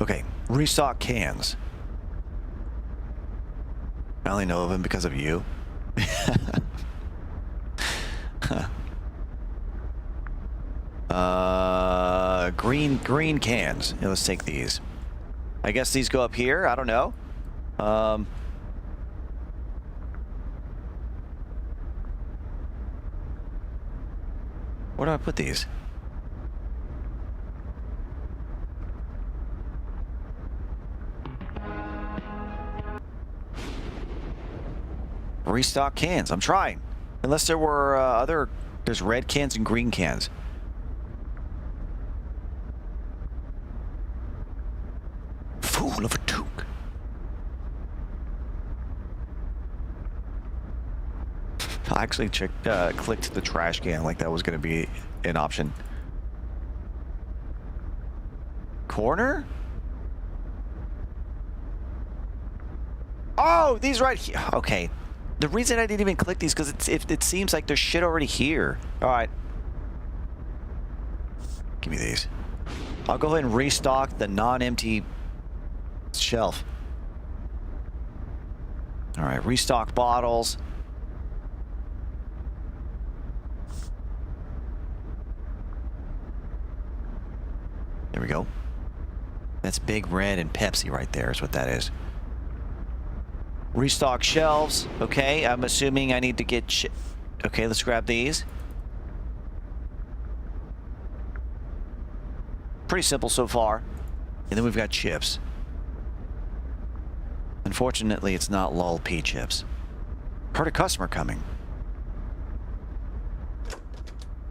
Okay, restock cans. I only know of him because of you. Green cans. Yeah, let's take these. I guess these go up here. I don't know. Where do I put these? Restock cans. I'm trying. Unless there were there's red cans and green cans. Fool of a toque. I actually clicked the trash can like that was going to be an option. Corner? Oh, these right here. Okay. The reason I didn't even click these because it seems like there's shit already here. All right. Give me these. I'll go ahead and restock the non-empty shelf. All right, restock bottles. There we go. That's Big Red and Pepsi right there is what that is. Restock shelves. Okay, I'm assuming I need to get... Okay, let's grab these. Pretty simple so far. And then we've got chips. Unfortunately, it's not lol P chips. Heard a customer coming.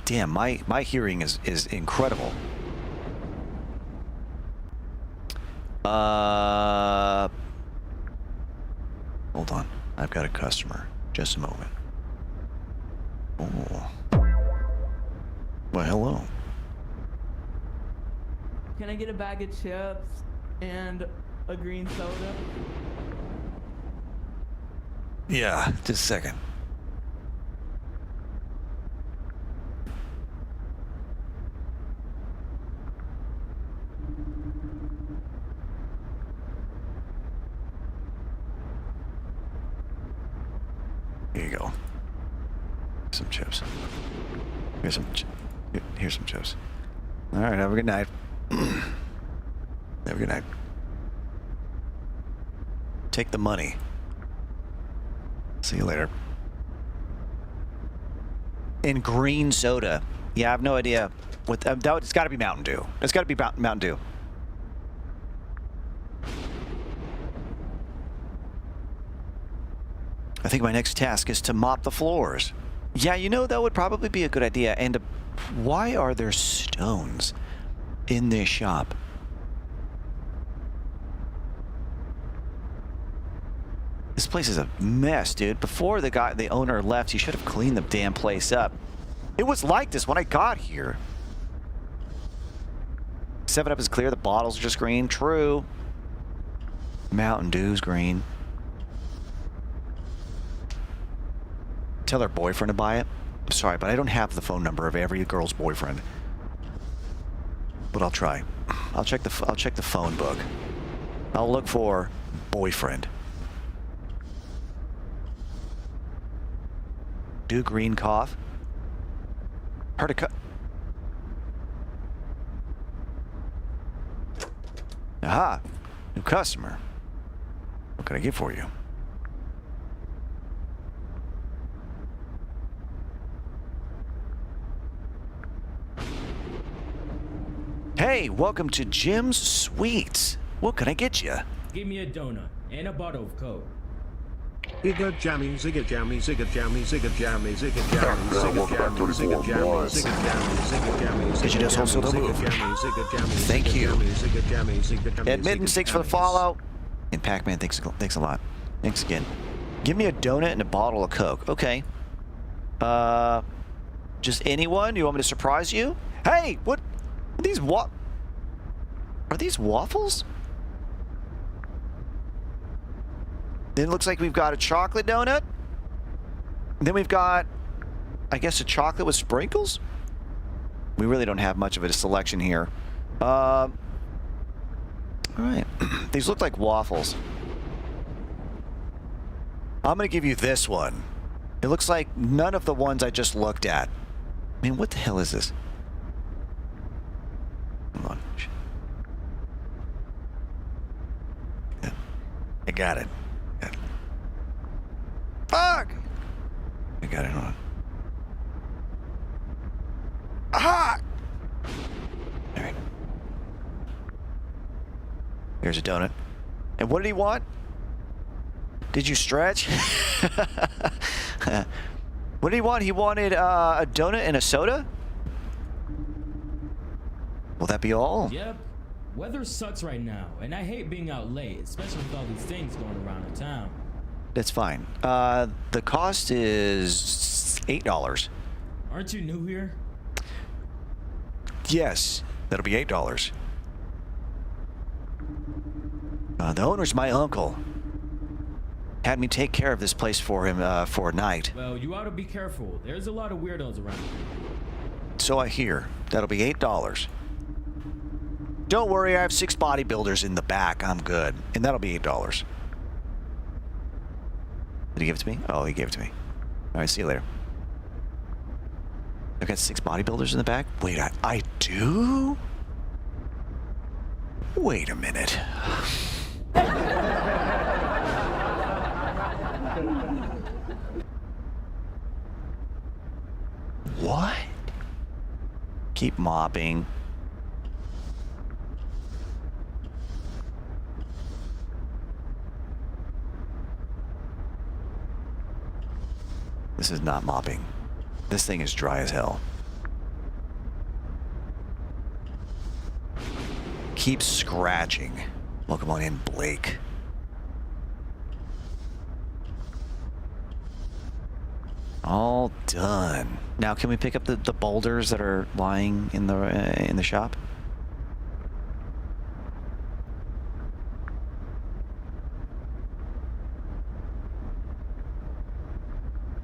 Damn, my hearing is incredible. Hold on. I've got a customer. Just a moment. Oh. Well, hello. Can I get a bag of chips and a green soda? Yeah, just a second. Here you go. Some chips. Here's some chips. All right, have a good night. Have a good night. Take the money. See you later. And green soda. Yeah, I have no idea. What it's got to be Mountain Dew. It's got to be Mountain Dew. I think my next task is to mop the floors. Yeah, you know, that would probably be a good idea. And why are there stones in this shop? This place is a mess, dude. Before the owner left, he should have cleaned the damn place up. It was like this when I got here. 7-Up is clear. The bottles are just green. True. Mountain Dew's green. Tell their boyfriend to buy it. I'm sorry, but I don't have the phone number of every girl's boyfriend. But I'll try. I'll check the phone book. I'll look for boyfriend. Do green cough. Heard a cut. Aha! New customer. What can I get for you? Hey, welcome to Jim's Sweets. What can I get you? Give me a donut and a bottle of Coke. Zigga jammy, zigga jammy, zigga jammy, zigga jammy, zigga jammy, zigga jammy, zigga jammy, zigga jammy, zigga jammy. Did you just also the move? Thank you. Admittance, thanks for the follow. And Pac-Man, thanks a lot. Thanks again. Give me a donut and a bottle of Coke. Okay. Just anyone? You want me to surprise you? Hey, what? Are these waffles? Then it looks like we've got a chocolate donut. Then we've got, I guess, a chocolate with sprinkles. We really don't have much of a selection here. All right. These look like waffles. I'm going to give you this one. It looks like none of the ones I just looked at. Man, what the hell is this? Hold on. Yeah. I got it. Fuck! I got it on. Aha! All right. Here's a donut. And what did he want? Did you stretch? What did he want? He wanted a donut and a soda? Will that be all? Yep. Weather sucks right now, and I hate being out late, especially with all these things going around in town. That's fine. The cost is $8. Aren't you new here? Yes, that'll be $8. The owner's my uncle. Had me take care of this place for him for a night. Well, you ought to be careful. There's a lot of weirdos around. So I hear. That'll be $8. Don't worry, I have 6 bodybuilders in the back. I'm good. And that'll be $8. Did he give it to me? Oh, he gave it to me. All right, see you later. I've got 6 bodybuilders in the back? Wait, I do? Wait a minute. What? Keep mopping. This is not mopping. This thing is dry as hell. Keep scratching. Welcome on in, Blake. All done. Now, can we pick up the boulders that are lying in the shop?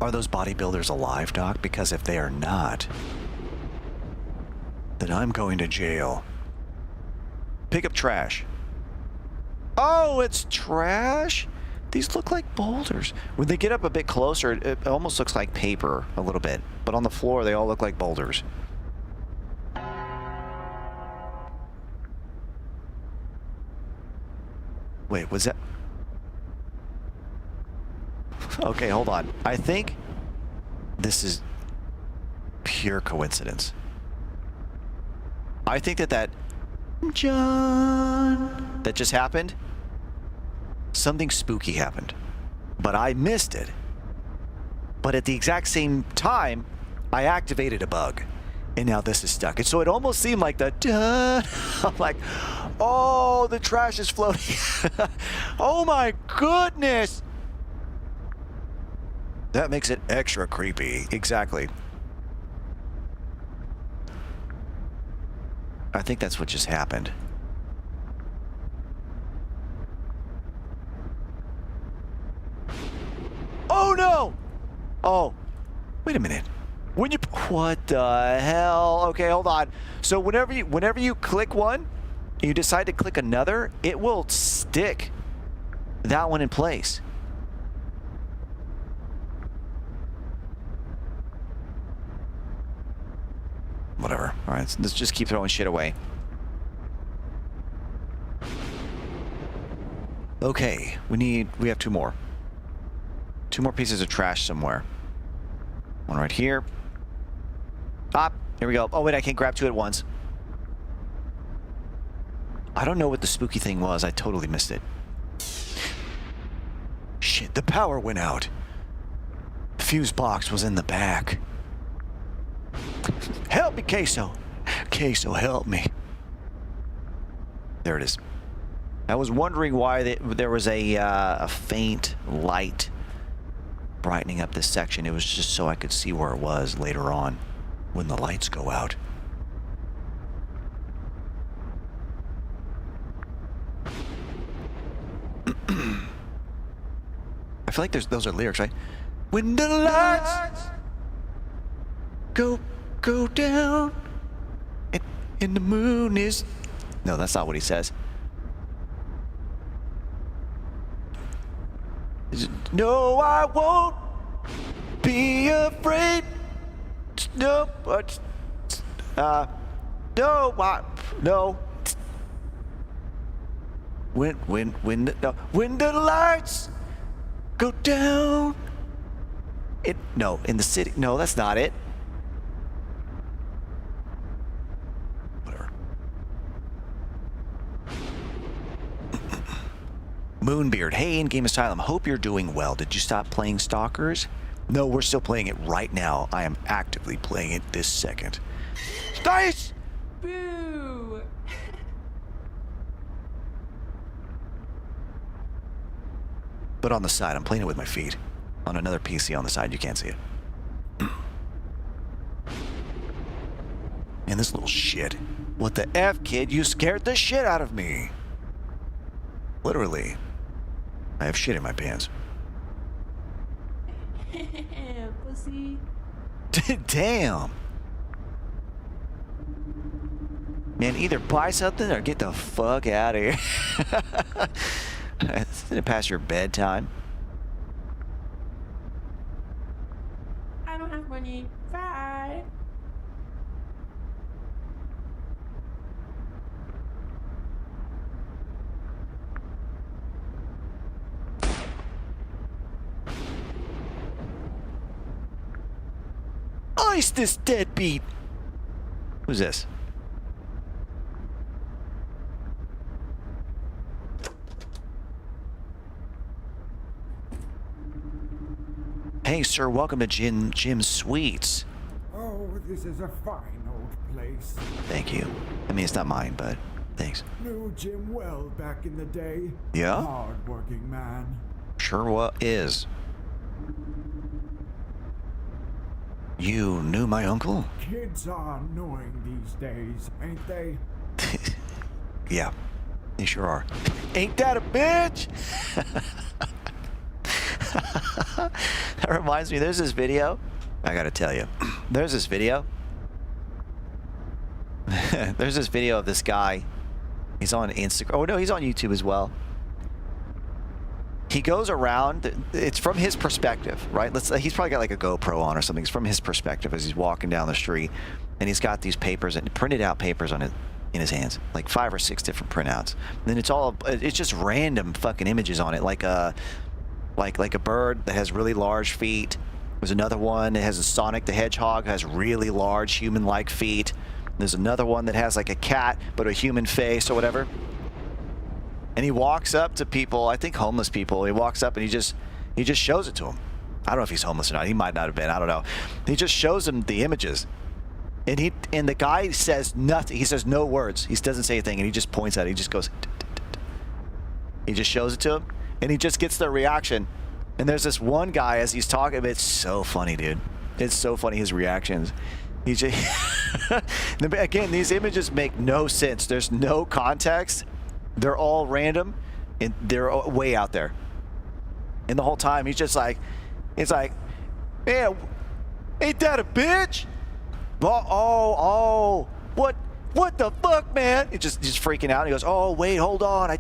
Are those bodybuilders alive, Doc? Because if they are not, then I'm going to jail. Pick up trash. Oh, it's trash? These look like boulders. When they get up a bit closer, it almost looks like paper a little bit. But on the floor, they all look like boulders. Wait, was that... Okay, hold on. I think this is pure coincidence. I think that John that just happened, something spooky happened, but I missed it But at the exact same time, I activated a bug. And now this is stuck. And so it almost seemed like the duh. I'm like, oh, the trash is floating. Oh my goodness. That makes it extra creepy. Exactly. I think that's what just happened. Oh no! Oh, wait a minute. When you, what the hell? Okay, hold on. So whenever you click one, you decide to click another, it will stick that one in place. Whatever. All right, let's just keep throwing shit away. Okay, we have two more. Two more pieces of trash somewhere. One right here. Ah, here we go. Oh wait, I can't grab two at once. I don't know what the spooky thing was. I totally missed it. Shit, the power went out. The fuse box was in the back. Help me, Queso. Queso, help me. There it is. I was wondering why there was a faint light brightening up this section. It was just so I could see where it was later on when the lights go out. I feel like those are lyrics, right? When the lights go down and the moon is... No, that's not what he says. No, I won't be afraid. No, no. When the lights go down. In the city. No, that's not it. Whatever. Moonbeard, hey, IngameAsylum, hope you're doing well. Did you stop playing Stalkers? No, we're still playing it right now. I am actively playing it this second. Nice! Boo! But on the side, I'm playing it with my feet. On another PC on the side, you can't see it. And this little shit. What the F, kid? You scared the shit out of me. Literally. I have shit in my pants. Pussy. Damn. Man, either buy something or get the fuck out of here. Did it pass your bedtime? I don't have money. Bye. Ice this deadbeat. Who's this? Hey, sir, welcome to Jim's Sweets. Oh, this is a fine old place. Thank you. I mean, it's not mine, but thanks. Knew Jim well back in the day. Yeah? Hard-working man. Sure is. You knew my uncle? Kids are annoying these days, ain't they? Yeah, they sure are. Ain't that a bitch? That reminds me, there's this video. I gotta tell you. There's this video. There's this video of this guy. He's on Instagram. Oh, no, he's on YouTube as well. He goes around. It's from his perspective, right? He's probably got like a GoPro on or something. It's from his perspective as he's walking down the street. And he's got these papers, and printed out papers on it in his hands. Like 5 or 6 different printouts. And then it's just random fucking images on it. Like a bird that has really large feet. There's another one that has a Sonic the Hedgehog, has really large human-like feet. There's another one that has like a cat, but a human face or whatever. And he walks up to people, I think homeless people. He walks up and he just shows it to them. I don't know if he's homeless or not. He might not have been. I don't know. He just shows him the images. And the guy says nothing. He says no words. He doesn't say anything, and he just points at it. He just goes. He just shows it to him, and he just gets their reaction. And there's this one guy as he's talking. It's so funny, dude. It's so funny, his reactions. He just again, these images make no sense. There's no context. They're all random, and they're way out there. And the whole time he's just like, it's like, man, ain't that a bitch? Oh, what the fuck, man? He's just freaking out. He goes, oh wait, hold on.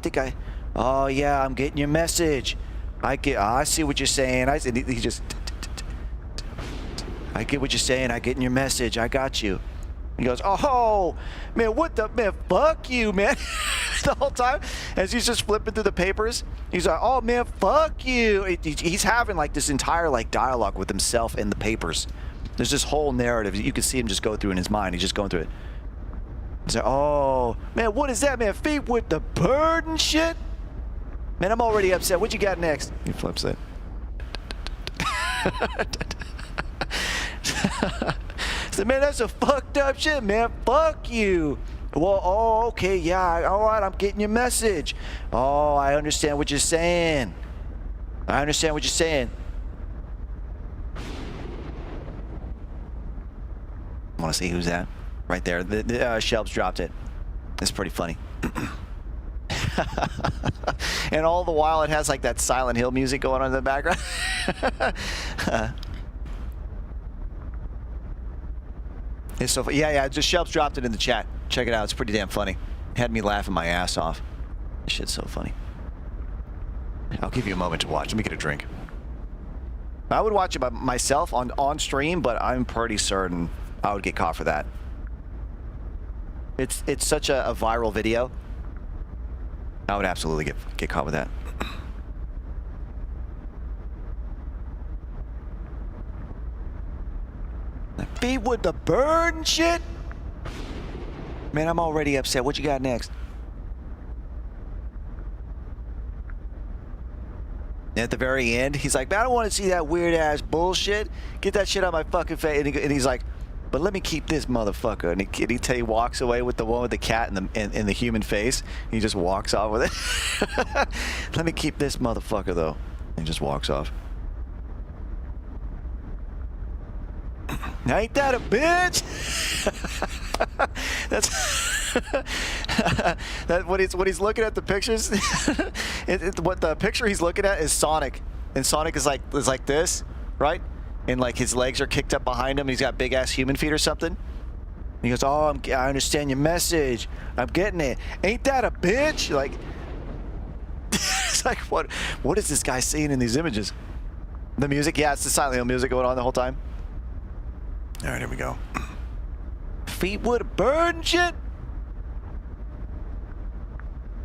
Oh yeah, I'm getting your message. I see what you're saying. He just. I get what you're saying. I get your message. I got you. He goes, oh, man, what the, man, fuck you, man. The whole time, as he's just flipping through the papers, he's like, oh, man, fuck you. He's having, like, this entire, like, dialogue with himself in the papers. There's this whole narrative. You can see him just go through in his mind. He's just going through it. He's like, oh, man, what is that, man? Feet with the bird and shit? Man, I'm already upset. What you got next? He flips it. So, man, that's a fucked up shit, man. Fuck you. Well, oh, okay, yeah, all right, I'm getting your message. Oh, I understand what you're saying. I understand what you're saying. Want to see who's that? Right there. The Shelbs dropped it. It's pretty funny. And all the while, it has like that Silent Hill music going on in the background. It's so funny. Yeah, just Shelbs dropped it in the chat. Check it out. It's pretty damn funny. Had me laughing my ass off. This shit's so funny. I'll give you a moment to watch. Let me get a drink. I would watch it by myself on stream, but I'm pretty certain I would get caught for that. It's such a viral video. I would absolutely get caught with that. Feet with the bird and shit? Man, I'm already upset. What you got next? And at the very end, he's like, man, I don't want to see that weird ass bullshit. Get that shit out of my fucking face. And he's like, but let me keep this motherfucker. And he walks away with the one with the cat and the human face. He just walks off with it. Let me keep this motherfucker, though. And he just walks off. Ain't that a bitch? That's what he's looking at the pictures. What the picture he's looking at is Sonic, and Sonic is like this, right? And like his legs are kicked up behind him. And he's got big ass human feet or something. And he goes, "Oh, I understand your message. I'm getting it. Ain't that a bitch?" Like, it's like what is this guy seeing in these images? The music, yeah, it's the Silent Hill music going on the whole time. All right, here we go. Feet with a bird and shit.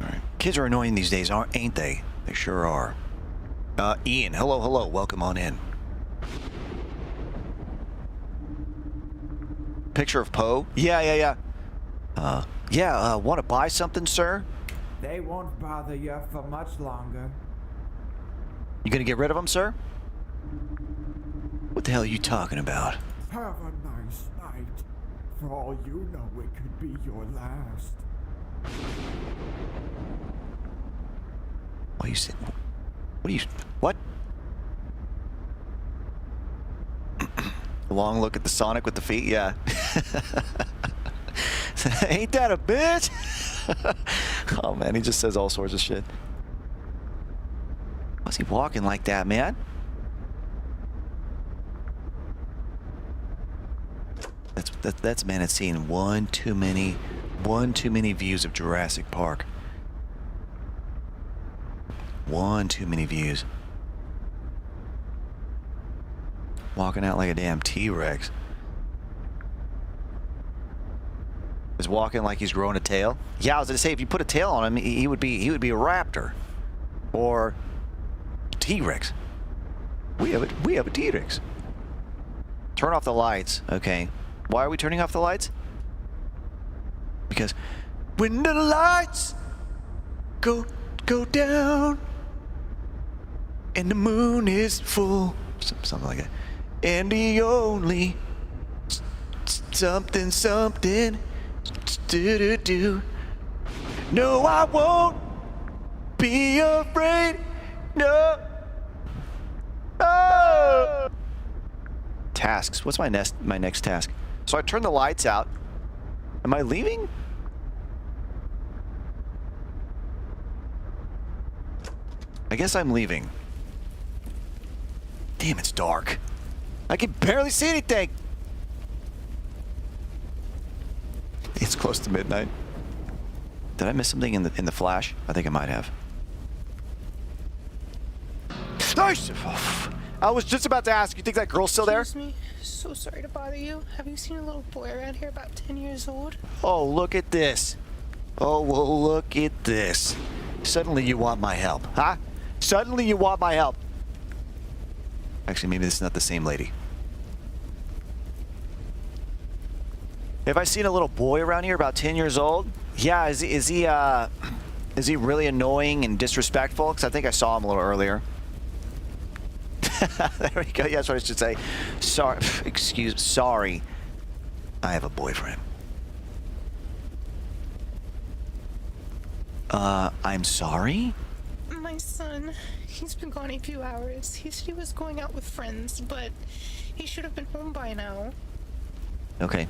All right, kids are annoying these days, ain't they? They sure are. Ian, hello, welcome on in. Picture of Poe? Yeah. Want to buy something, sir? They won't bother you for much longer. You gonna get rid of them, sir? What the hell are you talking about? Have a nice night. For all you know, it could be your last. What are you saying? What? Long look at the Sonic with the feet, yeah. Ain't that a bitch? Oh man, he just says all sorts of shit. Why's he walking like that, man? That's man, it's seen one too many views of Jurassic Park. One too many views. Walking out like a damn T-Rex. Is walking like he's growing a tail. Yeah, I was gonna say if you put a tail on him, he would be a raptor, or T-Rex. We have a T-Rex. Turn off the lights. Okay. Why are we turning off the lights? Because when the lights go down and the moon is full, something like that. And the only something do. No, I won't be afraid. No. Oh. Tasks. What's my next task? So I turn the lights out. Am I leaving? I guess I'm leaving. Damn, it's dark. I can barely see anything. It's close to midnight. Did I miss something in the flash? I think I might have. Nice! I was just about to ask. You think that girl's still there? Excuse me. So sorry to bother you. Have you seen a little boy around here about 10 years old? Oh, look at this. Oh, well, look at this. Suddenly you want my help, huh? Suddenly you want my help. Actually, maybe this is not the same lady. Have I seen a little boy around here about 10 years old? Yeah, is he really annoying and disrespectful? Because I think I saw him a little earlier. There we go. Yeah, that's what I should say. Sorry. Sorry. I have a boyfriend. I'm sorry? My son, he's been gone a few hours. He said he was going out with friends, but he should have been home by now. Okay.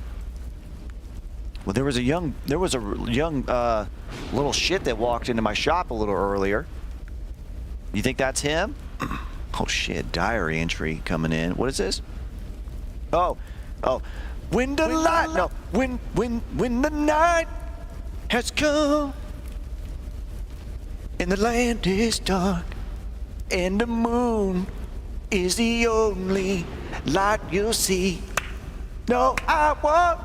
Well, there was a young little shit that walked into my shop a little earlier. You think that's him? Oh shit, diary entry coming in. What is this? Oh. When the night has come and the land is dark and the moon is the only light you'll see. No, I won't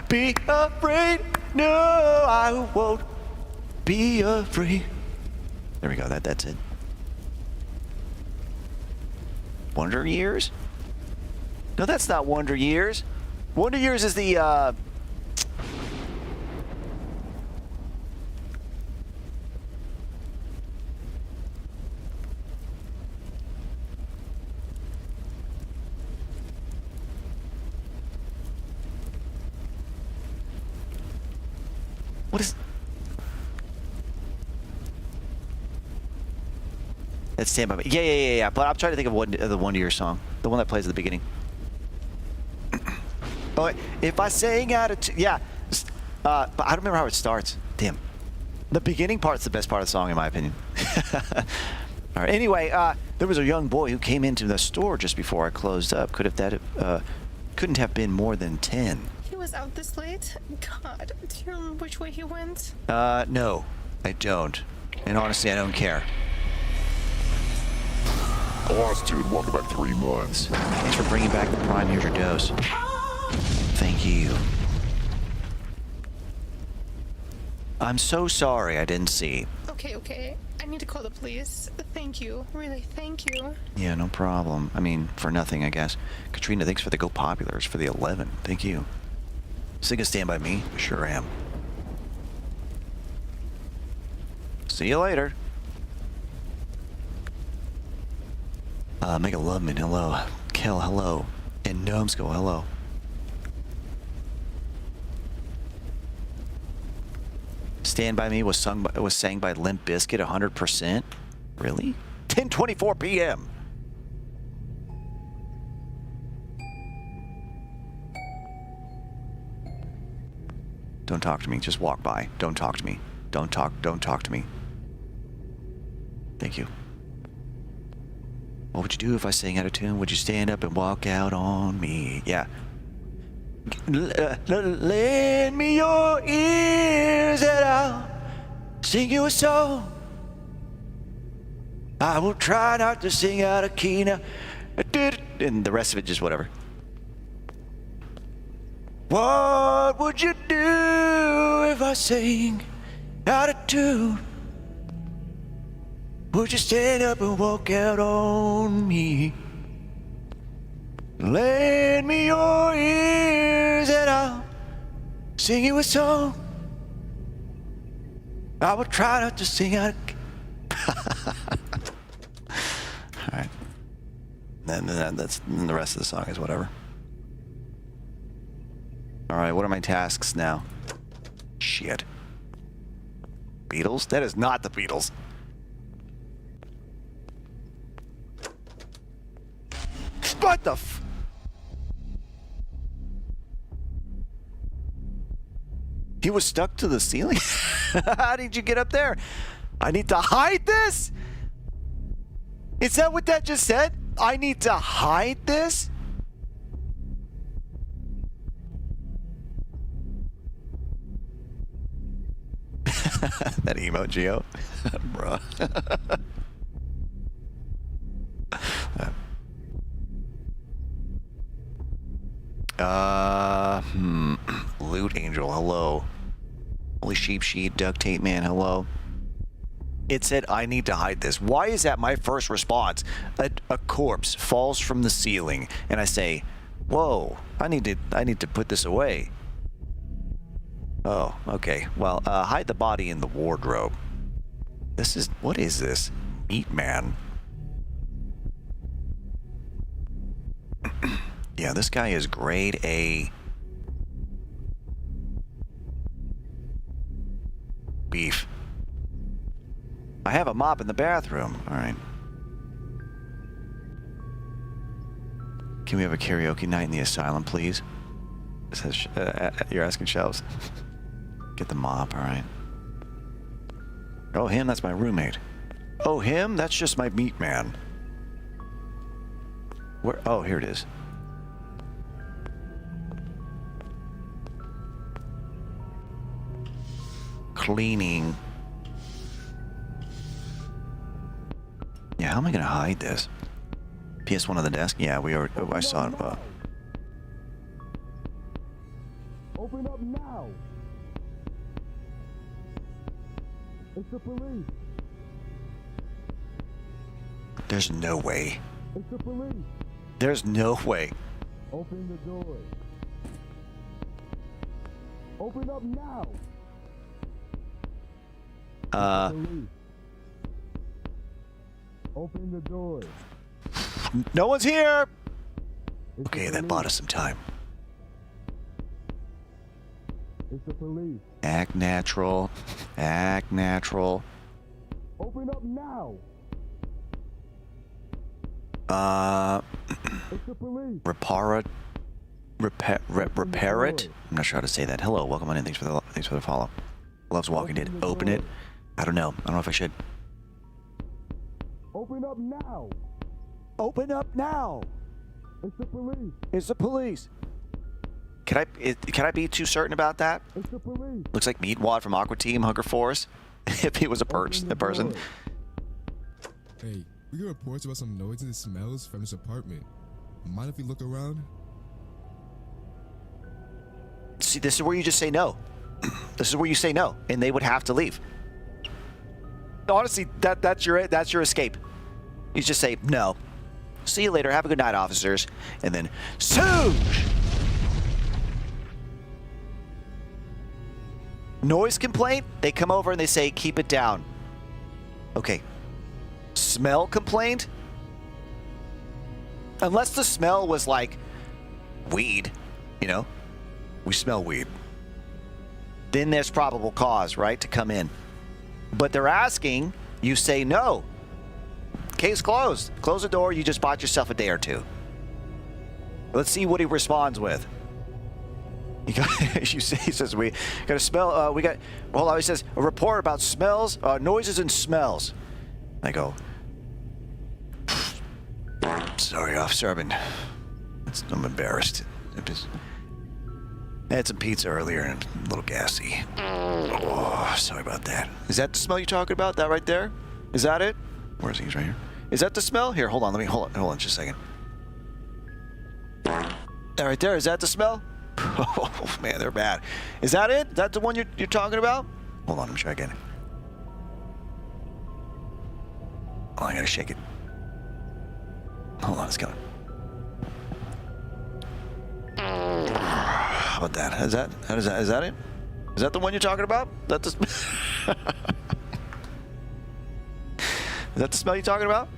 be afraid. No, I won't be afraid. There we go. That's it. Wonder Years? No, that's not Wonder Years. Wonder Years is the, what is... That's Stand By Me. Yeah. But I'm trying to think of the Wonder Years song. The one that plays at the beginning. Oh, if I sang out of... Yeah. But I don't remember how it starts. Damn. The beginning part's the best part of the song, in my opinion. All right. Anyway, there was a young boy who came into the store just before I closed up. Couldn't have been more than 10. He was out this late? God, do you remember which way he went? No. I don't. And honestly, I don't care. Lost dude, welcome back 3 months. Thanks for bringing back the Prime. Here's your dose. Thank you. I'm so sorry I didn't see. Okay. I need to call the police. Thank you. Really, thank you. Yeah, no problem. I mean, for nothing, I guess. Katrina, thanks for the Go Populars for the 11. Thank you. Sing a Stand By Me? Sure am. See you later. Mega Loveman, hello. Kel, hello. And Gnomesco, hello. Stand By Me was sang by Limp Bizkit 100%. Really? 10:24 p.m. Don't talk to me. Just walk by. Don't talk to me. Don't talk to me. Thank you. What would you do if I sang out of tune? Would you stand up and walk out on me? Yeah. Lend me your ears and I'll sing you a song. I will try not to sing out of key now. And the rest of it just whatever. What would you do if I sang out of tune? Would you stand up and walk out on me? Lend me your ears and I'll sing you a song. I will try not to sing out of... Alright. then the rest of the song is whatever. All right, what are my tasks now? Shit. Beatles? That is not the Beatles. What the f... He was stuck to the ceiling? How did you get up there? I need to hide this? Is that what that just said? I need to hide this? That emoji, bruh. Loot Angel, hello. Holy Sheep Sheet, Duct Tape Man, hello. It said, I need to hide this. Why is that my first response? A corpse falls from the ceiling, and I say, whoa, I need to put this away. Oh, okay. Well, hide the body in the wardrobe. What is this? Meat Man. Yeah, this guy is grade A. Beef. I have a mop in the bathroom. All right. Can we have a karaoke night in the asylum, please? It says, you're asking Shelves. Get the mop, all right. Oh, him, that's my roommate. Oh, him, that's just my meat man. Where? Oh, here it is. Cleaning. Yeah, how am I gonna hide this? PS1 on the desk? Yeah, we already. Oh, I saw it. Open up now! It's the police! There's no way. It's the police! There's no way. Open the door. Open up now! Open the door. No one's here! Okay, that bought us some time. It's the police. Act natural. Act natural. Open up now! It's the police. Repair it? I'm not sure how to say that. Hello, welcome on in. Thanks for the follow. Loves Walking Dead. Open it. I don't know. I don't know if I should. Open up now! Open up now! It's the police. It's the police. Can I be too certain about that? It's the police. Looks like Meatwad from Aqua Team Hunger Force. If he was a person. Hey, we get reports about some noises and smells from this apartment. Mind if we look around? See, this is where you just say no. This is where you say no, and they would have to leave. Honestly, that's your escape. You just say no. See you later. Have a good night, officers. And then Soosh! Noise complaint? They come over and they say, keep it down. Okay. Smell complaint? Unless the smell was like weed, you know? We smell weed. Then there's probable cause, right, to come in. But they're asking, you say no. Case closed. Close the door, you just bought yourself a day or two. Let's see what he responds with. He says, we got a smell, he says, a report about smells, noises and smells. I go, sorry, officer, I'm embarrassed. I had some pizza earlier and a little gassy. Oh, sorry about that. Is that the smell you're talking about? That right there? Is that it? Where is he? He's right here. Is that the smell? Here, hold on. Hold on just a second. That right there, is that the smell? Oh, man, they're bad. Is that it? Is that the one you're talking about? Hold on, let me try again. Oh, I gotta shake it. Hold on, it's coming. How about that? Is that it? Is that the one you're talking about? Is that the smell you're talking about?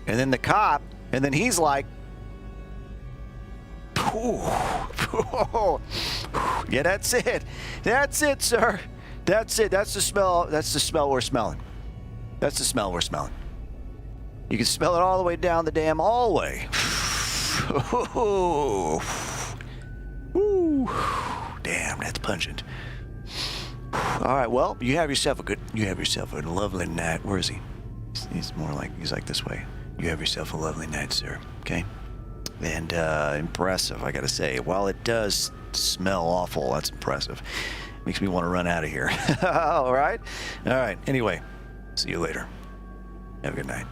And then the cop, and then he's like, yeah, that's it. That's it, sir. That's it. That's the smell. That's the smell we're smelling. That's the smell we're smelling. You can smell it all the way down the damn hallway. Damn, that's pungent. All right, well, you have yourself a lovely night. Where is he? He's like this way. You have yourself a lovely night, sir. Okay? And impressive, I gotta say. While it does smell awful, that's impressive. Makes me want to run out of here. All right? All right. Anyway, see you later. Have a good night.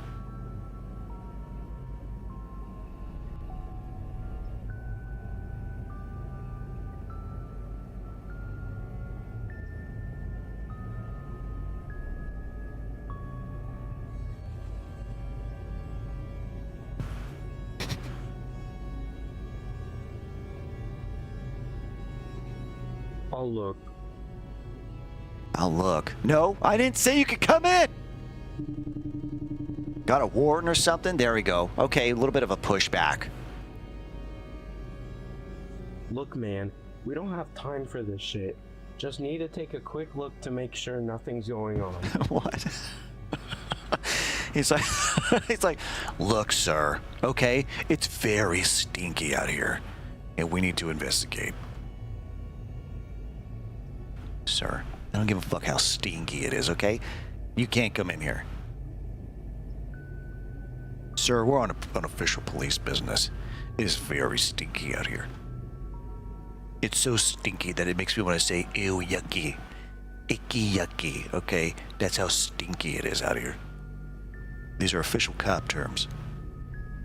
I'll look. I'll look. No, I didn't say you could come in. Got a warrant or something? There we go. Okay, a little bit of a pushback. Look, man, we don't have time for this shit. Just need to take a quick look to make sure nothing's going on. What? He's like, look, sir, okay, it's very stinky out here, and we need to investigate. Sir, I don't give a fuck how stinky it is, okay? You can't come in here. Sir, we're on official police business. It is very stinky out here. It's so stinky that it makes me want to say, ew, yucky. Icky, yucky, okay? That's how stinky it is out here. These are official cop terms.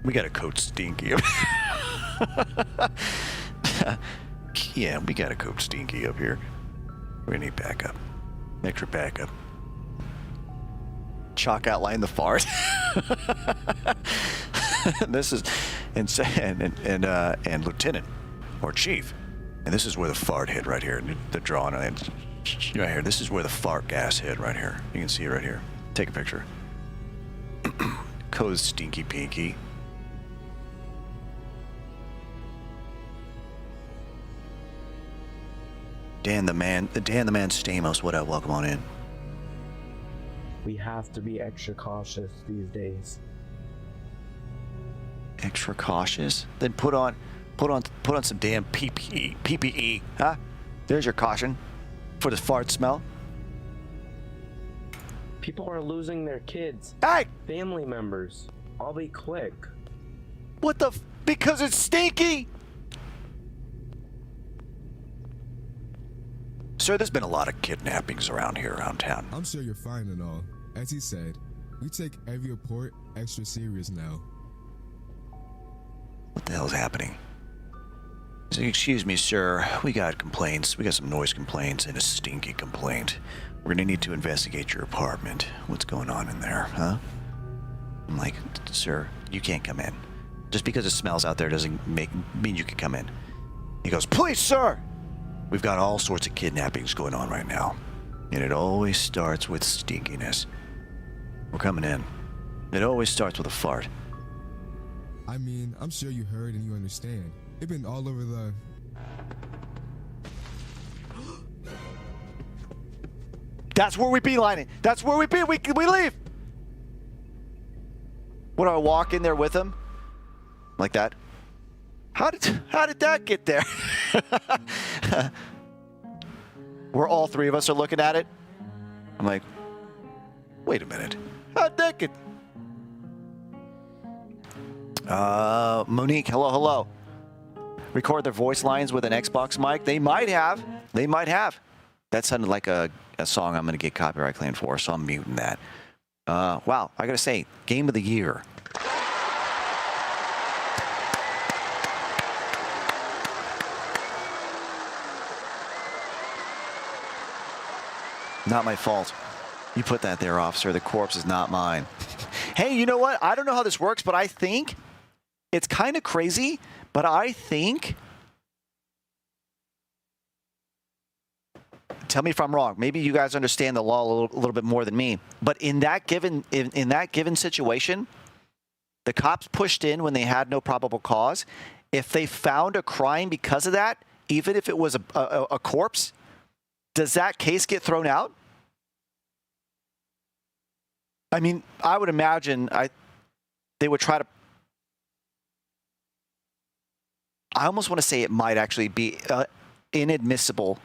We got a code stinky. Yeah, we got a code stinky up here. We need backup. Extra backup. Chalk outline the fart. This is and lieutenant or chief, and this is where the fart hit right here. The drawing right here. This is where the fart gas hit right here. You can see it right here. Take a picture. Code stinky pinky. Dan the man Stamos, what up? Welcome on in. We have to be extra cautious these days. Extra cautious? Then put on some damn PPE, huh? There's your caution for the fart smell. People are losing their kids. Hey! Family members. I'll be quick. What the because it's stinky? Sir, there's been a lot of kidnappings around town. I'm sure you're fine and all. As he said, we take every report extra serious now. What the hell's happening? So, excuse me, sir. We got complaints. We got some noise complaints and a stinky complaint. We're gonna need to investigate your apartment. What's going on in there, huh? I'm like, sir, you can't come in. Just because it smells out there doesn't mean you can come in. He goes, please, sir! We've got all sorts of kidnappings going on right now. And it always starts with stinkiness. We're coming in. It always starts with a fart. I mean, I'm sure you heard and you understand. They've been all over the... That's where we beeline it. That's where we leave. What, do I walk in there with him? Like that? How did that get there? Where all three of us are looking at it. I'm like, wait a minute. How'd that get... Monique, hello. Record their voice lines with an Xbox mic. They might have. That sounded like a song I'm going to get copyright claimed for, so I'm muting that. Wow, I got to say, game of the year. Not my fault. You put that there, officer. The corpse is not mine. Hey, you know what? I don't know how this works, but I think it's kind of crazy, but I think... Tell me if I'm wrong. Maybe you guys understand the law a little bit more than me. But in that given situation, The cops pushed in when they had no probable cause. If they found a crime because of that, even if it was a corpse, does that case get thrown out? I mean, I would imagine they would try to... I almost want to say it might actually be inadmissible.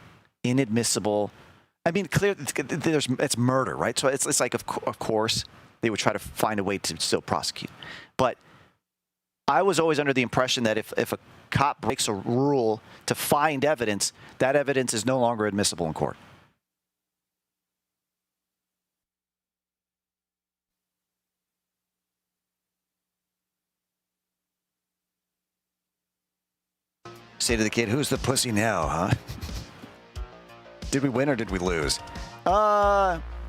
I mean, clearly, it's murder, right? So it's like, of course, they would try to find a way to still prosecute. But I was always under the impression that if a cop breaks a rule to find evidence, that evidence is no longer admissible in court. Say to the kid, who's the pussy now, huh? Did we win or did we lose?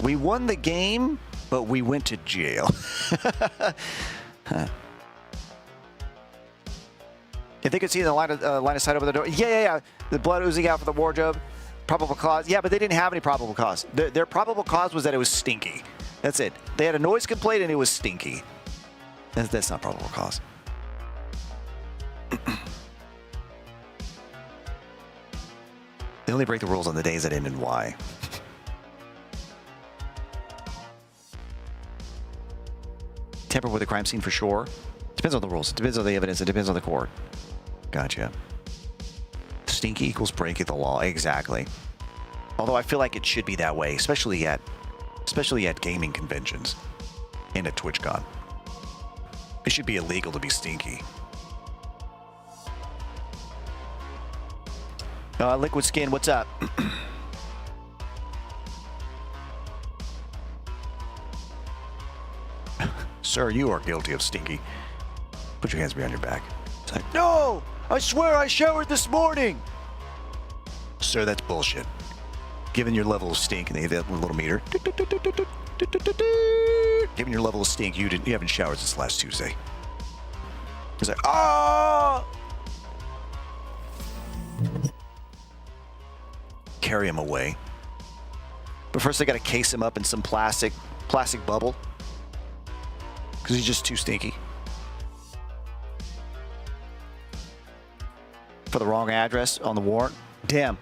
We won the game, but we went to jail. Huh. If they could see the line of sight over the door. Yeah. The blood oozing out from the wardrobe. Probable cause. Yeah, but they didn't have any probable cause. Their probable cause was that it was stinky. That's it. They had a noise complaint and it was stinky. That's not probable cause. They only break the rules on the days that end in Y. Tamper with a crime scene for sure. Depends on the rules. It depends on the evidence. It depends on the court. Gotcha. Stinky equals breaking the law. Exactly. Although I feel like it should be that way, especially at gaming conventions and at TwitchCon. It should be illegal to be stinky. Liquid Skin, what's up? Sir, you are guilty of stinky. Put your hands behind your back. It's like, no! I swear I showered this morning! Sir, that's bullshit. Given your level of stink, and they have that little meter. Given your level of stink, you haven't showered since last Tuesday. It's like, ah! Carry him away. But first they gotta case him up in some plastic bubble. Because he's just too stinky. For the wrong address on the warrant. Damn.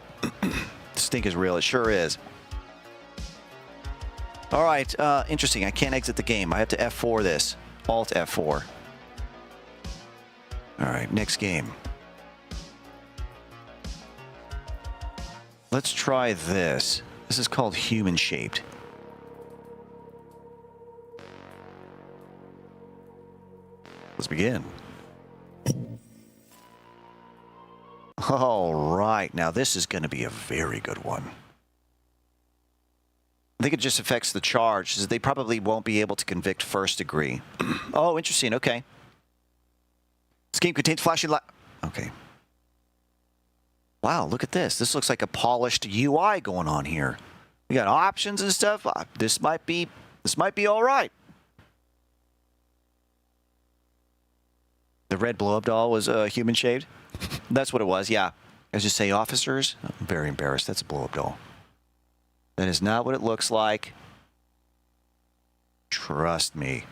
Stink is real. It sure is. All right. Interesting. I can't exit the game. I have to F4 this. Alt F4. All right. Next game. Let's try this. This is called Human Shaped. Let's begin. All right. Now, this is going to be a very good one. I think it just affects the charge. They probably won't be able to convict first degree. Oh, interesting. Okay. This game contains flashing light. Okay. Wow, look at this. This looks like a polished UI going on here. We got options and stuff. This might be all right. The red blow-up doll was human shaped. That's what it was. Yeah. As you say, officers. I'm very embarrassed. That's a blow-up doll. That is not what it looks like. Trust me.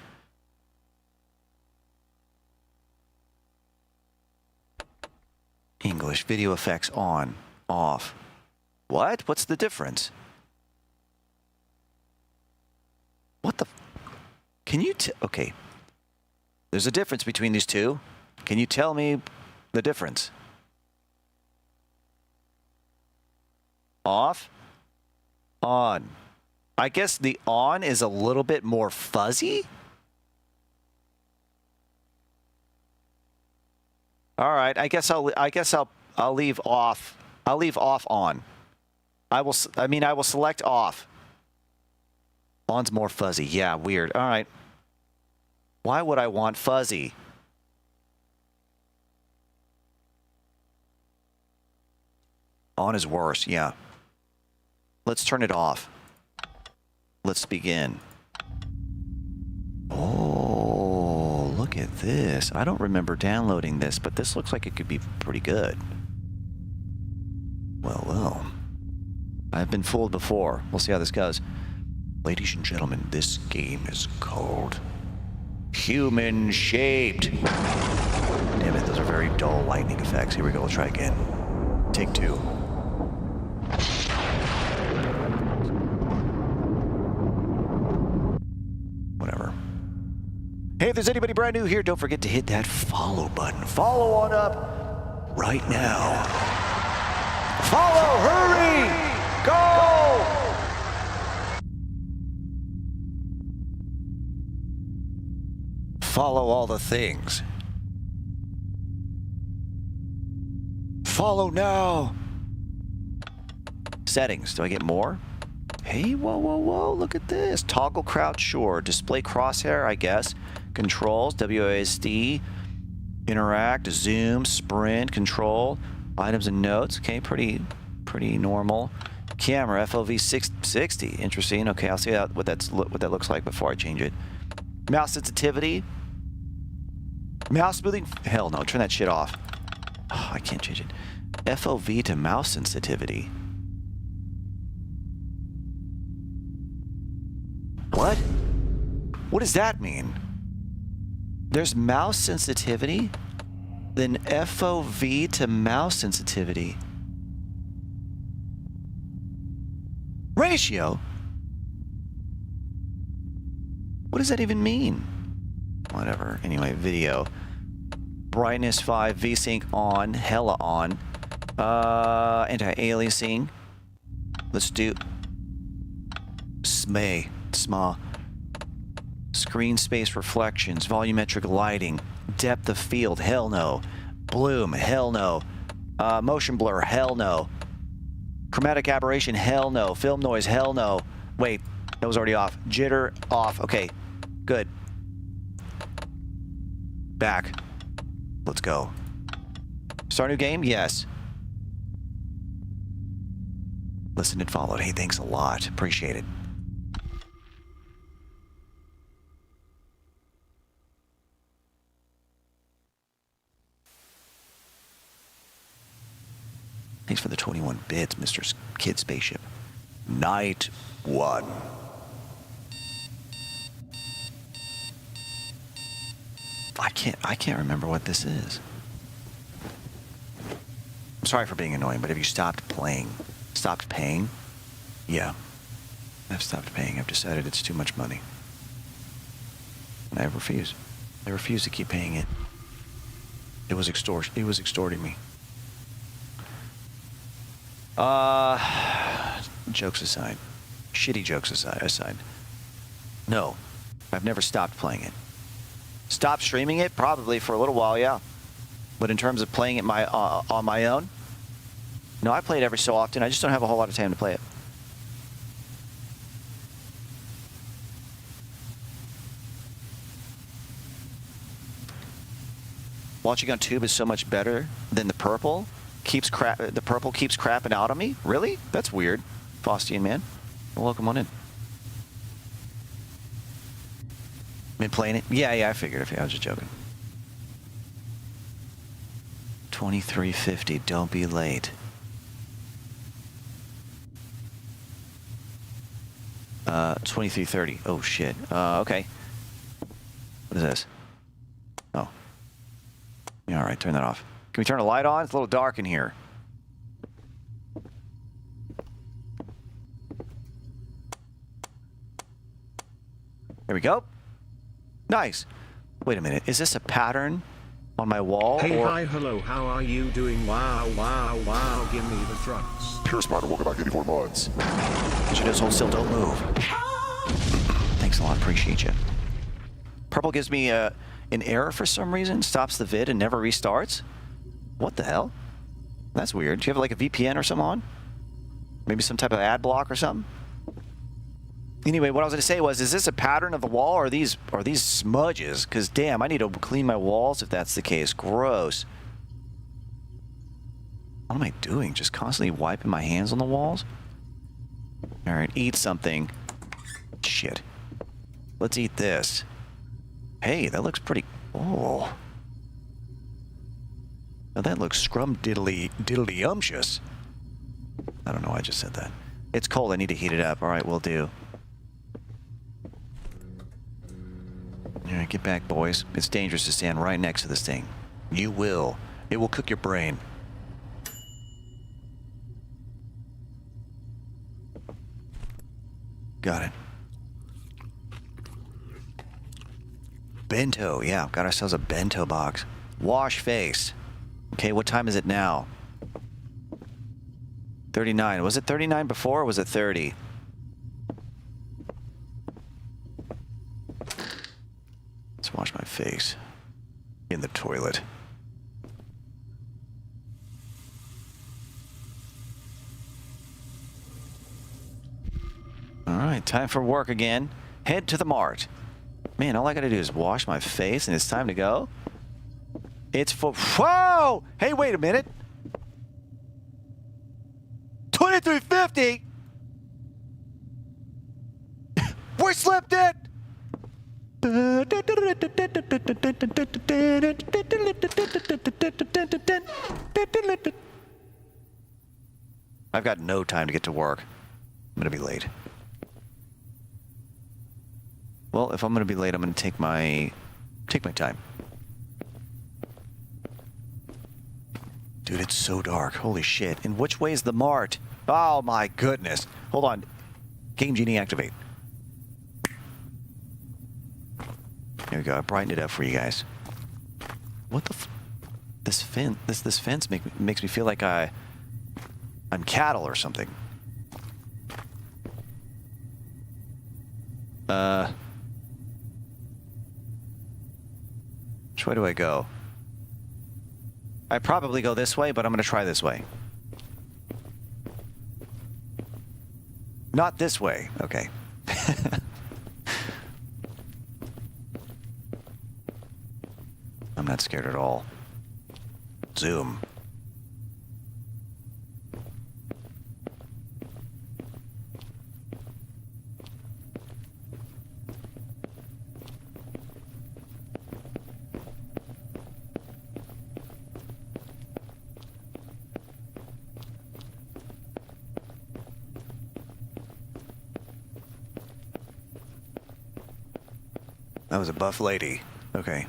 English video effects on, off. What? What's the difference? What the? Can you okay. There's a difference between these two. Can you tell me the difference? Off, on. I guess the on is a little bit more fuzzy. All right, I guess I'll leave off. I'll leave off on. I will select off. On's more fuzzy. Yeah, weird. All right. Why would I want fuzzy? On is worse. Yeah. Let's turn it off. Let's begin. Oh, look at this. I don't remember downloading this, but this looks like it could be pretty good. Well. I've been fooled before. We'll see how this goes. Ladies and gentlemen, this game is called human-shaped. Damn it, those are very dull lightning effects. Here we go, let's try again. Take 2. Whatever. Hey, if there's anybody brand new here, don't forget to hit that follow button. Follow on up right now. Follow, hurry, go! Follow all the things. Follow now. Settings, do I get more? Hey, whoa, whoa, whoa, look at this. Toggle crouch, sure. Display crosshair, I guess. Controls, WASD. Interact, zoom, sprint, control. Items and notes, okay, pretty normal. Camera, FOV 660, interesting. Okay, I'll see what that looks like before I change it. Mouse sensitivity. Mouse smoothing, hell no, turn that shit off. Oh, I can't change it. FOV to mouse sensitivity. What? What does that mean? There's mouse sensitivity, then FOV to mouse sensitivity. Ratio? What does that even mean? Whatever. Anyway, video. Brightness 5, VSync on, hella on. Anti-aliasing. Let's do SMA. Screen space reflections, volumetric lighting, depth of field, hell no. Bloom, hell no. Motion blur, hell no. Chromatic aberration, hell no. Film noise, hell no. Wait, that was already off. Jitter, off. Okay, good. Back. Let's go. Start a new game? Yes. Listened and followed. Hey, thanks a lot. Appreciate it. Thanks for the 21 bits, Mr. Kid Spaceship. Night 1. I can't remember what this is. I'm sorry for being annoying, but have you stopped playing? Stopped paying? Yeah. I've stopped paying. I've decided it's too much money. And I refuse. I refuse to keep paying it. It was extortion. It was extorting me. Jokes aside. Shitty jokes aside. No. I've never stopped playing it. Stopped streaming it? Probably for a little while, yeah. But in terms of playing it on my own? No, I play it every so often. I just don't have a whole lot of time to play it. Watching on tube is so much better than the purple. The purple keeps crapping out on me? Really? That's weird. Faustian man. Well, welcome on in. Been playing it? Yeah, I figured. I was just joking. 2350. Don't be late. 2330. Oh shit. Okay. What is this? Oh. Yeah, all right. Turn that off. Can we turn a light on? It's a little dark in here. There we go. Nice. Wait a minute. Is this a pattern on my wall? Hey, or... hi, hello. How are you doing? Wow, wow, wow. Give me the trucks. Pure Spider, welcome back 84 months. She does hold still. Don't move. Thanks a lot. Appreciate you. Purple gives me an error for some reason. Stops the vid and never restarts. What the hell? That's weird. Do you have like a VPN or something on? Maybe some type of ad block or something? Anyway, what I was going to say was, is this a pattern of the wall, or are these smudges? Because damn, I need to clean my walls if that's the case. Gross. What am I doing? Just constantly wiping my hands on the walls? All right, eat something. Shit. Let's eat this. Hey, that looks pretty... Oh. Now that looks scrum-diddly-umptious. I don't know why I just said that. It's cold. I need to heat it up. All right, will do. Alright, get back, boys. It's dangerous to stand right next to this thing. You will. It will cook your brain. Got it. Bento, yeah, got ourselves a bento box. Wash face. Okay, what time is it now? 39. Was it 39 before or was it 30? Let's wash my face. In the toilet. Alright, time for work again. Head to the mart. Man, all I gotta do is wash my face and it's time to go? It's for... Whoa! Hey, wait a minute! 2350! We slipped it! I've got no time to get to work. I'm gonna be late. Well, if I'm gonna be late, I'm gonna take my time. Dude, it's so dark. Holy shit. And which way is the mart? Oh my goodness. Hold on. Game Genie activate. There we go. I brightened it up for you guys. What the this fence makes me feel like I'm cattle or something. Which way do I go? I probably go this way, but I'm gonna try this way. Not this way. Okay. I'm not scared at all. Zoom. That was a buff lady. Okay.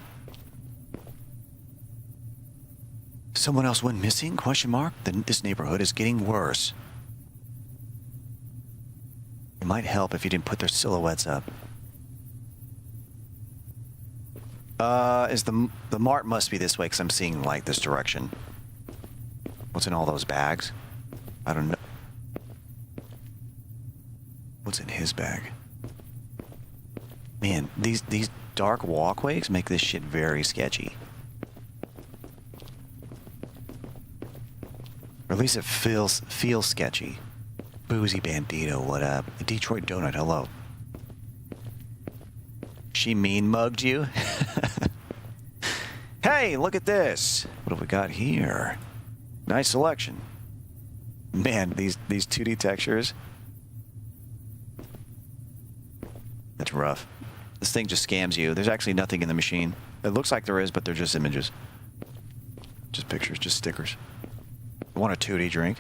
Someone else went missing? Question mark? Then this neighborhood is getting worse. It might help if you didn't put their silhouettes up. Is the mart must be this way because I'm seeing light this direction. What's in all those bags? I don't know. What's in his bag? Man, these dark walkways make this shit very sketchy. Or at least it feels sketchy. Boozy Bandito, what up? Detroit Donut, hello. She mean mugged you? Hey, look at this. What have we got here? Nice selection. Man, these 2D textures. That's rough. This thing just scams you. There's actually nothing in the machine. It looks like there is, but they're just images. Just pictures, just stickers. Want a 2D drink?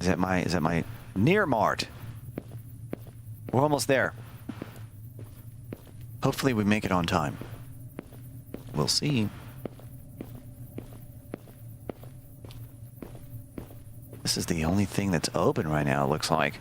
Is that my near mart? We're almost there. Hopefully we make it on time. We'll see. This is the only thing that's open right now, it looks like.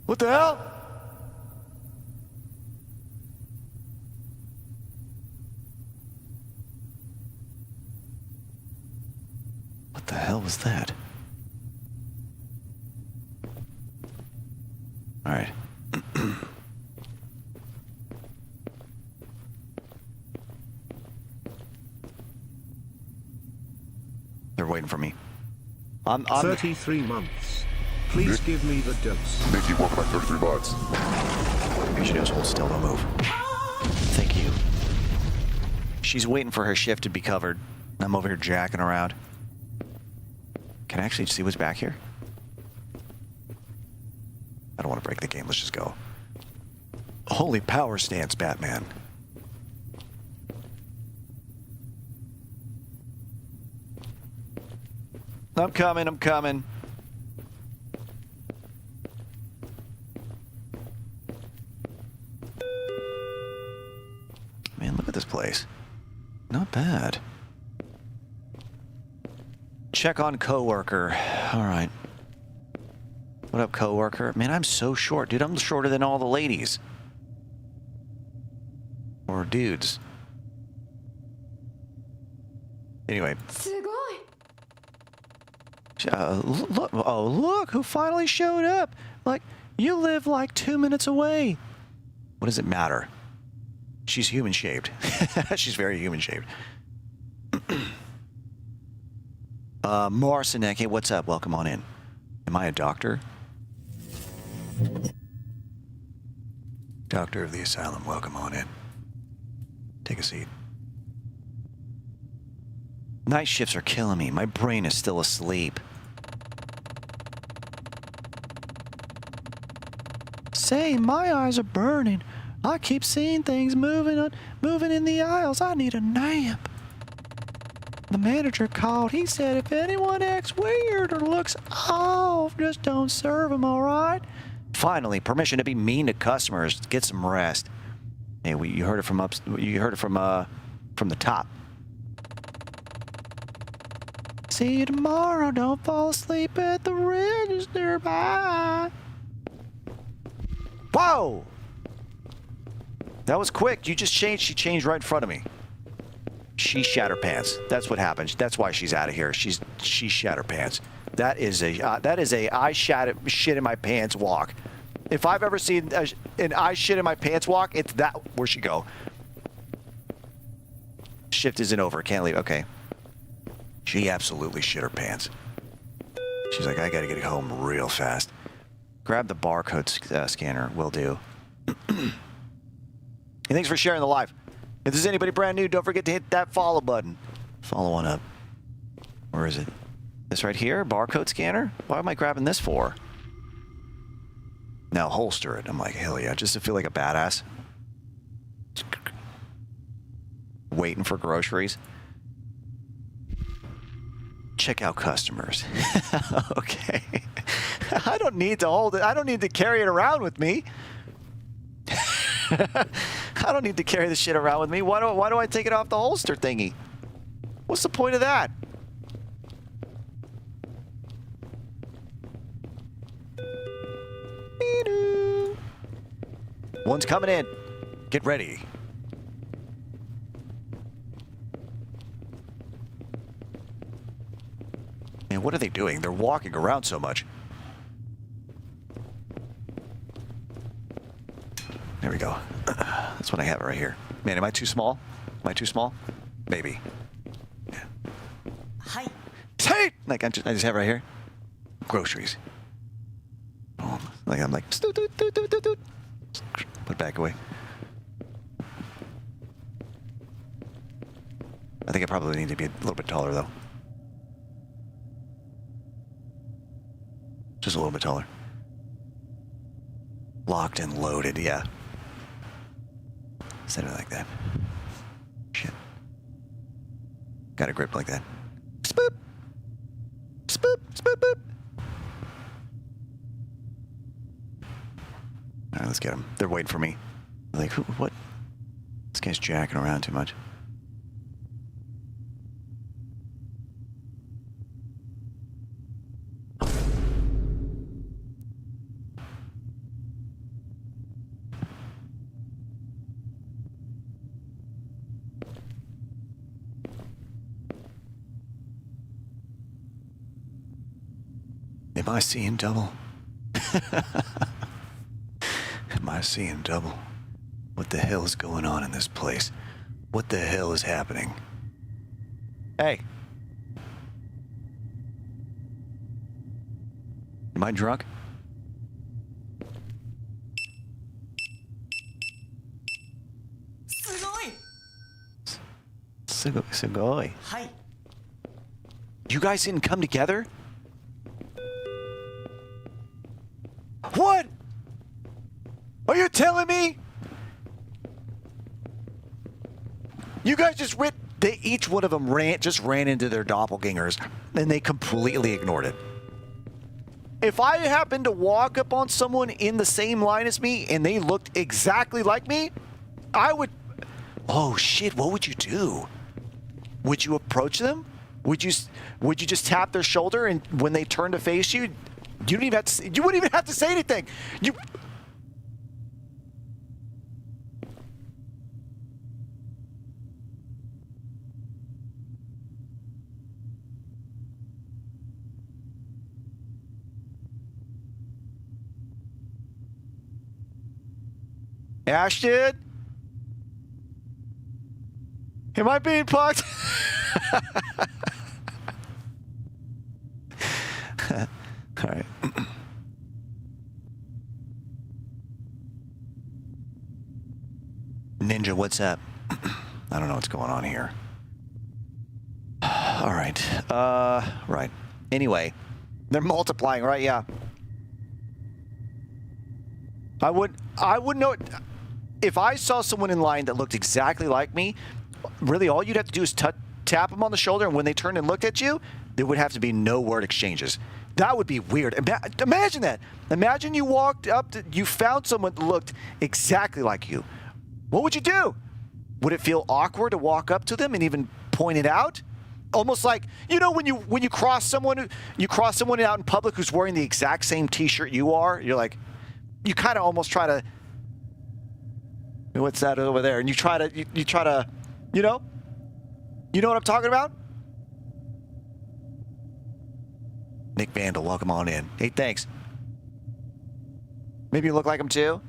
What the hell? What the hell was that? All right. They're waiting for me. I'm 33 months. Please give me the dose. Nicky, welcome back 33 months. You should just hold still, don't move. Thank you. She's waiting for her shift to be covered. I'm over here jacking around. Can I actually see what's back here? I don't want to break the game. Let's just go. Holy power stance, Batman. I'm coming, I'm coming. Man, look at this place. Not bad. Check on coworker. All right. What up, coworker? Man, I'm so short, dude. I'm shorter than all the ladies. Or dudes. Anyway. Look, oh, look who finally showed up. Like, you live like 2 minutes away. What does it matter? She's human-shaped. She's very human-shaped. Morrison, what's up? Welcome on in. Am I a doctor? Doctor of the Asylum, welcome on in. Take a seat. Night shifts are killing me. My brain is still asleep. Say, my eyes are burning. I keep seeing things moving in the aisles. I need a nap. The manager called. He said if anyone acts weird or looks off, just don't serve them, all right? Finally, permission to be mean to customers. Get some rest. Hey, you heard it from the top. See you tomorrow. Don't fall asleep at the register. Bye. Whoa! That was quick. She changed right in front of me. She shat her pants. That's what happened. That's why she's out of here. She shat her pants. That is a I shit in my pants walk. If I've ever seen an I shit in my pants walk, it's that. Where'd she go? Shift isn't over. Can't leave. Okay. She absolutely shit her pants. She's like, I gotta get home real fast. Grab the barcode scanner. Will do. Hey, thanks for sharing the live. If there's anybody brand new, don't forget to hit that follow button. Follow on up. Where is it? This right here? Barcode scanner? Why am I grabbing this for? Now holster it. I'm like, hell yeah, just to feel like a badass. Waiting for groceries. Check out customers. Okay. I don't need to hold it. I don't need to carry it around with me. I don't need to carry this shit around with me. Why do I take it off the holster thingy? What's the point of that? One's coming in. Get ready. Man, what are they doing? They're walking around so much. There we go. That's what I have right here. Man, am I too small? Am I too small? Maybe. Yeah. Hi. Hey! Like I just have it right here. Groceries. Oh, like I'm like. Put it back away. I think I probably need to be a little bit taller though. Just a little bit taller. Locked and loaded, yeah. Set it like that. Shit. Got a grip like that. Spoop! Spoop! Spoop! Boop! Alright, let's get them. They're waiting for me. They're like, what? This guy's jacking around too much. Am I seeing double? Am I seeing double? What the hell is going on in this place? What the hell is happening? Hey! Am I drunk? Sugoi. Hi. You guys didn't come together? What? telling me you guys just each one of them just ran into their doppelgangers, and they completely ignored it. If I happened to walk up on someone in the same line as me and they looked exactly like me, I would... Oh shit, what would you do? Would you approach them? Would you just tap their shoulder, and when they turn to face you, you wouldn't even have to say anything. Ashton? Am I being punked? All right. Ninja, what's up? I don't know what's going on here. All right. Right. Anyway, they're multiplying, right? Yeah. I wouldn't know. If I saw someone in line that looked exactly like me, really all you'd have to do is tap them on the shoulder, and when they turned and looked at you, there would have to be no word exchanges. That would be weird. Imagine that. Imagine you walked up you found someone that looked exactly like you. What would you do? Would it feel awkward to walk up to them and even point it out? Almost like, you know, when you cross someone out in public who's wearing the exact same t-shirt you are, you're like, you kind of almost try to, what's that over there? And you try to, you know what I'm talking about? Nick Vandal, welcome on in. Hey, thanks. Maybe you look like him too?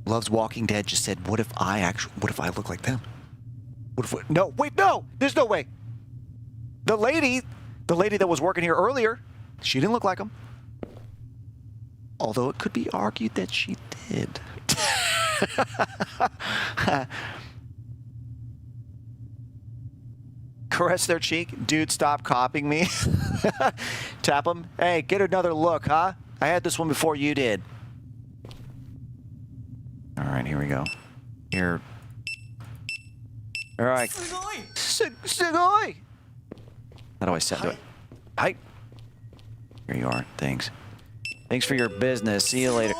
Loves Walking Dead just said, what if I look like them? No, wait, no! There's no way! The lady that was working here earlier, she didn't look like him. Although it could be argued that she did. Caress their cheek. Dude, stop copying me. Tap them. Hey, get another look, huh? I had this one before you did. All right, here we go. Here. All right. Sugoi! How do I set to it? Hi. Here you are. Thanks. Thanks for your business. See you later.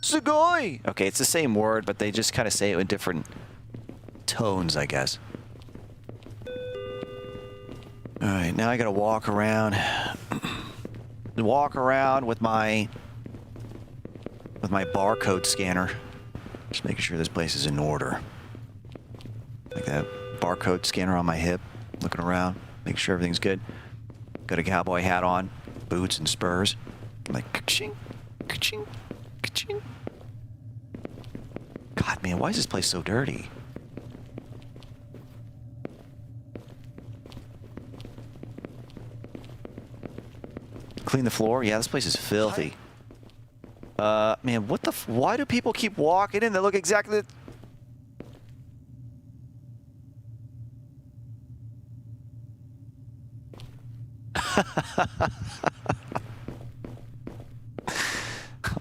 Sugoi! Okay, it's the same word, but they just kind of say it in different tones, I guess. All right, now I gotta walk around. Walk around with my barcode scanner. Just making sure this place is in order. Like that barcode scanner on my hip, looking around, making sure everything's good. Got a cowboy hat on, boots and spurs. Like, ka-ching, ka-ching, ka-ching. God, man, why is this place so dirty? Clean the floor? Yeah, this place is filthy. Man, what the why do people keep walking in? They look exactly...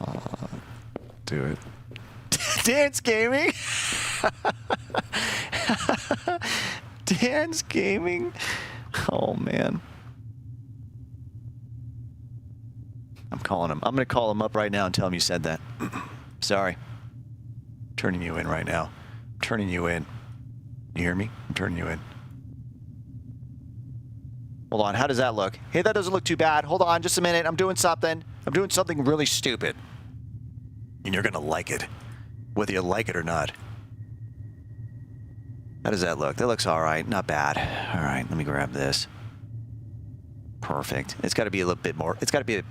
Oh, do it. Dance Gaming? Dance Gaming? Oh, man. I'm calling him. I'm going to call him up right now and tell him you said that. Sorry. I'm turning you in right now. I'm turning you in. You hear me? I'm turning you in. Hold on. How does that look? Hey, that doesn't look too bad. Hold on just a minute. I'm doing something. I'm doing something really stupid. And you're going to like it. Whether you like it or not. How does that look? That looks all right. Not bad. All right. Let me grab this. Perfect. It's got to be a little bit more. It's got to be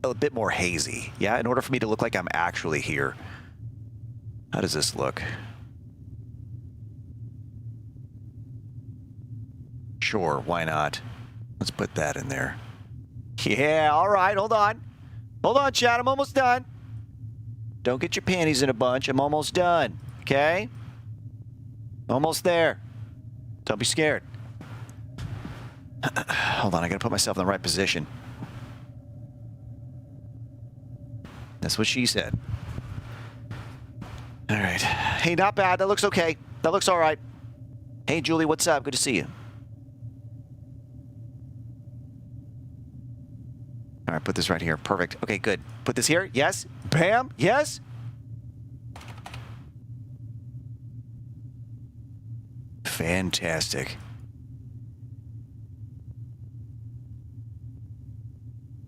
a bit more hazy. Yeah, in order for me to look like I'm actually here. How does this look? Sure, why not? Let's put that in there. Yeah, all right, hold on. Hold on, chat, I'm almost done. Don't get your panties in a bunch. I'm almost done, okay? Almost there. Don't be scared. Hold on, I gotta put myself in the right position. That's what she said. All right. Hey, not bad. That looks okay. That looks all right. Hey, Julie, what's up? Good to see you. All right, put this right here. Perfect. Okay, good. Put this here. Yes. Bam. Yes. Fantastic.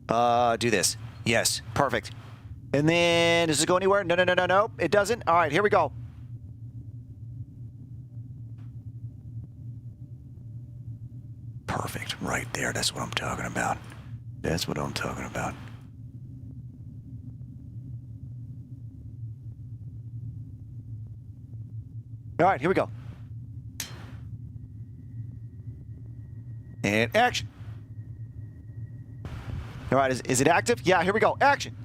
Do this. Yes. Perfect. And then, does this go anywhere? No, no, no, no, no. It doesn't. All right, here we go. Perfect. Right there. That's what I'm talking about. That's what I'm talking about. All right, here we go. And action. All right, is it active? Yeah, here we go. Action.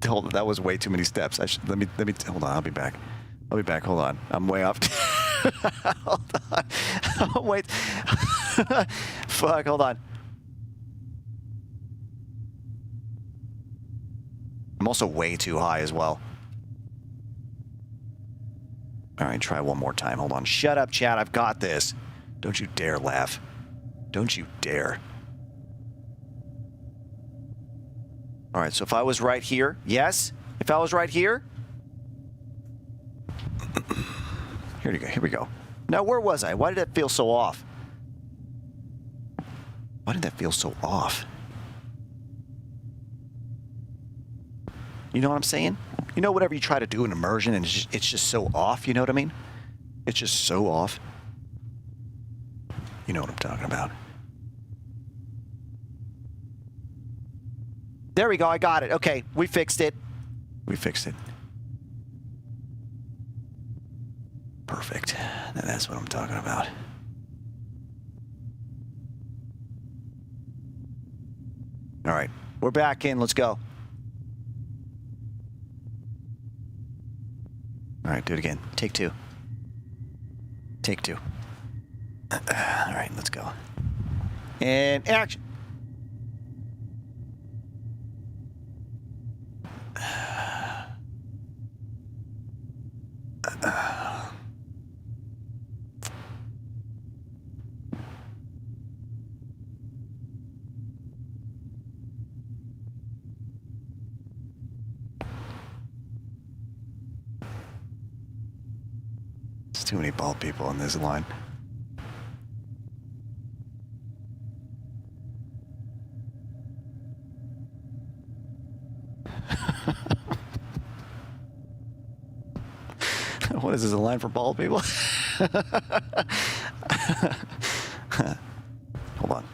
Hold on, that was way too many steps. Let me hold on. I'll be back. Hold on. I'm way off. Hold on. Wait. Fuck. Hold on. I'm also way too high as well. All right, try one more time. Hold on. Shut up, chat. I've got this. Don't you dare laugh. Don't you dare. All right, so if I was right here, yes? If I was right here? Here we go, here we go. Now, where was I? Why did that feel so off? Why did that feel so off? You know what I'm saying? You know, whatever you try to do in immersion and it's just so off, you know what I mean? It's just so off. You know what I'm talking about. There we go, I got it. Okay, we fixed it. We fixed it. Perfect. Now that's what I'm talking about. All right, we're back in. Let's go. All right, do it again. Take two. Take two. All right, let's go. And action. There's too many bald people on this line. What is this, a line for bald people? Hold on.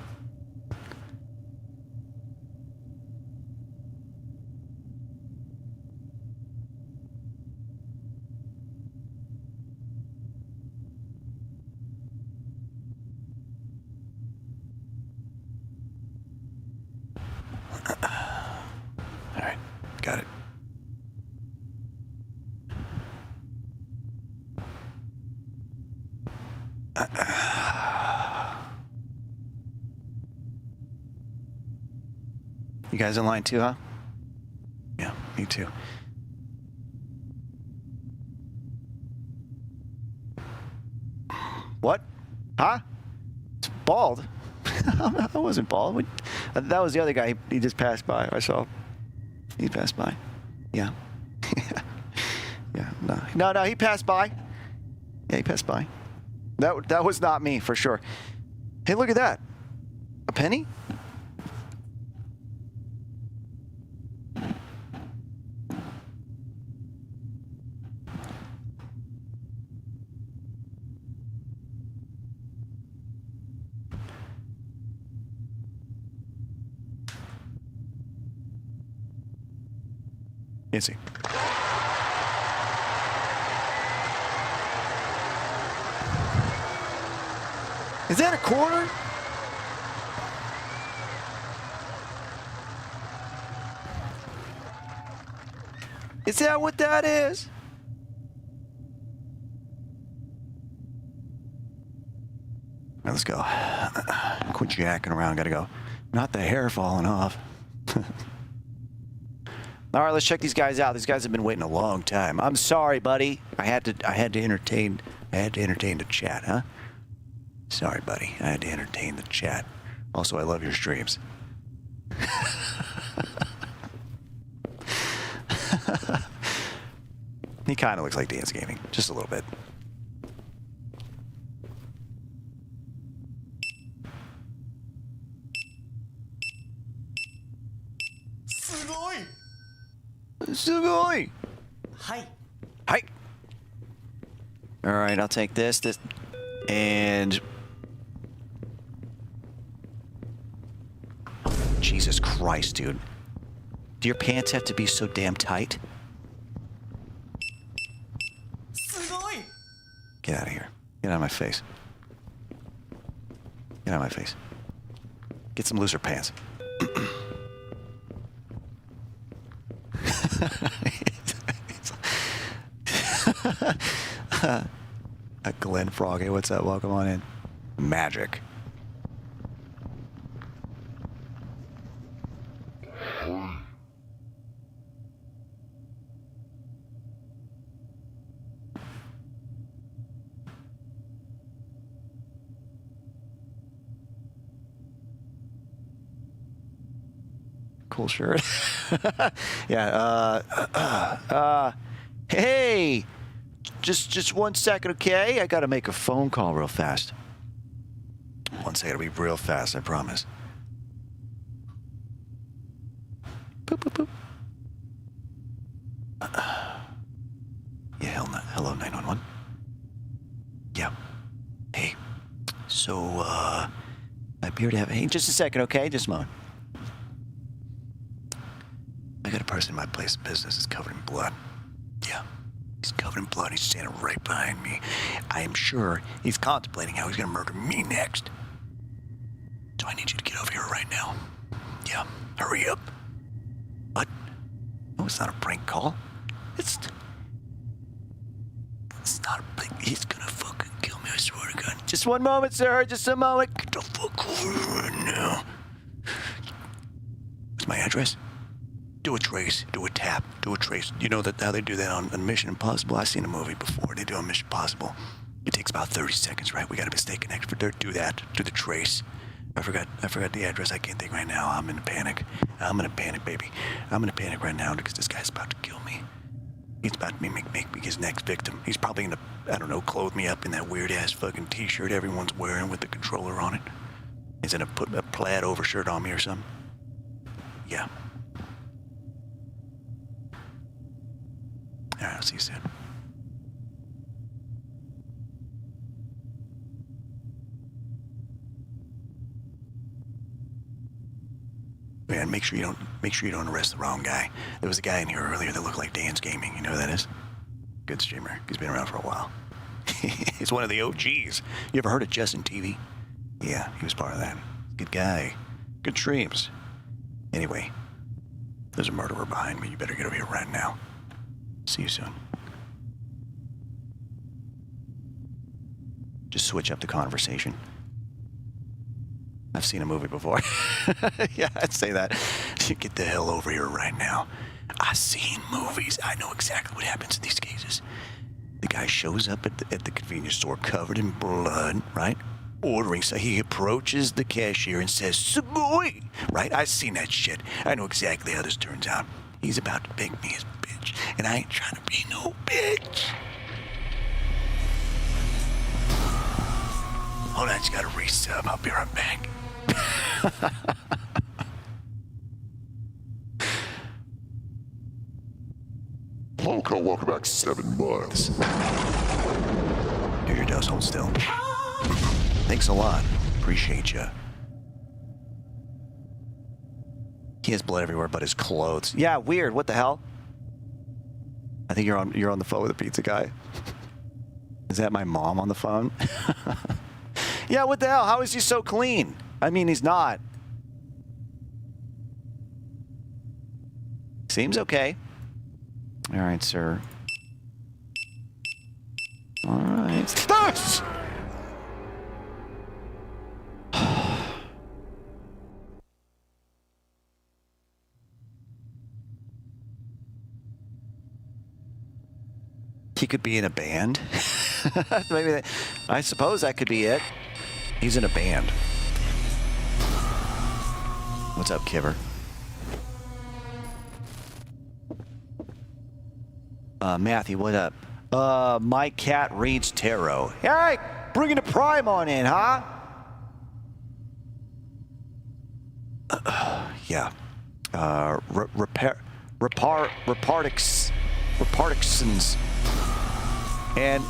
All right, got it. You guys in line too, huh? Yeah, me too. What? Huh? It's bald? I wasn't bald. That was the other guy. He just passed by. I saw. He passed by. Yeah. Yeah. No. He passed by. Yeah, he passed by. That was not me for sure. Hey, look at that. A penny? Is he? Is that a quarter? Is that what that is? All right, let's go. Quit jacking around. Gotta go. Not the hair falling off. All right, let's check these guys out. These guys have been waiting a long time. I'm sorry, buddy. I had to entertain the chat, huh? Sorry, buddy. I had to entertain the chat. Also, I love your streams. He kind of looks like Dance Gaming, just a little bit. Sugoi! Hi. Hi. All right, I'll take this, and Jesus Christ, dude. Do your pants have to be so damn tight? Get out of here. Get out of my face. Get out of my face. Get some looser pants. Glenn Frog, hey, what's up? Welcome on in. Magic. Cool shirt. Yeah, hey! Just 1 second, okay? I gotta make a phone call real fast. 1 second, it'll be real fast, I promise. Boop, boop, boop. Yeah, hello, 911. Yeah. Hey. So, I appear to have... Hey, just a second, okay? Just a moment. I got a person in my place of business that's covered in blood. Yeah. He's covered in blood. He's standing right behind me. I am sure he's contemplating how he's going to murder me next. So I need you to get over here right now. Yeah, hurry up. What? No, it's not a prank call. It's not a prank. He's going to fucking kill me, I swear to God. Just 1 moment, sir. Just a moment. Get the fuck over here right now. What's my address? Do a trace, do a tap, do a trace. You know how they do that on Mission Impossible? I've seen a movie before. They do on Mission Impossible. It takes about 30 seconds, right? We gotta stay connected for there. Do that. Do the trace. I forgot the address. I can't think right now. I'm in a panic. I'm in a panic, baby. I'm in a panic right now because this guy's about to kill me. He's about to make me his next victim. He's probably gonna, I don't know, clothe me up in that weird ass fucking t-shirt everyone's wearing with the controller on it. He's gonna put a plaid overshirt on me or something. Yeah. All right, I'll see you soon. Man, make sure you don't arrest the wrong guy. There was a guy in here earlier that looked like Dance Gaming. You know who that is? Good streamer. He's been around for a while. He's one of the OGs. You ever heard of Justin TV? Yeah, he was part of that. Good guy. Good streams. Anyway, there's a murderer behind me. You better get over here right now. See you soon. Just switch up the conversation. I've seen a movie before. Yeah, I'd say that. Get the hell over here right now. I've seen movies. I know exactly what happens in these cases. The guy shows up at the convenience store covered in blood, right? Ordering, so he approaches the cashier and says, "Sugoi!" Right? I've seen that shit. I know exactly how this turns out. He's about to make me his bitch, and I ain't trying to be no bitch. Hold on, I just gotta resub. I'll be right back. Loco, welcome back 7 months. Here your dose, hold still. Thanks a lot. Appreciate you. He has blood everywhere but his clothes. Yeah, weird. What the hell? I think you're on the phone with the pizza guy. Is that my mom on the phone? Yeah, what the hell? How is he so clean? I mean, he's not. Seems okay. All right, sir. All right. Thus! He could be in a band. Maybe I suppose that could be it. He's in a band. What's up, Kibber? Matthew, what up? My cat reads tarot. Hey, bringing a prime on in, huh? Yeah. Reparticsons. And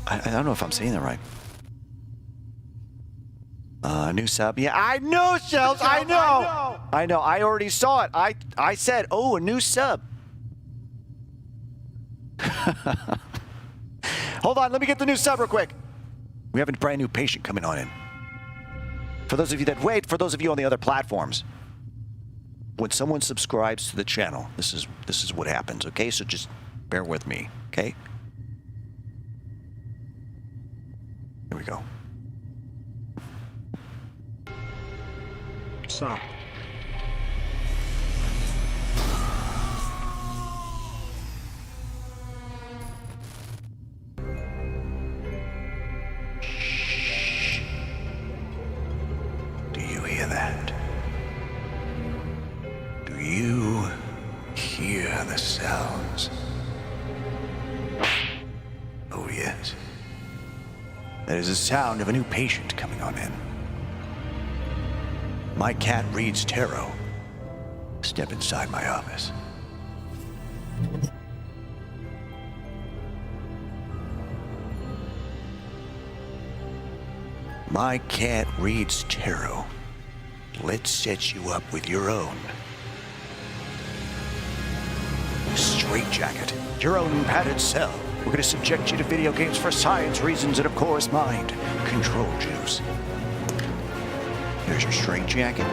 I don't know if I'm saying that right. New sub. Yeah, I know, Shells. I know. I know. I already saw it. I said, oh, a new sub. Hold on. Let me get the new sub real quick. We have a brand new patient coming on in. For those of you that wait, for those of you on the other platforms, when someone subscribes to the channel, this is what happens. Okay, so just bear with me. Okay. Here we go. Sup. Do you hear that? Do you hear the sounds? Oh, yes. That is the sound of a new patient coming on in. My cat reads tarot. Step inside my office. My cat reads tarot. Let's set you up with your own straitjacket, your own padded cell. We're going to subject you to video games for science reasons and, of course, mind control juice. Here's your straitjacket.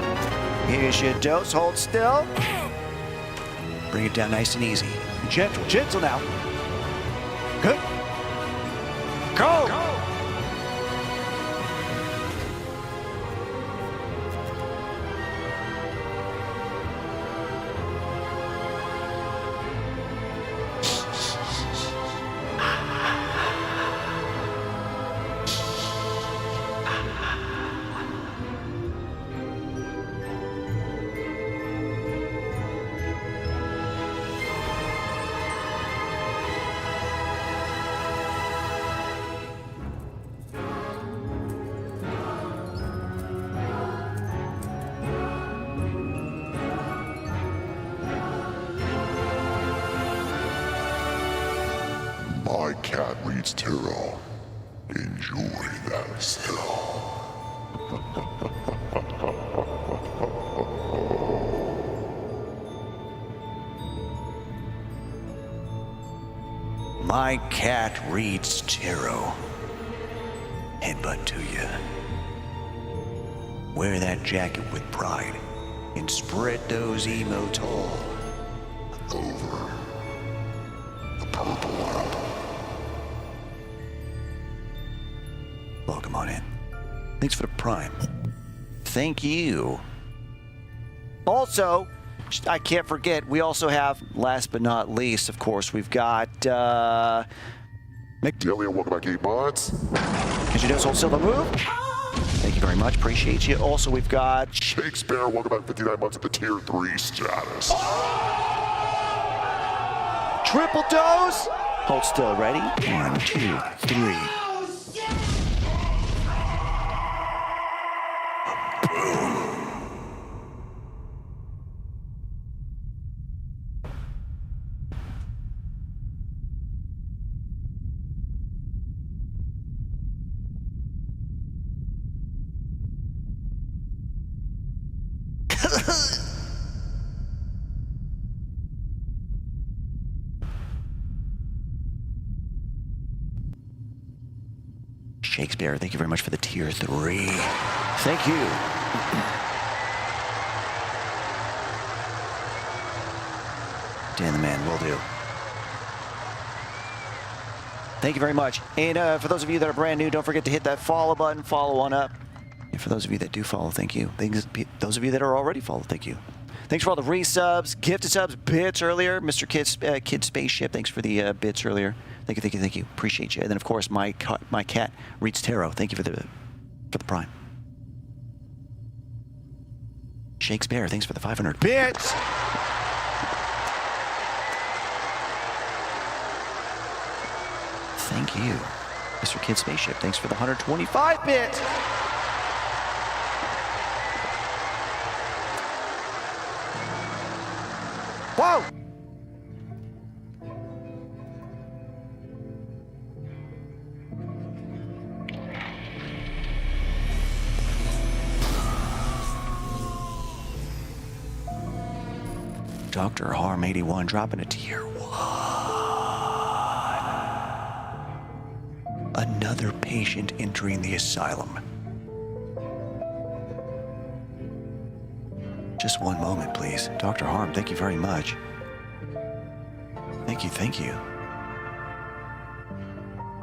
Here's your dose. Hold still. Bring it down nice and easy. Gentle, gentle now. Good. Go! My cat reads tarot. Enjoy that cell. My cat reads tarot. Headbutt to you. Wear that jacket with pride and spread those emotes all over the purple world. Welcome on in. Thanks for the prime. Thank you. Also, I can't forget, we also have, last but not least, of course, we've got, McDillion, welcome back, 8 months. Can you do hold still the move? Thank you very much, appreciate you. Also, we've got Shakespeare, welcome back, 59 months at the tier 3 status. triple dose. Hold still, ready? 1, 2, 3. Shakespeare, thank you very much for the tier 3. Thank you. Dan the Man, will do. Thank you very much. And for those of you that are brand new, don't forget to hit that follow button, follow on up. And for those of you that do follow, thank you. Those of you that are already followed, thank you. Thanks for all the resubs, gifted subs, bits earlier. Mr. Kid Spaceship, thanks for the bits earlier. Thank you, thank you, thank you. Appreciate you. And then, of course, my cat reads tarot. Thank you for the prime. Shakespeare, thanks for the 500 bits. Thank you. Mr. Kid Spaceship, thanks for the 125 bits. Whoa! Dr. Harm 81 dropping a tier 1. Another patient entering the asylum. Just one moment, please. Dr. Harm, thank you very much. Thank you, thank you.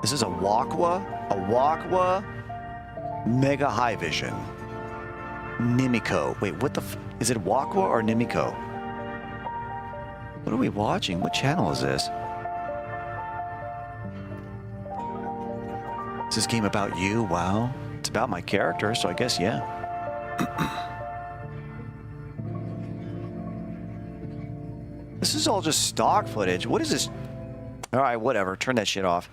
This is a Wakwa Mega High Vision. Nimiko. Wait, what the is it Wakwa or Nimiko? What are we watching? What channel is this? Is this game about you? Wow. It's about my character, so I guess, yeah. This is all just stock footage. What is this? All right, whatever. Turn that shit off.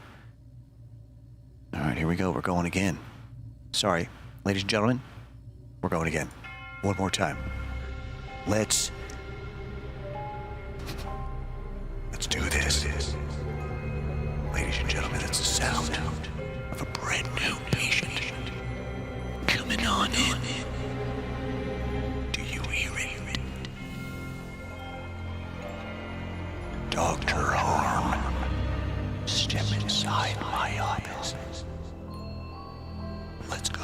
All right, here we go. We're going again. Sorry, ladies and gentlemen. We're going again. One more time. Let's do this. Ladies and gentlemen, it's the sound of a brand new patient coming on in. Do you hear it? Dr. Harm, step inside my office. Let's go.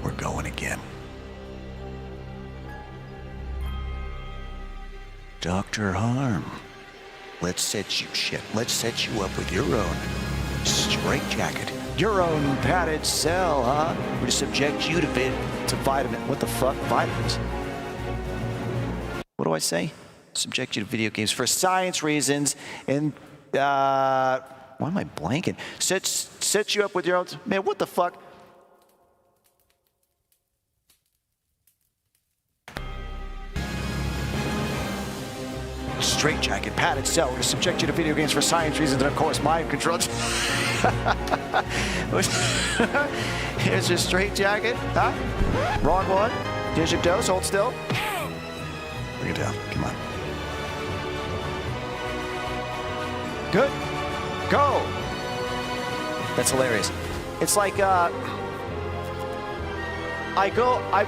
We're going again. Dr. Harm, let's set you up with your own straitjacket, your own padded cell, huh? We're to subject you to vitamin. What the fuck? Vitamins? What do I say? Subject you to video games for science reasons, and why am I blanking? Set you up with your own. Man, what the fuck? Straitjacket, padded cell, to subject you to video games for science reasons, and of course, mind control. Here's your straitjacket, huh? Wrong one. Here's your dose. Hold still. Bring it down. Come on. Good. Go. That's hilarious. It's like I've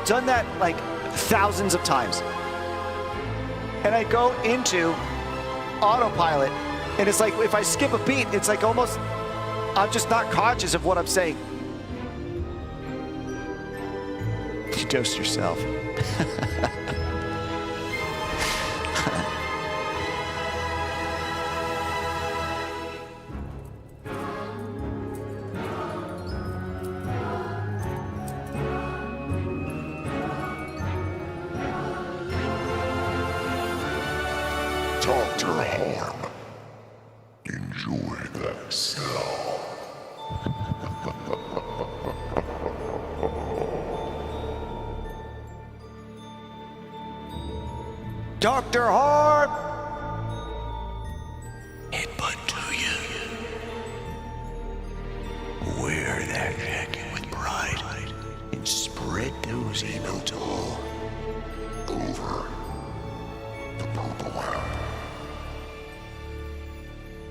done that like thousands of times. And I go into autopilot, and it's like if I skip a beat, it's like almost I'm just not conscious of what I'm saying. You dosed yourself. Dr. Harm, enjoy that cell. Dr. Harm! Headbutt to you. Wear that jacket with pride and spread those emails all over the purple app.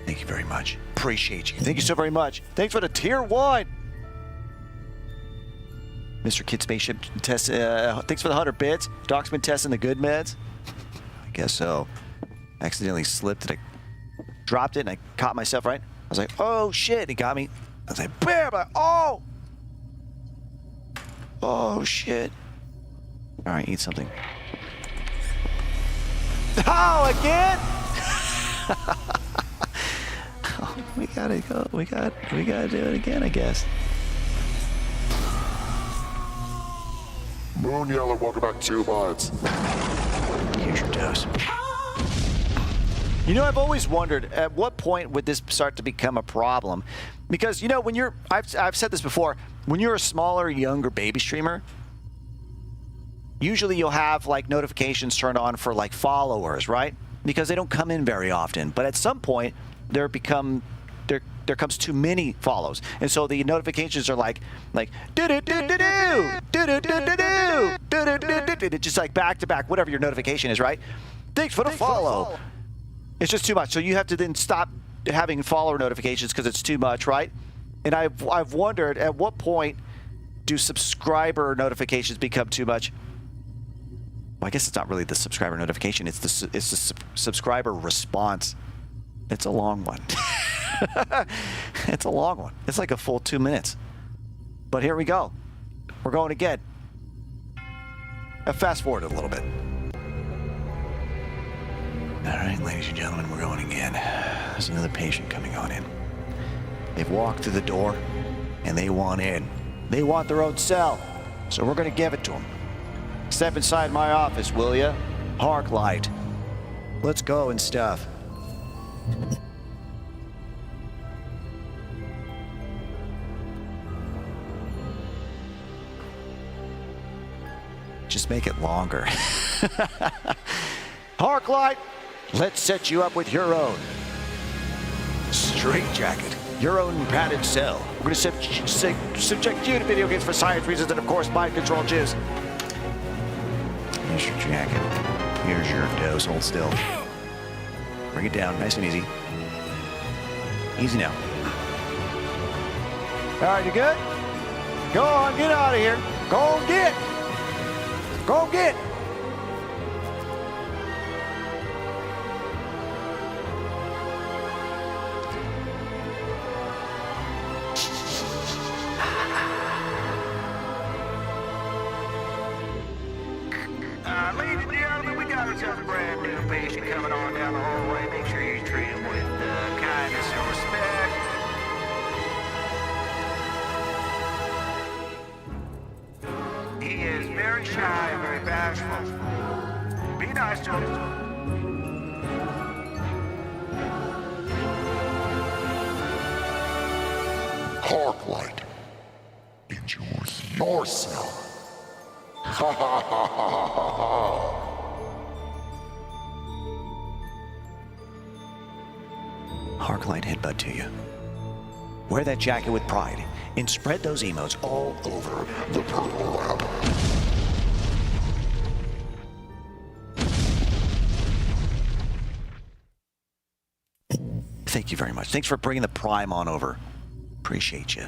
Thank you very much. Appreciate you. Thank you so very much. Thanks for the tier 1. Mr. Kid Spaceship test. Thanks for the 100 bits. Doc's been testing the good meds. I guess so. I accidentally slipped and I dropped it and I caught myself right. I was like, oh shit, it got me. I was like, bam, oh shit. All right, eat something. Oh, again? Oh, we gotta go. We gotta do it again, I guess. Moon Yeller, welcome back to 2 months. Here's your dose. You know, I've always wondered at what point would this start to become a problem? Because, you know, when you're, I've said this before, when you're a smaller, younger baby streamer, usually you'll have like notifications turned on for like followers, right? Because they don't come in very often. But at some point, there comes too many follows, and so the notifications are like just like back to back, whatever your notification is, right? Thanks for the follow. It's just too much, so you have to then stop having follower notifications because it's too much, right? And I've wondered at what point do subscriber notifications become too much. Well, I guess it's not really the subscriber notification; it's the subscriber response. It's a long one. It's a long one. It's like a full 2 minutes. But here we go. We're going again. Fast forward a little bit. All right, ladies and gentlemen, we're going again. There's another patient coming on in. They've walked through the door, and they want in. They want their own cell, so we're going to give it to them. Step inside my office, will ya? Hark light. Let's go and stuff. Just make it longer. Hark light, let's set you up with your own straitjacket, your own padded cell. We're going to subject you to video games for science reasons and, of course, mind control juice. Here's your jacket. Here's your dose. Hold still. Bring it down, nice and easy. Easy now. All right, you good? Go on, get out of here. Go on, get. Go get. Ladies and gentlemen, we got ourselves a brand new patient coming on down the hallway. Make sure you treat him with kindness and respect. He is very shy and very bashful. Be nice to him. Hark light. Enjoy your cell. Ha ha ha ha ha ha. Harklight headbutt to you. Wear that jacket with pride and spread those emotes all over the purple lab. Thank you very much. Thanks for bringing the Prime on over. Appreciate you.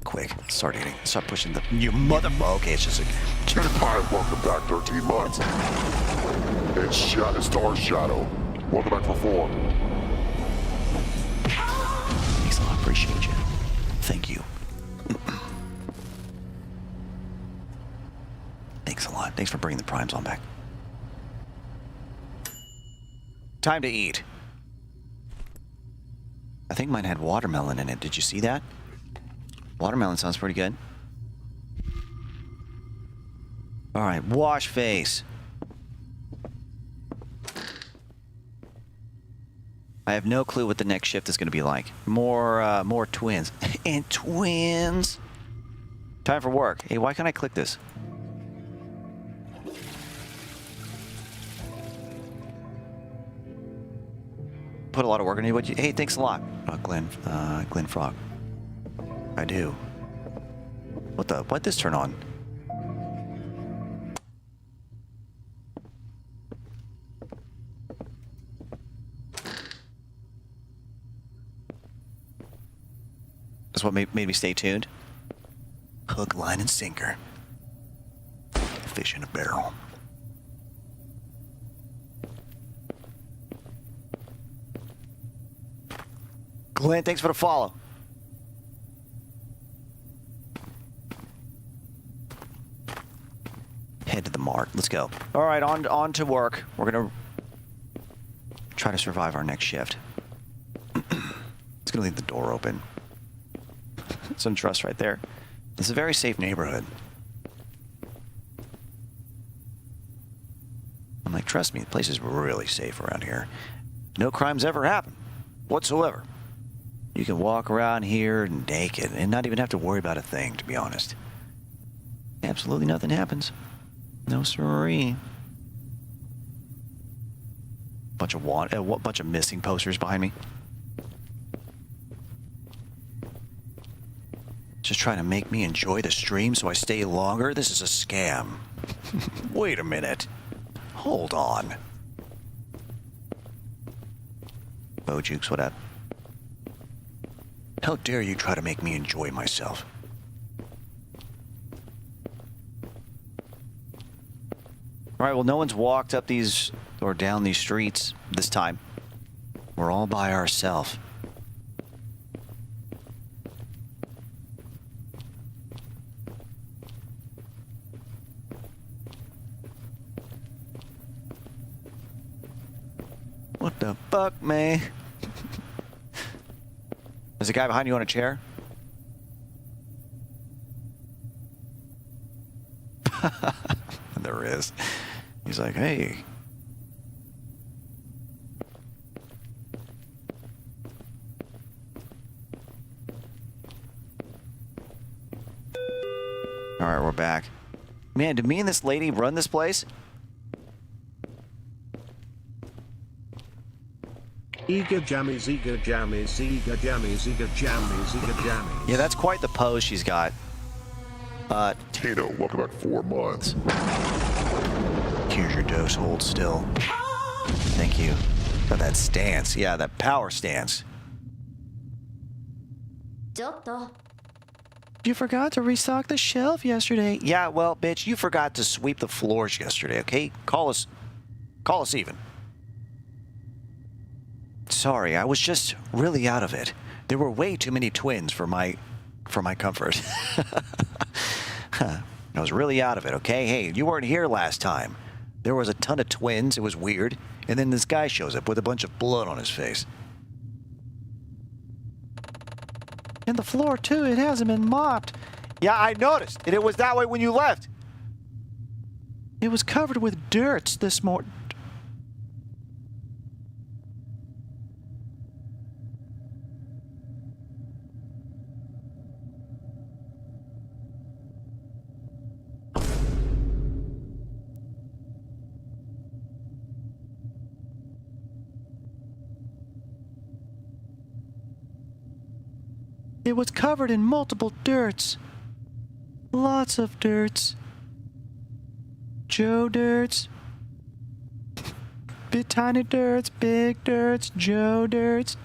Quick, start eating. Start pushing the... You mother... Okay, it's just a... Hi, welcome back 13 months. It's Star Shadow. Welcome back for 4. Thanks a lot. Appreciate you. Thank you. Thanks a lot. Thanks for bringing the Primes on back. Time to eat. I think mine had watermelon in it. Did you see that? Watermelon sounds pretty good. All right, wash face. I have no clue what the next shift is going to be like. More twins. And twins. Time for work. Hey, why can't I click this? Put a lot of work in you. Hey, thanks a lot. Glenn Frog. I do. What'd this turn on? That's what made me stay tuned. Hook, line, and sinker. Fish in a barrel. Glenn, thanks for the follow. head to the mart. Let's go. All right, on to work. We're gonna try to survive our next shift. It's gonna leave the door open. Some trust right there. This is a very safe neighborhood. I'm like, trust me, the place is really safe around here. No crimes ever happen, whatsoever. You can walk around here naked and not even have to worry about a thing, to be honest. Absolutely nothing happens. No siree. Bunch of missing posters behind me. Just trying to make me enjoy the stream so I stay longer? This is a scam. Wait a minute. Hold on. Bojukes, what up? How dare you try to make me enjoy myself? Alright, well, no one's walked up these or down these streets this time. We're all by ourselves. What the fuck, man? There's a guy behind you on a chair? There is. He's like, hey. Alright, we're back. Man, did me and this lady run this place? Eager jammies, eager jammies, eager jammies, eager jammies, eager jammies. Yeah, that's quite the pose she's got. Tito, welcome back 4 months. Here's your dose, hold still. Thank you. For that stance. Yeah, that power stance. You forgot to restock the shelf yesterday. Yeah, well, bitch, you forgot to sweep the floors yesterday, okay? Call us even. Sorry, I was just really out of it. There were way too many twins for my comfort. I was really out of it, okay? Hey, you weren't here last time. There was a ton of twins, it was weird, and then this guy shows up with a bunch of blood on his face. And the floor, too, it hasn't been mopped. Yeah, I noticed, and it was that way when you left. It was covered with dirt this morning. It was covered in multiple dirts. Lots of dirts. Joe dirts. Bit tiny dirts, big dirts, Joe dirts.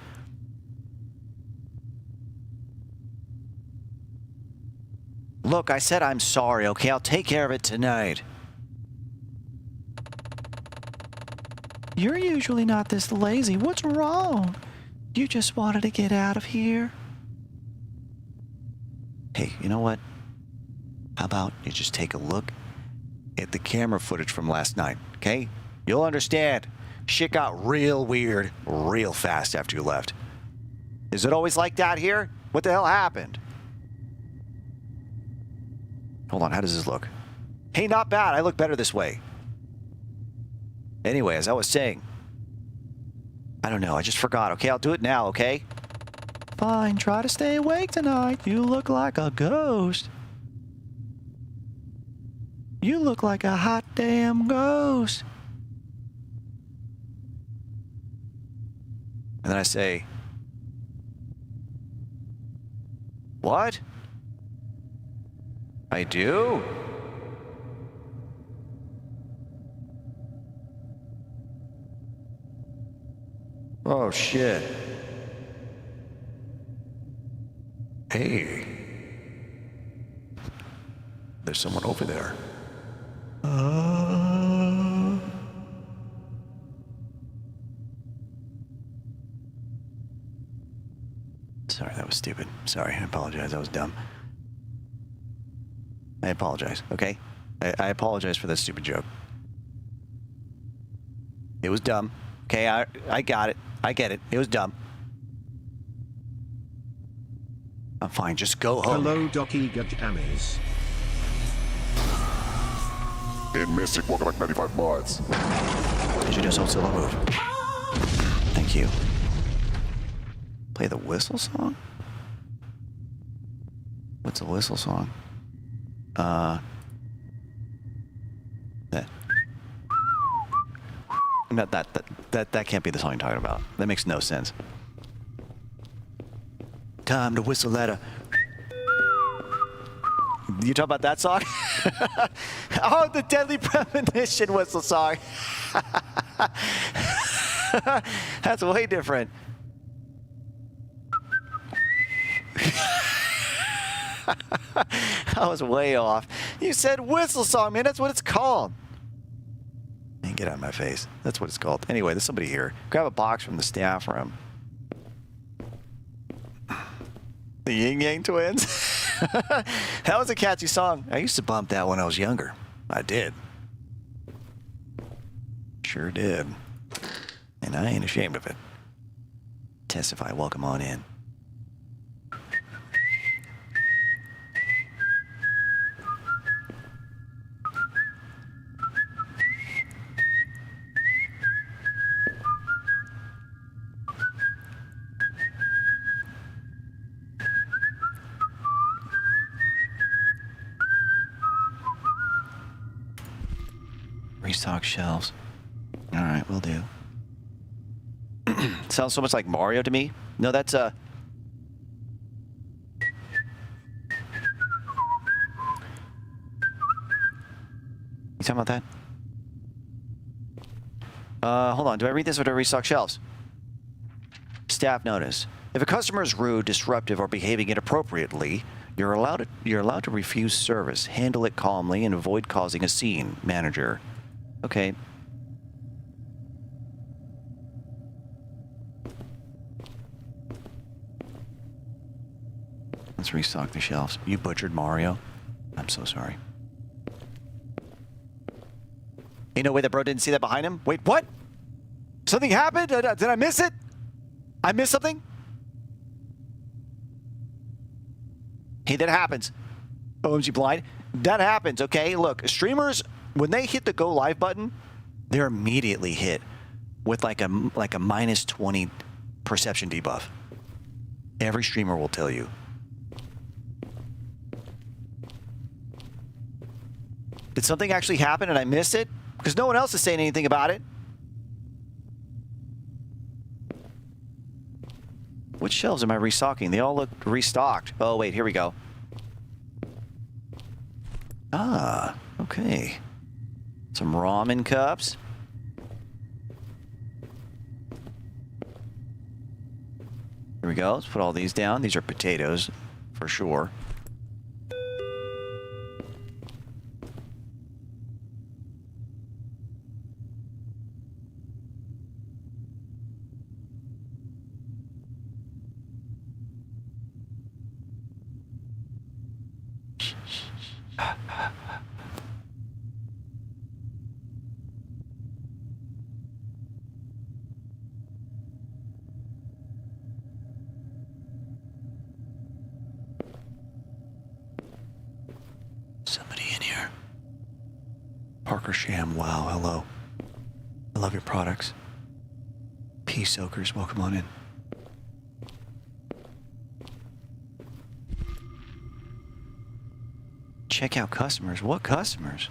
Look, I said I'm sorry, okay? I'll take care of it tonight. You're usually not this lazy. What's wrong? You just wanted to get out of here. Hey, you know what? How about you just take a look at the camera footage from last night, okay? You'll understand. Shit got real weird real fast after you left. Is it always like that here? What the hell happened? Hold on, how does this look? Hey, not bad. I look better this way. Anyway, as I was saying, I don't know. I just forgot. Okay, I'll do it now, okay? Fine, try to stay awake tonight. You look like a ghost. You look like a hot damn ghost. And then I say, what? I do? Oh, shit. Hey. There's someone over there. Sorry, that was stupid. Sorry, I apologize. That was dumb. I apologize, okay? I apologize for that stupid joke. It was dumb. Okay, I got it. I get it. It was dumb. I'm fine. Just go home. Hello, Doki Gajamis. And Mystic, welcome back 95 mods. Did you just also move? Thank you. Play the whistle song? What's a whistle song? That. Not that can't be the song you're talking about. That makes no sense. Time to whistle at a... You talk about that song? Oh, the Deadly Premonition whistle song. That's way different. I was way off. You said whistle song, man. That's what it's called. Man, get out of my face. That's what it's called. Anyway, there's somebody here. Grab a box from the staff room. The Yin Yang Twins. That was a catchy song. I used to bump that when I was younger. I did. Sure did. And I ain't ashamed of it. Testify, welcome on in. Restock shelves. All right, will do. Sounds so much like Mario to me. No, that's You talking about that? Hold on. Do I read this or do I restock shelves? Staff notice. If a customer is rude, disruptive, or behaving inappropriately, you're allowed to refuse service. Handle it calmly and avoid causing a scene. Manager. Okay. Let's restock the shelves. You butchered Mario. I'm so sorry. Ain't no way that bro didn't see that behind him? Wait, what? Something happened? Did I miss it? I missed something? Hey, that happens. OMG blind. That happens, okay? Look, streamers, when they hit the go live button, they're immediately hit with like a minus 20 perception debuff. Every streamer will tell you. Did something actually happen and I missed it? Because no one else is saying anything about it. Which shelves am I restocking? They all look restocked. Oh, wait, here we go. Ah, okay. Some ramen cups. Here we go. Let's put all these down. These are potatoes, for sure. Somebody in here. Parker Sham, wow, hello. I love your products. Pea soakers, welcome on in. Check out customers. What customers?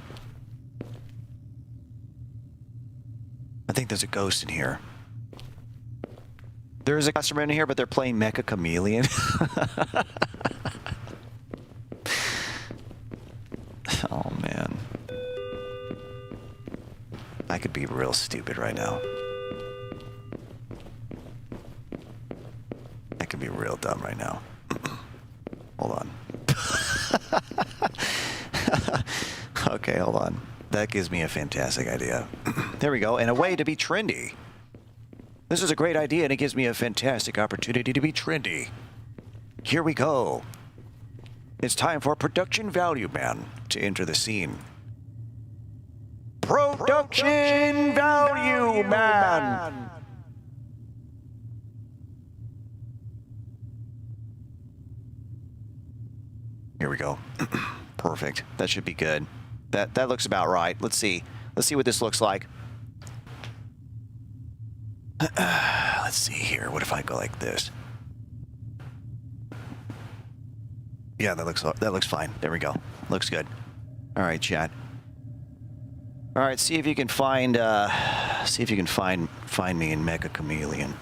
I think there's a ghost in here. There is a customer in here, but they're playing Mecha Chameleon. Oh, man. I could be real stupid right now. I could be real dumb right now. Hold on. Okay, hold on. That gives me a fantastic idea. There we go. And a way to be trendy. This is a great idea, and it gives me a fantastic opportunity to be trendy. Here we go. It's time for Production Value Man to enter the scene. Production value, man. Here we go. Perfect. That should be good. That looks about right. Let's see. Let's see what this looks like. Let's see here. What if I go like this? Yeah, that looks fine. There we go. Looks good. All right, chat. All right, see if you can find find me in Mecha Chameleon.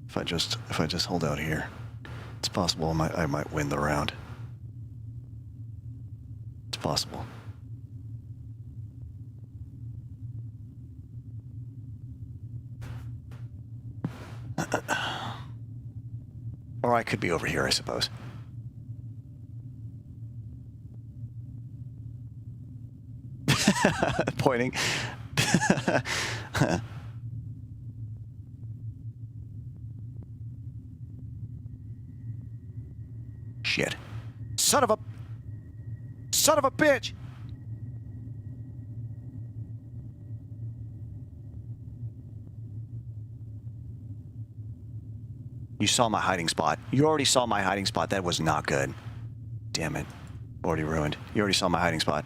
If I just hold out here, it's possible I might win the round. It's possible. Or I could be over here, I suppose. Pointing. Shit. Son of a bitch! You saw my hiding spot. You already saw my hiding spot. That was not good. Damn it. Already ruined. You already saw my hiding spot.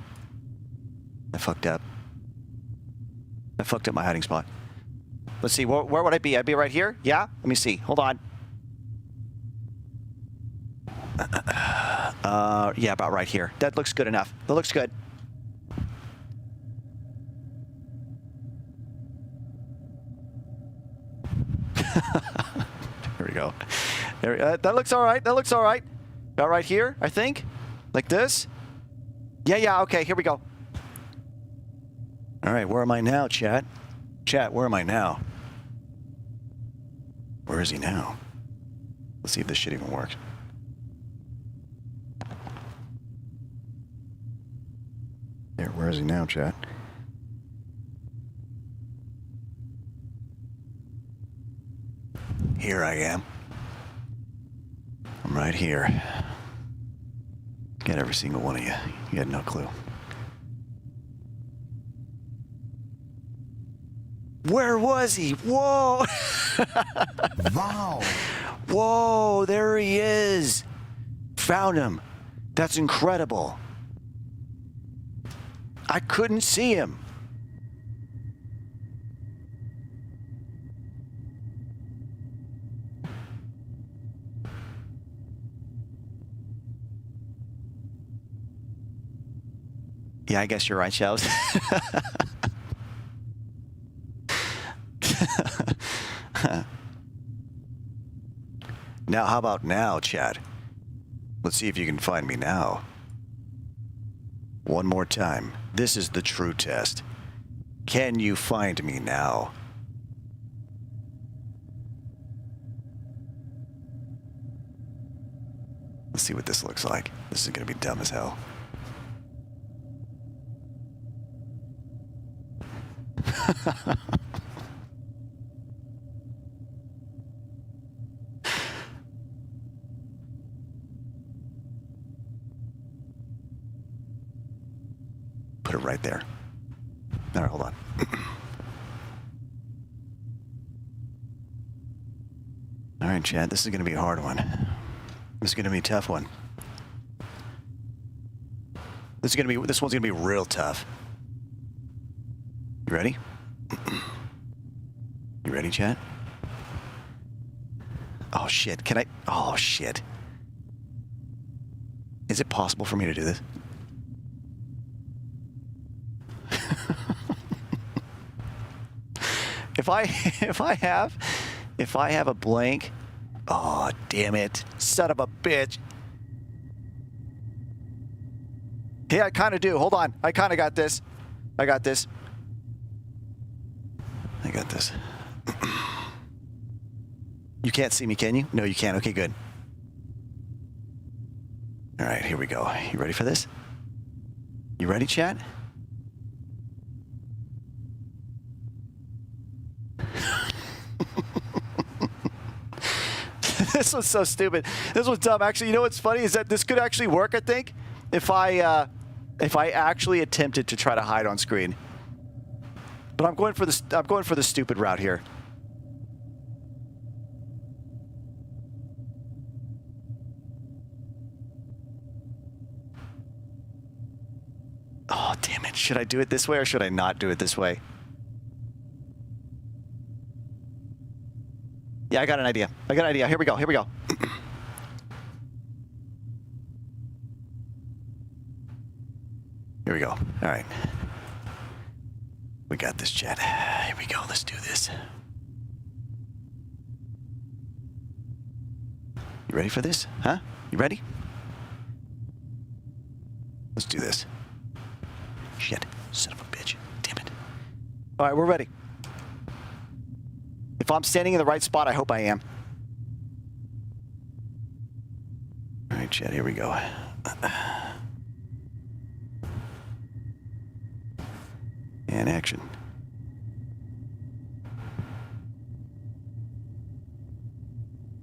I fucked up. I fucked up my hiding spot. Let's see. Where would I be? I'd be right here? Yeah? Let me see. Hold on. Yeah, about right here. That looks good enough. That looks good. Here we go. There, that looks all right. That looks all right. About right here, I think. Like this. Yeah, okay, here we go. All right, where am I now, chat? Chat, where am I now? Where is he now? Let's see if this shit even works. There, where is he now, chat? Here I am. I'm right here. Got every single one of you. You had no clue. Where was he? Whoa! Wow! Whoa, there he is! Found him. That's incredible. I couldn't see him. Yeah, I guess you're right, Shells. Now, how about now, chat? Let's see if you can find me now. One more time. This is the true test. Can you find me now? Let's see what this looks like. This is gonna be dumb as hell. Put it right there. All right, hold on. All right, Chad, this is going to be a hard one. This is going to be a tough one. This one's going to be real tough. You ready? You ready, Chad? Oh, shit. Can I? Oh, shit. Is it possible for me to do this? If I have a blank, oh damn it, son of a bitch. Yeah, I kind of do. Hold on, I kind of got this. I got this. You can't see me, can you? No, you can't. Okay, good. All right, here we go. You ready for this? You ready, chat? This was so stupid. This was dumb. Actually, you know what's funny is that this could actually work, I think, if I actually attempted to try to hide on screen. But I'm going for the stupid route here. Oh, damn it. Should I do it this way or should I not do it this way? Yeah, I got an idea. Here we go. Here we go. Here we go. All right. We got this, chat. Here we go. Let's do this. You ready for this? Huh? You ready? Let's do this. Shit. Son of a bitch. Damn it. All right, we're ready. If I'm standing in the right spot, I hope I am. All right, chat, here we go. And action.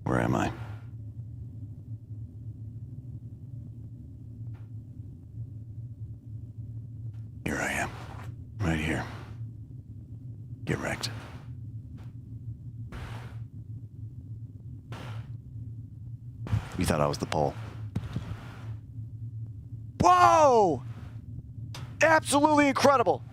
Where am I? Here I am. Right here. Get wrecked. You thought I was the pole. Whoa! Absolutely incredible.